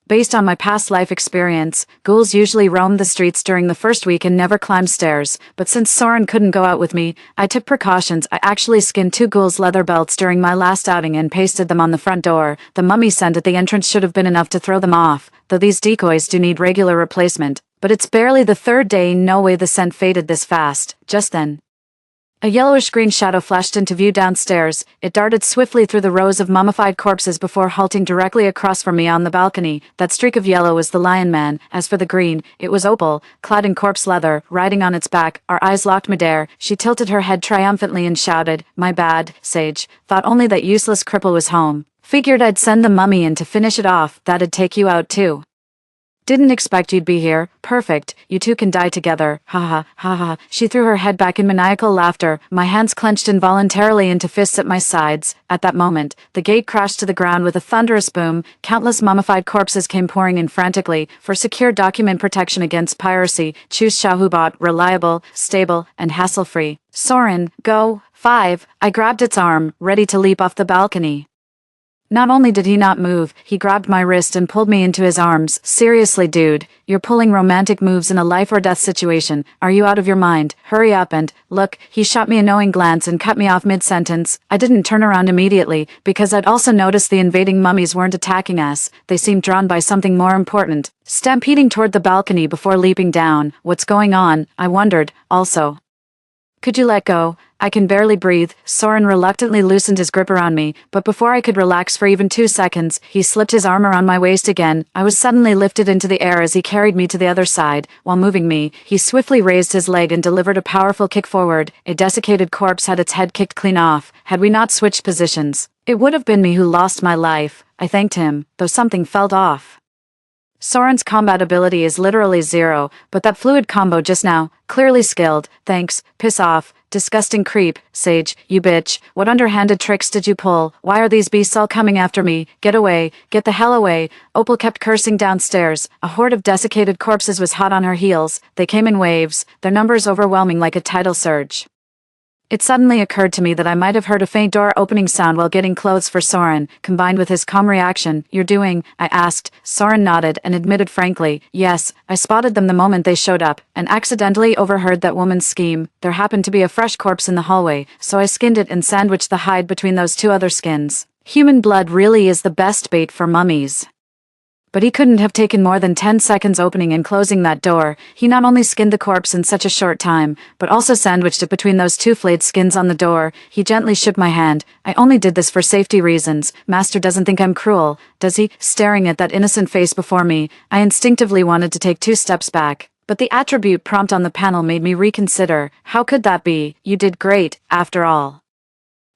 Based on my past life experience, ghouls usually roam the streets during the first week and never climb stairs, but since Soren couldn't go out with me, I took precautions. I actually skinned 2 ghouls' leather belts during my last outing and pasted them on the front door. The mummy scent at the entrance should have been enough to throw them off, though these decoys do need regular replacement. But it's barely the 3rd day, no way the scent faded this fast. Just then, a yellowish-green shadow flashed into view downstairs. It darted swiftly through the rows of mummified corpses before halting directly across from me on the balcony. That streak of yellow was the Lion Man. As for the green, it was Opal, clad in corpse leather, riding on its back. Our eyes locked midair. She tilted her head triumphantly and shouted, "My bad, Sage. Thought only that useless cripple was home. Figured I'd send the mummy in to finish it off. That'd take you out too. Didn't expect you'd be here. Perfect. You two can die together. Ha ha, ha ha." She threw her head back in maniacal laughter. My hands clenched involuntarily into fists at my sides. At that moment, the gate crashed to the ground with a thunderous boom. Countless mummified corpses came pouring in frantically. For secure document protection against piracy, choose Shahubot, reliable, stable, and hassle-free. Soren, go. 5. I grabbed its arm, ready to leap off the balcony. Not only did he not move, he grabbed my wrist and pulled me into his arms. Seriously, dude, you're pulling romantic moves in a life-or-death situation. Are you out of your mind? Hurry up and, look, he shot me a knowing glance and cut me off mid-sentence. I didn't turn around immediately, because I'd also noticed the invading mummies weren't attacking us. They seemed drawn by something more important. Stampeding toward the balcony before leaping down. What's going on? I wondered, also. Could you let go? I can barely breathe. Soren reluctantly loosened his grip around me, but before I could relax for even 2 seconds, he slipped his arm around my waist again. I was suddenly lifted into the air as he carried me to the other side. While moving me, he swiftly raised his leg and delivered a powerful kick forward. A desiccated corpse had its head kicked clean off. Had we not switched positions, it would have been me who lost my life. I thanked him, though something felt off. Soren's combat ability is literally 0, but that fluid combo just now, clearly skilled. Thanks. Piss off. Disgusting creep. Sage, you bitch. What underhanded tricks did you pull? Why are these beasts all coming after me? Get away. Get the hell away. Opal kept cursing downstairs. A horde of desiccated corpses was hot on her heels. They came in waves, their numbers overwhelming like a tidal surge. It suddenly occurred to me that I might have heard a faint door opening sound while getting clothes for Soren, combined with his calm reaction. "You're doing?" I asked. Soren nodded and admitted frankly, "Yes, I spotted them the moment they showed up, and accidentally overheard that woman's scheme. There happened to be a fresh corpse in the hallway, so I skinned it and sandwiched the hide between those 2 other skins. Human blood really is the best bait for mummies." But he couldn't have taken more than 10 seconds opening and closing that door. He not only skinned the corpse in such a short time, but also sandwiched it between those 2 flayed skins on the door. He gently shook my hand. "I only did this for safety reasons. Master doesn't think I'm cruel, does he?" Staring at that innocent face before me, I instinctively wanted to take 2 steps back. But the attribute prompt on the panel made me reconsider. How could that be? You did great, after all.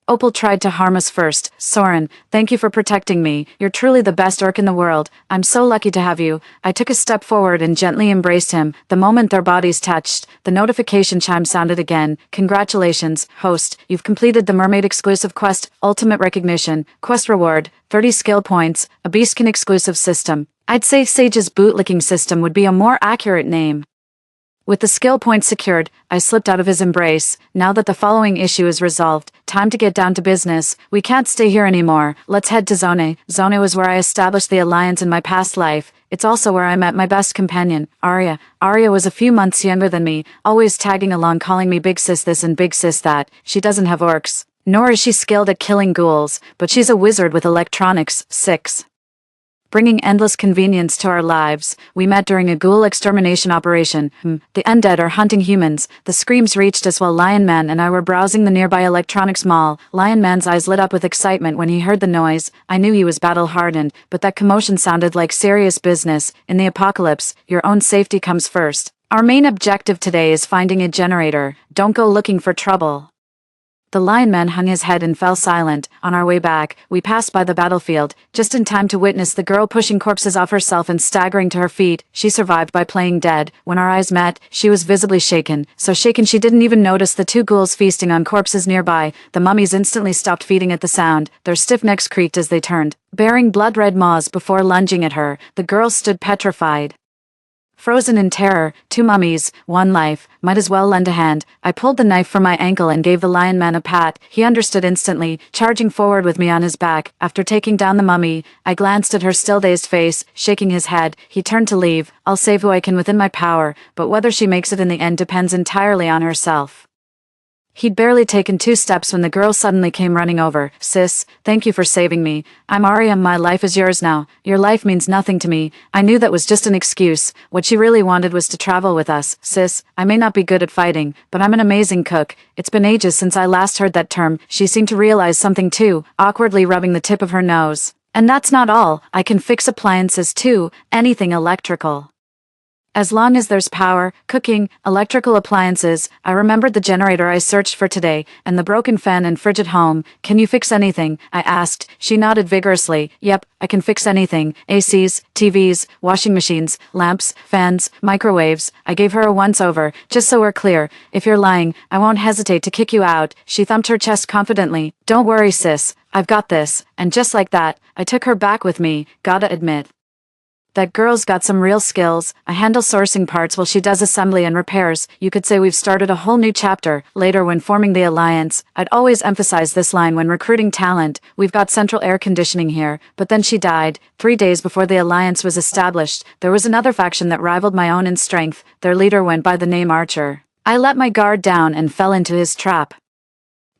Opal tried to harm us first. Soren, thank you for protecting me. You're truly the best orc in the world. I'm so lucky to have you. I took a step forward and gently embraced him. The moment their bodies touched, the notification chime sounded again. "Congratulations, host. You've completed the Mermaid exclusive quest, Ultimate Recognition. Quest reward, 30 skill points, a Beastkin exclusive system." I'd say Sage's bootlicking system would be a more accurate name. With the skill points secured, I slipped out of his embrace. Now that the following issue is resolved, time to get down to business. We can't stay here anymore. Let's head to Zone. Zone was where I established the alliance in my past life. It's also where I met my best companion, Arya. Arya was a few months younger than me, always tagging along calling me big sis this and big sis that. She doesn't have orcs. Nor is she skilled at killing ghouls, but she's a wizard with electronics. 6. Bringing endless convenience to our lives. We met during a ghoul extermination operation. The undead are hunting humans. The screams reached us while Lion Man and I were browsing the nearby electronics mall. Lion Man's eyes lit up with excitement when he heard the noise. I knew he was battle-hardened, but that commotion sounded like serious business. In the apocalypse, your own safety comes first. Our main objective today is finding a generator. Don't go looking for trouble. The Lion Man hung his head and fell silent. On our way back, we passed by the battlefield, just in time to witness the girl pushing corpses off herself and staggering to her feet. She survived by playing dead. When our eyes met, she was visibly shaken, so shaken she didn't even notice the two ghouls feasting on corpses nearby. The mummies instantly stopped feeding at the sound. Their stiff necks creaked as they turned, bearing blood-red maws before lunging at her. The girls stood petrified. Frozen in terror, 2 mummies, 1 life, might as well lend a hand. I pulled the knife from my ankle and gave the Lion Man a pat. He understood instantly, charging forward with me on his back. After taking down the mummy, I glanced at her still dazed face, shaking his head. He turned to leave. I'll save who I can within my power, but whether she makes it in the end depends entirely on herself. He'd barely taken 2 steps when the girl suddenly came running over. Sis, thank you for saving me. I'm Arya, my life is yours now. Your life means nothing to me. I knew that was just an excuse. What she really wanted was to travel with us. Sis, I may not be good at fighting, but I'm an amazing cook. It's been ages since I last heard that term. She seemed to realize something too, awkwardly rubbing the tip of her nose. And that's not all. I can fix appliances too, anything electrical. As long as there's power, cooking, electrical appliances. I remembered the generator I searched for today, and the broken fan and fridge at home. Can you fix anything? I asked. She nodded vigorously. Yep, I can fix anything. ACs, TVs, washing machines, lamps, fans, microwaves. I gave her a once-over, just so we're clear. If you're lying, I won't hesitate to kick you out. She thumped her chest confidently. Don't worry, sis. I've got this. And just like that, I took her back with me. Gotta admit, that girl's got some real skills. I handle sourcing parts while she does assembly and repairs. You could say we've started a whole new chapter. Later, when forming the alliance, I'd always emphasize this line when recruiting talent. We've got central air conditioning here. But then she died. 3 days before the alliance was established, there was another faction that rivaled my own in strength. Their leader went by the name Archer. I let my guard down and fell into his trap.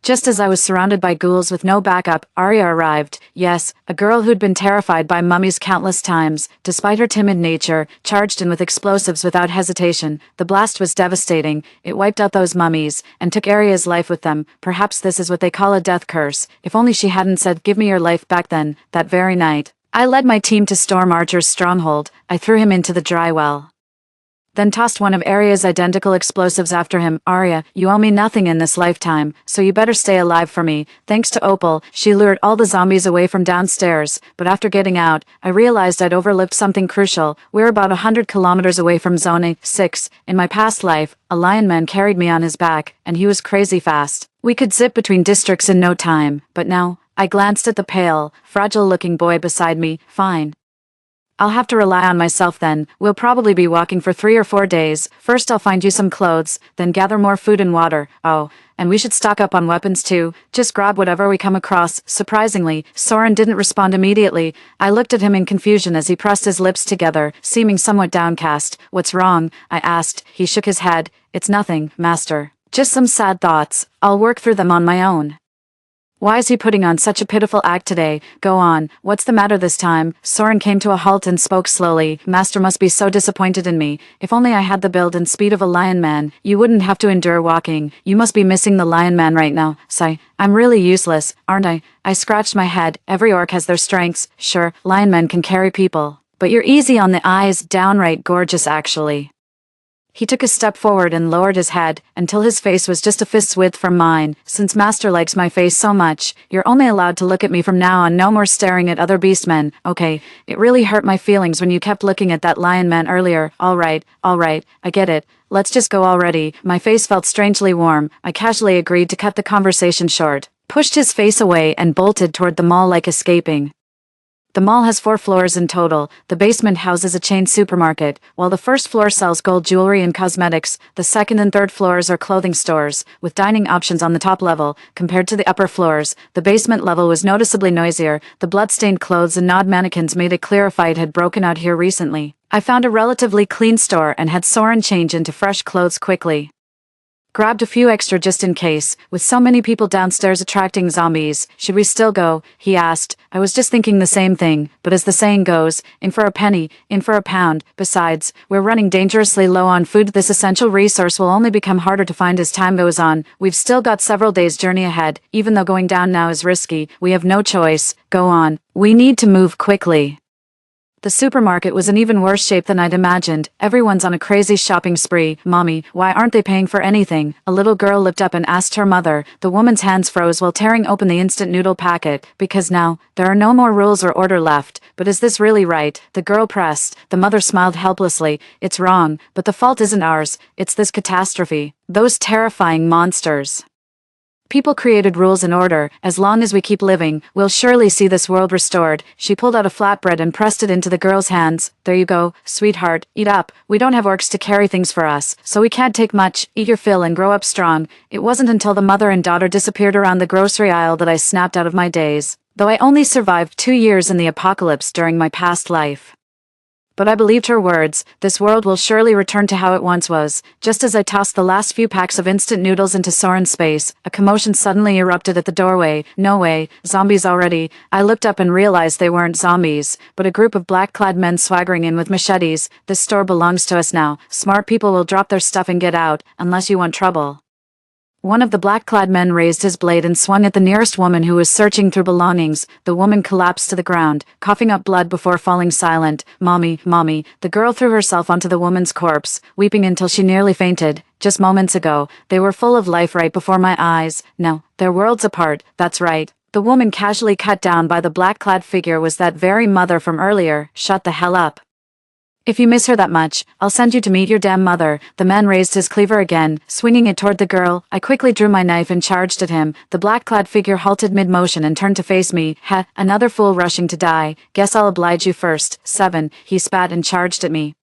Just as I was surrounded by ghouls with no backup, Arya arrived. Yes, a girl who'd been terrified by mummies countless times. Despite her timid nature, charged in with explosives without hesitation. The blast was devastating. It wiped out those mummies, and took Arya's life with them. Perhaps this is what they call a death curse. If only she hadn't said, "Give me your life back then," that very night. I led my team to storm Archer's stronghold. I threw him into the dry well, then tossed one of Arya's identical explosives after him. Arya, you owe me nothing in this lifetime, so you better stay alive for me. Thanks to Opal, she lured all the zombies away from downstairs, but after getting out, I realized I'd overlooked something crucial. We're about 100 kilometers away from Zone 6. In my past life, a Lion Man carried me on his back, and he was crazy fast. We could zip between districts in no time, but now, I glanced at the pale, fragile-looking boy beside me. Fine. I'll have to rely on myself then. We'll probably be walking for 3 or 4 days. First I'll find you some clothes, then gather more food and water. Oh, and we should stock up on weapons too. Just grab whatever we come across. Surprisingly, Soren didn't respond immediately. I looked at him in confusion as he pressed his lips together, seeming somewhat downcast. What's wrong? I asked. He shook his head. It's nothing, master. Just some sad thoughts. I'll work through them on my own. Why is he putting on such a pitiful act today? Go on, what's the matter this time? Soren came to a halt and spoke slowly. Master must be so disappointed in me. If only I had the build and speed of a lion man, you wouldn't have to endure walking. You must be missing the lion man right now. Sigh, I'm really useless, aren't I? I scratched my head. Every orc has their strengths. Sure, lion men can carry people. But you're easy on the eyes, downright gorgeous actually. He took a step forward and lowered his head, until his face was just a fist's width from mine. Since Master likes my face so much, you're only allowed to look at me from now on. No more staring at other beastmen. Okay, it really hurt my feelings when you kept looking at that lion man earlier. All right, I get it. Let's just go already. My face felt strangely warm. I casually agreed to cut the conversation short, pushed his face away and bolted toward the mall like escaping. The mall has 4 floors in total. The basement houses a chain supermarket. While the first floor sells gold jewelry and cosmetics, the second and third floors are clothing stores, with dining options on the top level. Compared to the upper floors, the basement level was noticeably noisier. The blood-stained clothes and gnawed mannequins made it clear a fight had broken out here recently. I found a relatively clean store and had Soren change into fresh clothes quickly. Grabbed a few extra just in case. With so many people downstairs attracting zombies, should we still go? He asked. I was just thinking the same thing, but as the saying goes, in for a penny, in for a pound. Besides, we're running dangerously low on food. This essential resource will only become harder to find as time goes on. We've still got several days' journey ahead. Even though going down now is risky, we have no choice. Go on. We need to move quickly. The supermarket was in even worse shape than I'd imagined. Everyone's on a crazy shopping spree. Mommy, why aren't they paying for anything? A little girl looked up and asked her mother. The woman's hands froze while tearing open the instant noodle packet. Because now, there are no more rules or order left. But is this really right? The girl pressed. The mother smiled helplessly. It's wrong, but the fault isn't ours. It's this catastrophe. Those terrifying monsters. People created rules and order. As long as we keep living, we'll surely see this world restored. She pulled out a flatbread and pressed it into the girl's hands. There you go, sweetheart, eat up. We don't have orcs to carry things for us, so we can't take much. Eat your fill and grow up strong. It wasn't until the mother and daughter disappeared around the grocery aisle that I snapped out of my daze. Though I only survived 2 years in the apocalypse during my past life. But I believed her words. This world will surely return to how it once was. Just as I tossed the last few packs of instant noodles into Soren's space, a commotion suddenly erupted at the doorway. No way, zombies already. I looked up and realized they weren't zombies, but a group of black-clad men swaggering in with machetes. This store belongs to us now. Smart people will drop their stuff and get out, unless you want trouble. One of the black-clad men raised his blade and swung at the nearest woman who was searching through belongings. The woman collapsed to the ground, coughing up blood before falling silent. Mommy, mommy. The girl threw herself onto the woman's corpse, weeping until she nearly fainted. Just moments ago, they were full of life right before my eyes. No, they're worlds apart, that's right. The woman casually cut down by the black-clad figure was that very mother from earlier. Shut the hell up. If you miss her that much, I'll send you to meet your damn mother. The man raised his cleaver again, swinging it toward the girl. I quickly drew my knife and charged at him. The black-clad figure halted mid-motion and turned to face me. Ha, another fool rushing to die. Guess I'll oblige you first. 7. He spat and charged at me.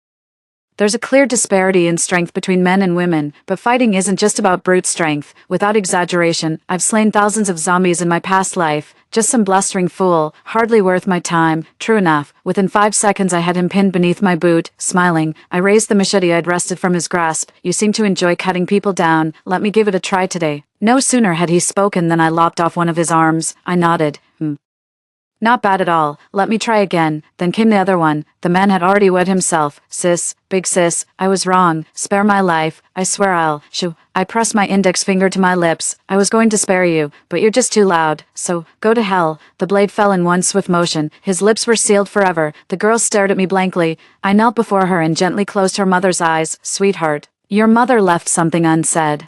There's a clear disparity in strength between men and women, but fighting isn't just about brute strength. Without exaggeration, I've slain thousands of zombies in my past life. Just some blustering fool, hardly worth my time. True enough, within 5 seconds I had him pinned beneath my boot. Smiling, I raised the machete I'd wrested from his grasp. You seem to enjoy cutting people down. Let me give it a try today. No sooner had he spoken than I lopped off one of his arms. I nodded. Not bad at all. Let me try again. Then came the other one. The man had already wet himself. Sis, big sis, I was wrong. Spare my life. I swear I'll. Shoo. I pressed my index finger to my lips. I was going to spare you, but you're just too loud. So, go to hell. The blade fell in one swift motion. His lips were sealed forever. The girl stared at me blankly. I knelt before her and gently closed her mother's eyes. Sweetheart, your mother left something unsaid.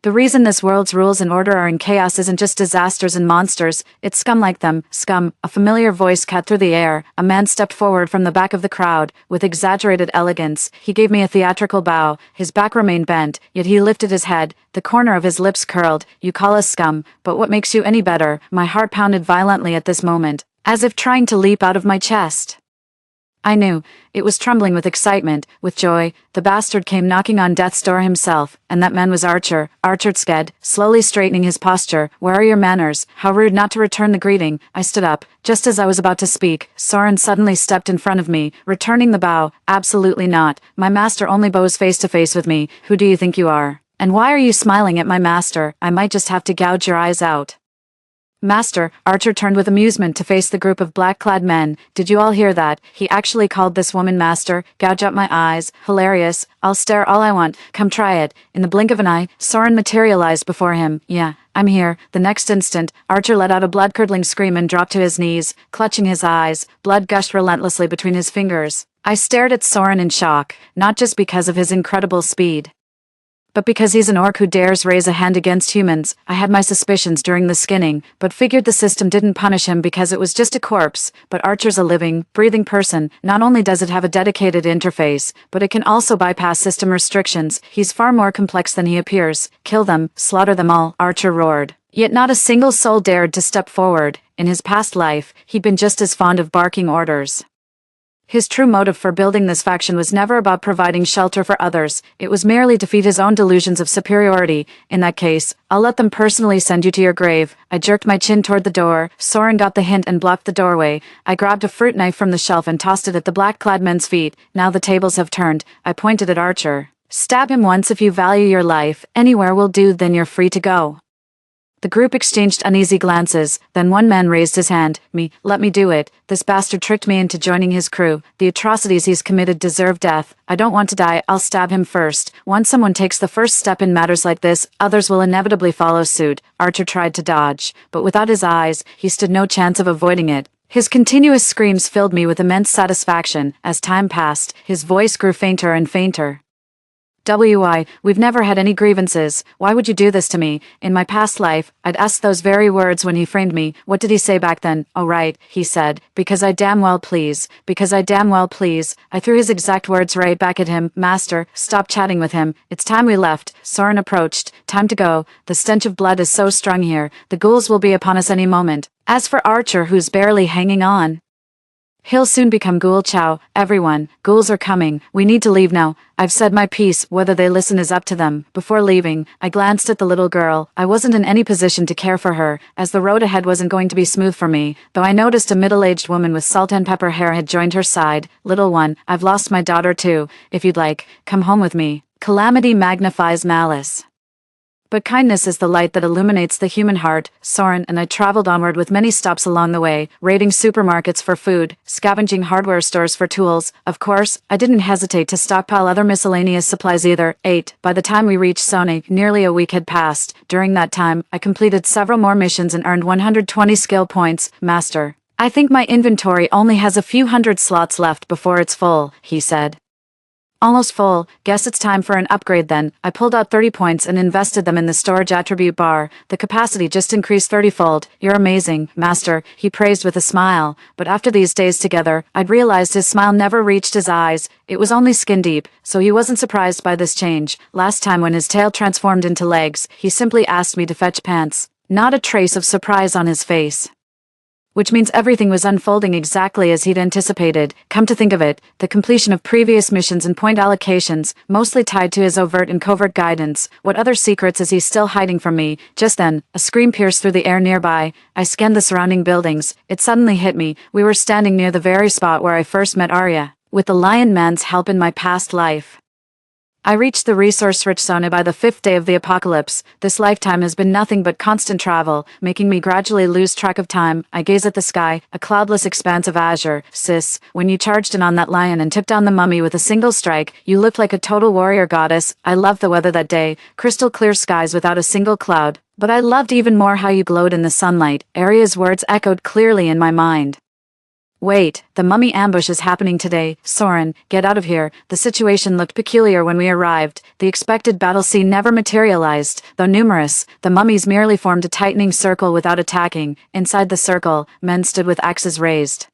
The reason this world's rules and order are in chaos isn't just disasters and monsters, it's scum like them. Scum. A familiar voice cut through the air. A man stepped forward from the back of the crowd. With exaggerated elegance, he gave me a theatrical bow. His back remained bent, yet he lifted his head. The corner of his lips curled. You call us scum, but what makes you any better? My heart pounded violently at this moment, as if trying to leap out of my chest. I knew. It was trembling with excitement, with joy. The bastard came knocking on death's door himself, and that man was Archer Sked, slowly straightening his posture. Where are your manners? How rude not to return the greeting. I stood up. Just as I was about to speak, Soren suddenly stepped in front of me, returning the bow. Absolutely not. My master only bows face to face with me. Who do you think you are? And why are you smiling at my master? I might just have to gouge your eyes out. Master, Archer turned with amusement to face the group of black-clad men. Did you all hear that? He actually called this woman master. Gouge out my eyes. Hilarious. I'll stare all I want. Come try it. In the blink of an eye, Soren materialized before him. Yeah, I'm here. The next instant, Archer let out a blood-curdling scream and dropped to his knees, clutching his eyes. Blood gushed relentlessly between his fingers. I stared at Soren in shock, not just because of his incredible speed, but because he's an orc who dares raise a hand against humans. I had my suspicions during the skinning, but figured the system didn't punish him because it was just a corpse. But Archer's a living, breathing person. Not only does it have a dedicated interface, but it can also bypass system restrictions. He's far more complex than he appears. Kill them, slaughter them all, Archer roared. Yet not a single soul dared to step forward. in his past life, he'd been just as fond of barking orders. His true motive for building this faction was never about providing shelter for others, it was merely to feed his own delusions of superiority. In that case, I'll let them personally send you to your grave. I jerked my chin toward the door. Soren got the hint and blocked the doorway. I grabbed a fruit knife from the shelf and tossed it at the black-clad men's feet. Now the tables have turned. I pointed at Archer. Stab him once if you value your life. Anywhere will do, then you're free to go. The group exchanged uneasy glances, then one man raised his hand. Me, let me do it. This bastard tricked me into joining his crew. The atrocities he's committed deserve death. I don't want to die, I'll stab him first. Once someone takes the first step in matters like this, others will inevitably follow suit. Archer tried to dodge, but without his eyes, he stood no chance of avoiding it. His continuous screams filled me with immense satisfaction. As time passed, his voice grew fainter and fainter. We've never had any grievances. Why would you do this to me? In my past life, I'd asked those very words when he framed me. What did he say back then? Oh right, he said, because I damn well please. Because I damn well please. I threw his exact words right back at him. Master, stop chatting with him. It's time we left. Soren approached. Time to go. The stench of blood is so strong here. The ghouls will be upon us any moment. As for Archer, who's barely hanging on, he'll soon become ghoul chow. Everyone, ghouls are coming. We need to leave now. I've said my piece, whether they listen is up to them. Before leaving, I glanced at the little girl. I wasn't in any position to care for her, as the road ahead wasn't going to be smooth for me, though I noticed a middle-aged woman with salt and pepper hair had joined her side. Little one, I've lost my daughter too. If you'd like, come home with me. Calamity magnifies malice, but kindness is the light that illuminates the human heart. Soren and I traveled onward with many stops along the way, raiding supermarkets for food, scavenging hardware stores for tools. Of course, I didn't hesitate to stockpile other miscellaneous supplies either. 8. By the time we reached Sony, nearly a week had passed. During that time, I completed several more missions and earned 120 skill points. Master, I think my inventory only has a few hundred slots left before it's full, he said. Almost full. Guess it's time for an upgrade then. I pulled out 30 points and invested them in the storage attribute bar. The capacity just increased 30-fold. You're amazing, Master, he praised with a smile. But after these days together, I'd realized his smile never reached his eyes. It was only skin deep, so he wasn't surprised by this change. Last time when his tail transformed into legs, he simply asked me to fetch pants. Not a trace of surprise on his face. Which means everything was unfolding exactly as he'd anticipated. Come to think of it, the completion of previous missions and point allocations, mostly tied to his overt and covert guidance. What other secrets is he still hiding from me? Just then, a scream pierced through the air nearby. I scanned the surrounding buildings. It suddenly hit me. We were standing near the very spot where I first met Arya, with the Lion Man's help in my past life. I reached the resource-rich zone by the 5th day of the apocalypse. This lifetime has been nothing but constant travel, making me gradually lose track of time. I gaze at the sky, a cloudless expanse of azure. Sis, when you charged in on that lion and tipped down the mummy with a single strike, you looked like a total warrior goddess. I loved the weather that day, crystal clear skies without a single cloud. But I loved even more how you glowed in the sunlight. Arya's words echoed clearly in my mind. Wait, the mummy ambush is happening today. Soren, get out of here. The situation looked peculiar when we arrived. The expected battle scene never materialized. Though numerous, the mummies merely formed a tightening circle without attacking. Inside the circle, men stood with axes raised,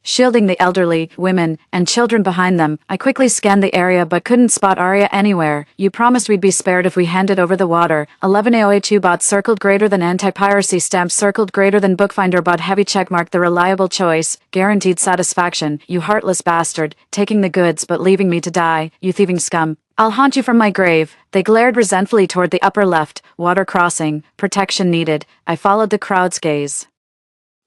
shielding the elderly, women, and children behind them. I quickly scanned the area but couldn't spot Arya anywhere. You promised we'd be spared if we handed over the water. 11 AOH bot circled greater than anti-piracy stamp circled greater than bookfinder bot heavy checkmark the reliable choice. Guaranteed satisfaction. You heartless bastard. Taking the goods but leaving me to die. You thieving scum. I'll haunt you from my grave. They glared resentfully toward the upper left. Water crossing. Protection needed. I followed the crowd's gaze.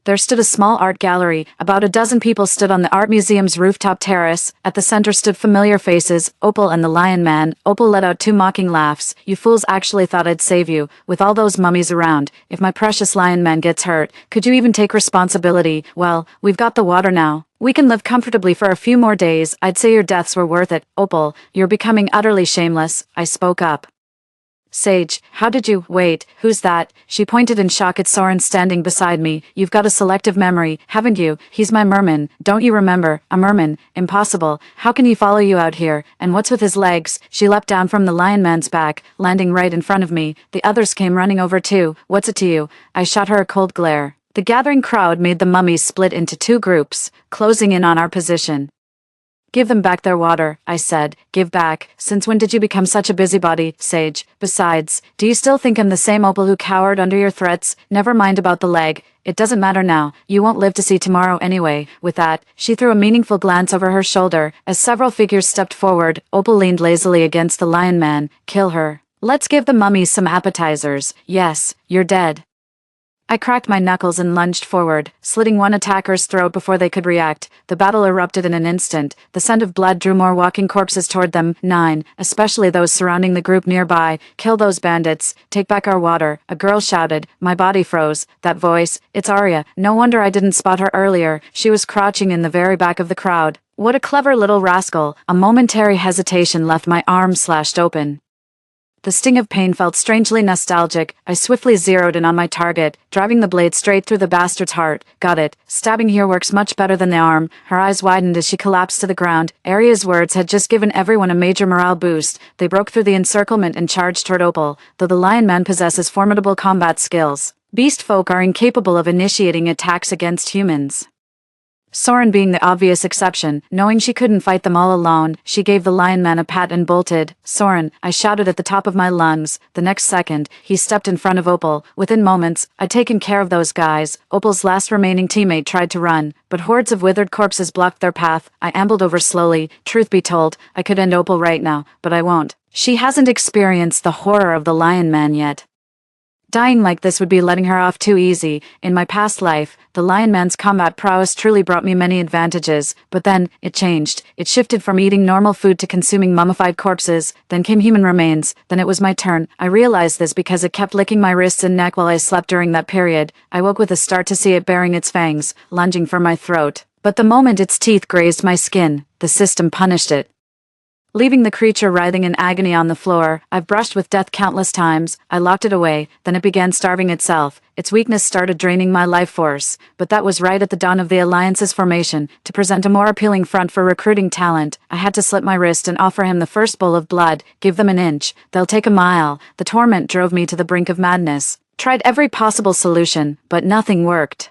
There stood a small art gallery. About a dozen people stood on the art museum's rooftop terrace. At the center stood familiar faces, Opal and the Lion Man. Opal let out 2 mocking laughs. You fools actually thought I'd save you, with all those mummies around. If my precious Lion Man gets hurt, could you even take responsibility? Well, we've got the water now. We can live comfortably for a few more days. I'd say your deaths were worth it. Opal, you're becoming utterly shameless. I spoke up. Sage, how did you— wait, who's that? She pointed in shock at Soren standing beside me. You've got a selective memory, haven't you? He's my merman. Don't you remember? A merman? Impossible. How can he follow you out here? And what's with his legs? She leapt down from the Lion Man's back, landing right in front of me. The others came running over too. What's it to you? I shot her a cold glare. The gathering crowd made the mummies split into 2 groups, closing in on our position. Give them back their water, I said. Give back? Since when did you become such a busybody, Sage? Besides, do you still think I'm the same Opal who cowered under your threats? Never mind about the leg. It doesn't matter now. You won't live to see tomorrow anyway. With that, she threw a meaningful glance over her shoulder. As several figures stepped forward, Opal leaned lazily against the lion man. Kill her. Let's give the mummies some appetizers. Yes, you're dead. I cracked my knuckles and lunged forward, slitting one attacker's throat before they could react. The battle erupted in an instant. The scent of blood drew more walking corpses toward them. 9, especially those surrounding the group nearby. Kill those bandits. Take back our water. A girl shouted. My body froze. That voice. It's Arya. No wonder I didn't spot her earlier. She was crouching in the very back of the crowd. What a clever little rascal. A momentary hesitation left my arm slashed open. The sting of pain felt strangely nostalgic. I swiftly zeroed in on my target, driving the blade straight through the bastard's heart. Got it. Stabbing here works much better than the arm. Her eyes widened as she collapsed to the ground. Arya's words had just given everyone a major morale boost. They broke through the encirclement and charged toward Opal, though the lion man possesses formidable combat skills. Beast folk are incapable of initiating attacks against humans. Soren being the obvious exception, knowing she couldn't fight them all alone, she gave the lion man a pat and bolted. Soren, I shouted at the top of my lungs. The next second, he stepped in front of Opal. Within moments, I'd taken care of those guys. Opal's last remaining teammate tried to run, but hordes of withered corpses blocked their path. I ambled over slowly. Truth be told, I could end Opal right now, but I won't. She hasn't experienced the horror of the lion man yet. Dying like this would be letting her off too easy. In my past life, the lion man's combat prowess truly brought me many advantages, but then, it changed. It shifted from eating normal food to consuming mummified corpses, then came human remains, then it was my turn. I realized this because it kept licking my wrists and neck while I slept during that period. I woke with a start to see it baring its fangs, lunging for my throat. But the moment its teeth grazed my skin, the system punished it. Leaving the creature writhing in agony on the floor, I've brushed with death countless times. I locked it away, then it began starving itself. Its weakness started draining my life force. But that was right at the dawn of the Alliance's formation. To present a more appealing front for recruiting talent, I had to slit my wrist and offer him the first bowl of blood. Give them an inch. They'll take a mile. The torment drove me to the brink of madness. Tried every possible solution, but nothing worked.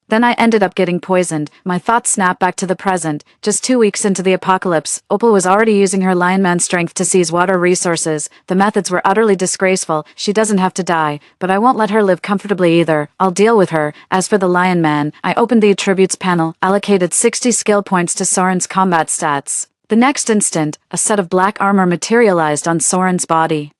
Then I ended up getting poisoned. My thoughts snapped back to the present. Just 2 weeks into the apocalypse, Opal was already using her lion man strength to seize water resources. The methods were utterly disgraceful. She doesn't have to die, but I won't let her live comfortably either. I'll deal with her. As for the lion man, I opened the attributes panel, allocated 60 skill points to Soren's combat stats. The next instant, a set of black armor materialized on Soren's body.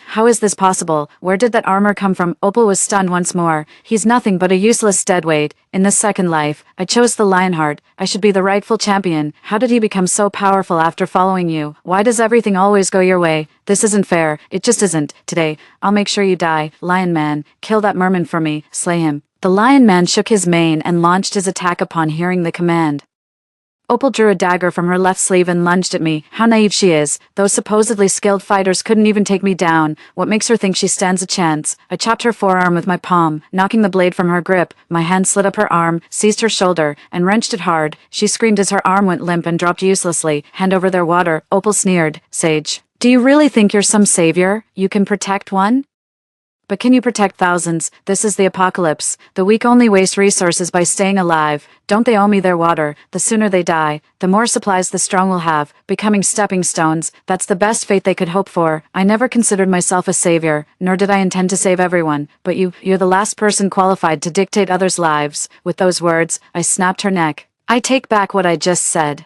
How is this possible? Where did that armor come from? Opal was stunned once more. He's nothing but a useless deadweight. In this second life, I chose the Lionheart. I should be the rightful champion. How did he become so powerful after following you? Why does everything always go your way? This isn't fair. It just isn't. Today, I'll make sure you die. Lion man, kill that merman for me. Slay him. The lion man shook his mane and launched his attack upon hearing the command. Opal drew a dagger from her left sleeve and lunged at me. How naive she is. Those supposedly skilled fighters couldn't even take me down. What makes her think she stands a chance? I chopped her forearm with my palm, knocking the blade from her grip. My hand slid up her arm, seized her shoulder, and wrenched it hard. She screamed as her arm went limp and dropped uselessly. Hand over their water. Opal sneered. Sage, do you really think you're some savior? You can protect one? But can you protect thousands? This is the apocalypse. The weak only waste resources by staying alive. Don't they owe me their water? The sooner they die, the more supplies the strong will have, becoming stepping stones. That's the best fate they could hope for. I never considered myself a savior, nor did I intend to save everyone. But you're the last person qualified to dictate others' lives. With those words, I snapped her neck. I take back what I just said.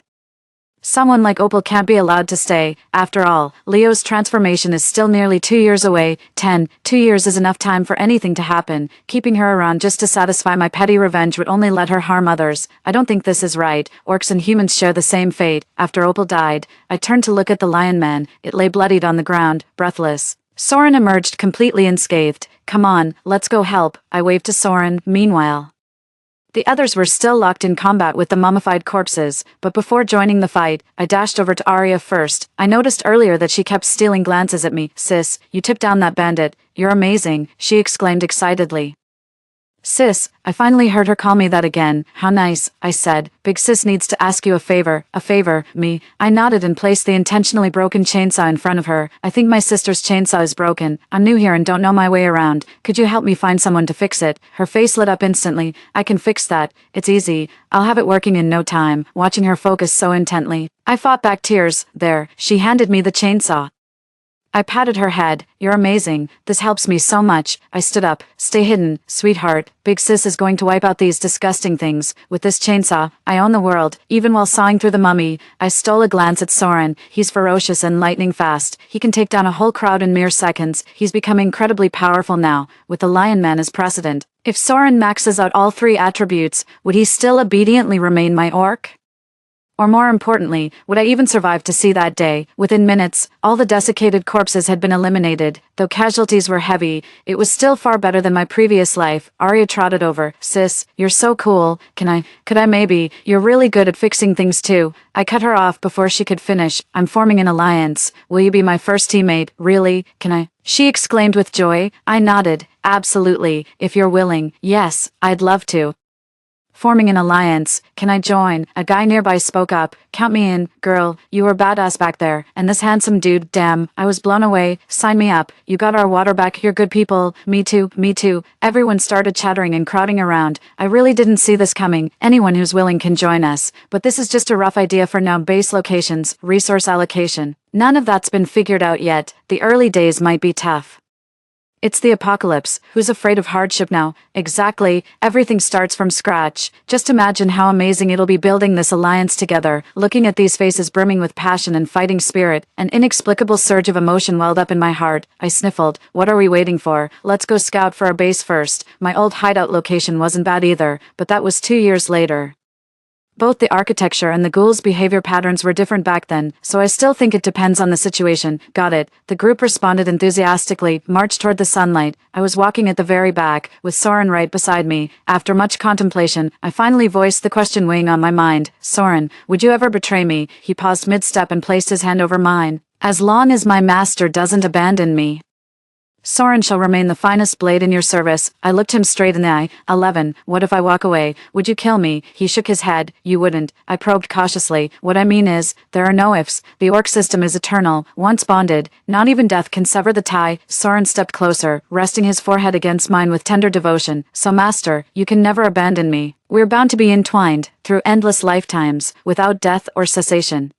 Someone like Opal can't be allowed to stay. After all, Leo's transformation is still nearly 2 years away. 2 years is enough time for anything to happen. Keeping her around just to satisfy my petty revenge would only let her harm others. I don't think this is right. Orcs and humans share the same fate. After Opal died, I turned to look at the lion man. It lay bloodied on the ground, breathless. Soren emerged completely unscathed. Come on, let's go help. I waved to Soren. Meanwhile, the others were still locked in combat with the mummified corpses, but before joining the fight, I dashed over to Arya first. I noticed earlier that she kept stealing glances at me. Sis, you tipped down that bandit. You're amazing, she exclaimed excitedly. Sis, I finally heard her call me that again. How nice, I said. Big sis needs to ask you a favor. A favor, me. I nodded and placed the intentionally broken chainsaw in front of her. I think my sister's chainsaw is broken. I'm new here and don't know my way around. Could you help me find someone to fix it? Her face lit up instantly. I can fix that. It's easy. I'll have it working in no time. Watching her focus so intently, I fought back tears. There, she handed me the chainsaw. I patted her head. You're amazing. This helps me so much. I stood up. Stay hidden, sweetheart. Big sis is going to wipe out these disgusting things. With this chainsaw, I own the world. Even while sawing through the mummy, I stole a glance at Soren. He's ferocious and lightning fast. He can take down a whole crowd in mere seconds. He's become incredibly powerful now, with the Lion Man as precedent. If Soren maxes out all 3 attributes, would he still obediently remain my orc? Or more importantly, would I even survive to see that day? Within minutes, all the desiccated corpses had been eliminated. Though casualties were heavy, it was still far better than my previous life. Arya trotted over. Sis, you're so cool. Could I maybe? You're really good at fixing things too. I cut her off before she could finish. I'm forming an alliance. Will you be my first teammate? Really? Can I? She exclaimed with joy. I nodded. Absolutely. If you're willing. Yes, I'd love to. Forming an alliance. Can I join? A guy nearby spoke up. Count me in, girl. You were badass back there. And this handsome dude, damn. I was blown away. Sign me up. You got our water back. You're good people. Me too. Me too. Everyone started chattering and crowding around. I really didn't see this coming. Anyone who's willing can join us. But this is just a rough idea for now. Base locations, resource allocation. None of that's been figured out yet. The early days might be tough. It's the apocalypse. Who's afraid of hardship now? Exactly. Everything starts from scratch. Just imagine how amazing it'll be building this alliance together. Looking at these faces brimming with passion and fighting spirit, an inexplicable surge of emotion welled up in my heart. I sniffled. What are we waiting for? Let's go scout for our base first. My old hideout location wasn't bad either, but that was 2 years later. Both the architecture and the ghouls' behavior patterns were different back then, so I still think it depends on the situation. Got it. The group responded enthusiastically, marched toward the sunlight. I was walking at the very back, with Soren right beside me. After much contemplation, I finally voiced the question weighing on my mind. Soren, would you ever betray me? He paused mid-step and placed his hand over mine. As long as my master doesn't abandon me. Soren shall remain the finest blade in your service. I looked him straight in the eye. 11. What if I walk away? Would you kill me? He shook his head. You wouldn't. I probed cautiously. What I mean is, there are no ifs. The orc system is eternal. Once bonded, not even death can sever the tie. Soren stepped closer, resting his forehead against mine with tender devotion. So master, you can never abandon me. We're bound to be entwined, through endless lifetimes, without death or cessation.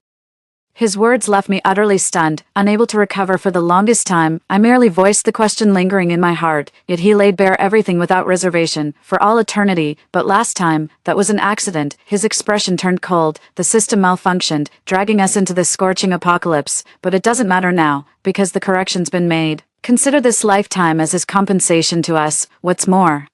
His words left me utterly stunned, unable to recover for the longest time. I merely voiced the question lingering in my heart, yet he laid bare everything without reservation, for all eternity. But last time, that was an accident. His expression turned cold. The system malfunctioned, dragging us into this scorching apocalypse. But it doesn't matter now, because the correction's been made. Consider this lifetime as his compensation to us. What's more,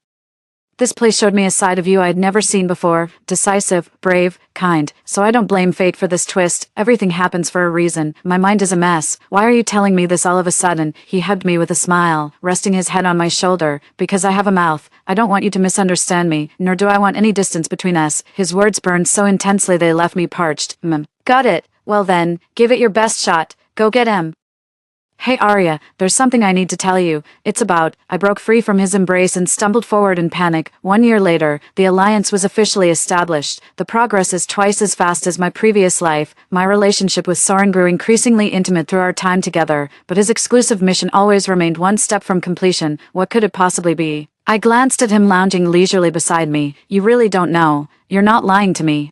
this place showed me a side of you I'd never seen before, decisive, brave, kind. So I don't blame fate for this twist. Everything happens for a reason. My mind is a mess. Why are you telling me this all of a sudden? He hugged me with a smile, resting his head on my shoulder. Because I have a mouth. I don't want you to misunderstand me, nor do I want any distance between us. His words burned so intensely they left me parched. Got it. Well then, give it your best shot. Go get him. Hey Arya, there's something I need to tell you. It's about. I broke free from his embrace and stumbled forward in panic. 1 year later, the alliance was officially established. The progress is twice as fast as my previous life. My relationship with Soren grew increasingly intimate through our time together, but his exclusive mission always remained one step from completion. What could it possibly be? I glanced at him lounging leisurely beside me. You really don't know. You're not lying to me.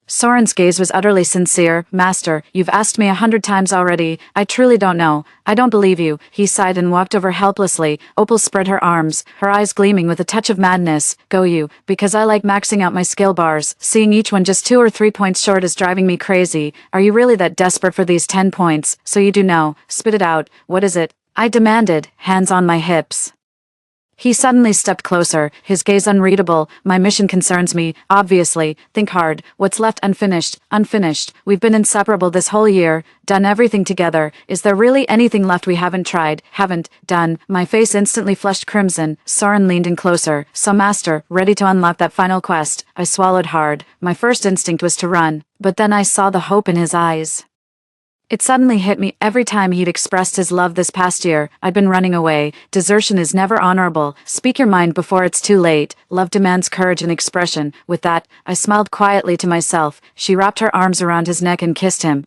Soren's gaze was utterly sincere. Master, you've asked me 100 times already. I truly don't know. I don't believe you. He sighed and walked over helplessly. Opal spread her arms, her eyes gleaming with a touch of madness. Go you, because I like maxing out my skill bars. Seeing each one just 2 or 3 points short is driving me crazy. Are you really that desperate for these 10 points? So you do know. Spit it out. What is it? I demanded, hands on my hips. He suddenly stepped closer, his gaze unreadable. My mission concerns me, obviously. Think hard. What's left unfinished? Unfinished. We've been inseparable this whole year, done everything together. Is there really anything left we haven't tried, haven't done? My face instantly flushed crimson. Soren leaned in closer. So master, ready to unlock that final quest. I swallowed hard. My first instinct was to run, but then I saw the hope in his eyes. It suddenly hit me, every time he'd expressed his love this past year, I'd been running away. Desertion is never honorable. Speak your mind before it's too late. Love demands courage and expression. With that, I smiled quietly to myself. She wrapped her arms around his neck and kissed him.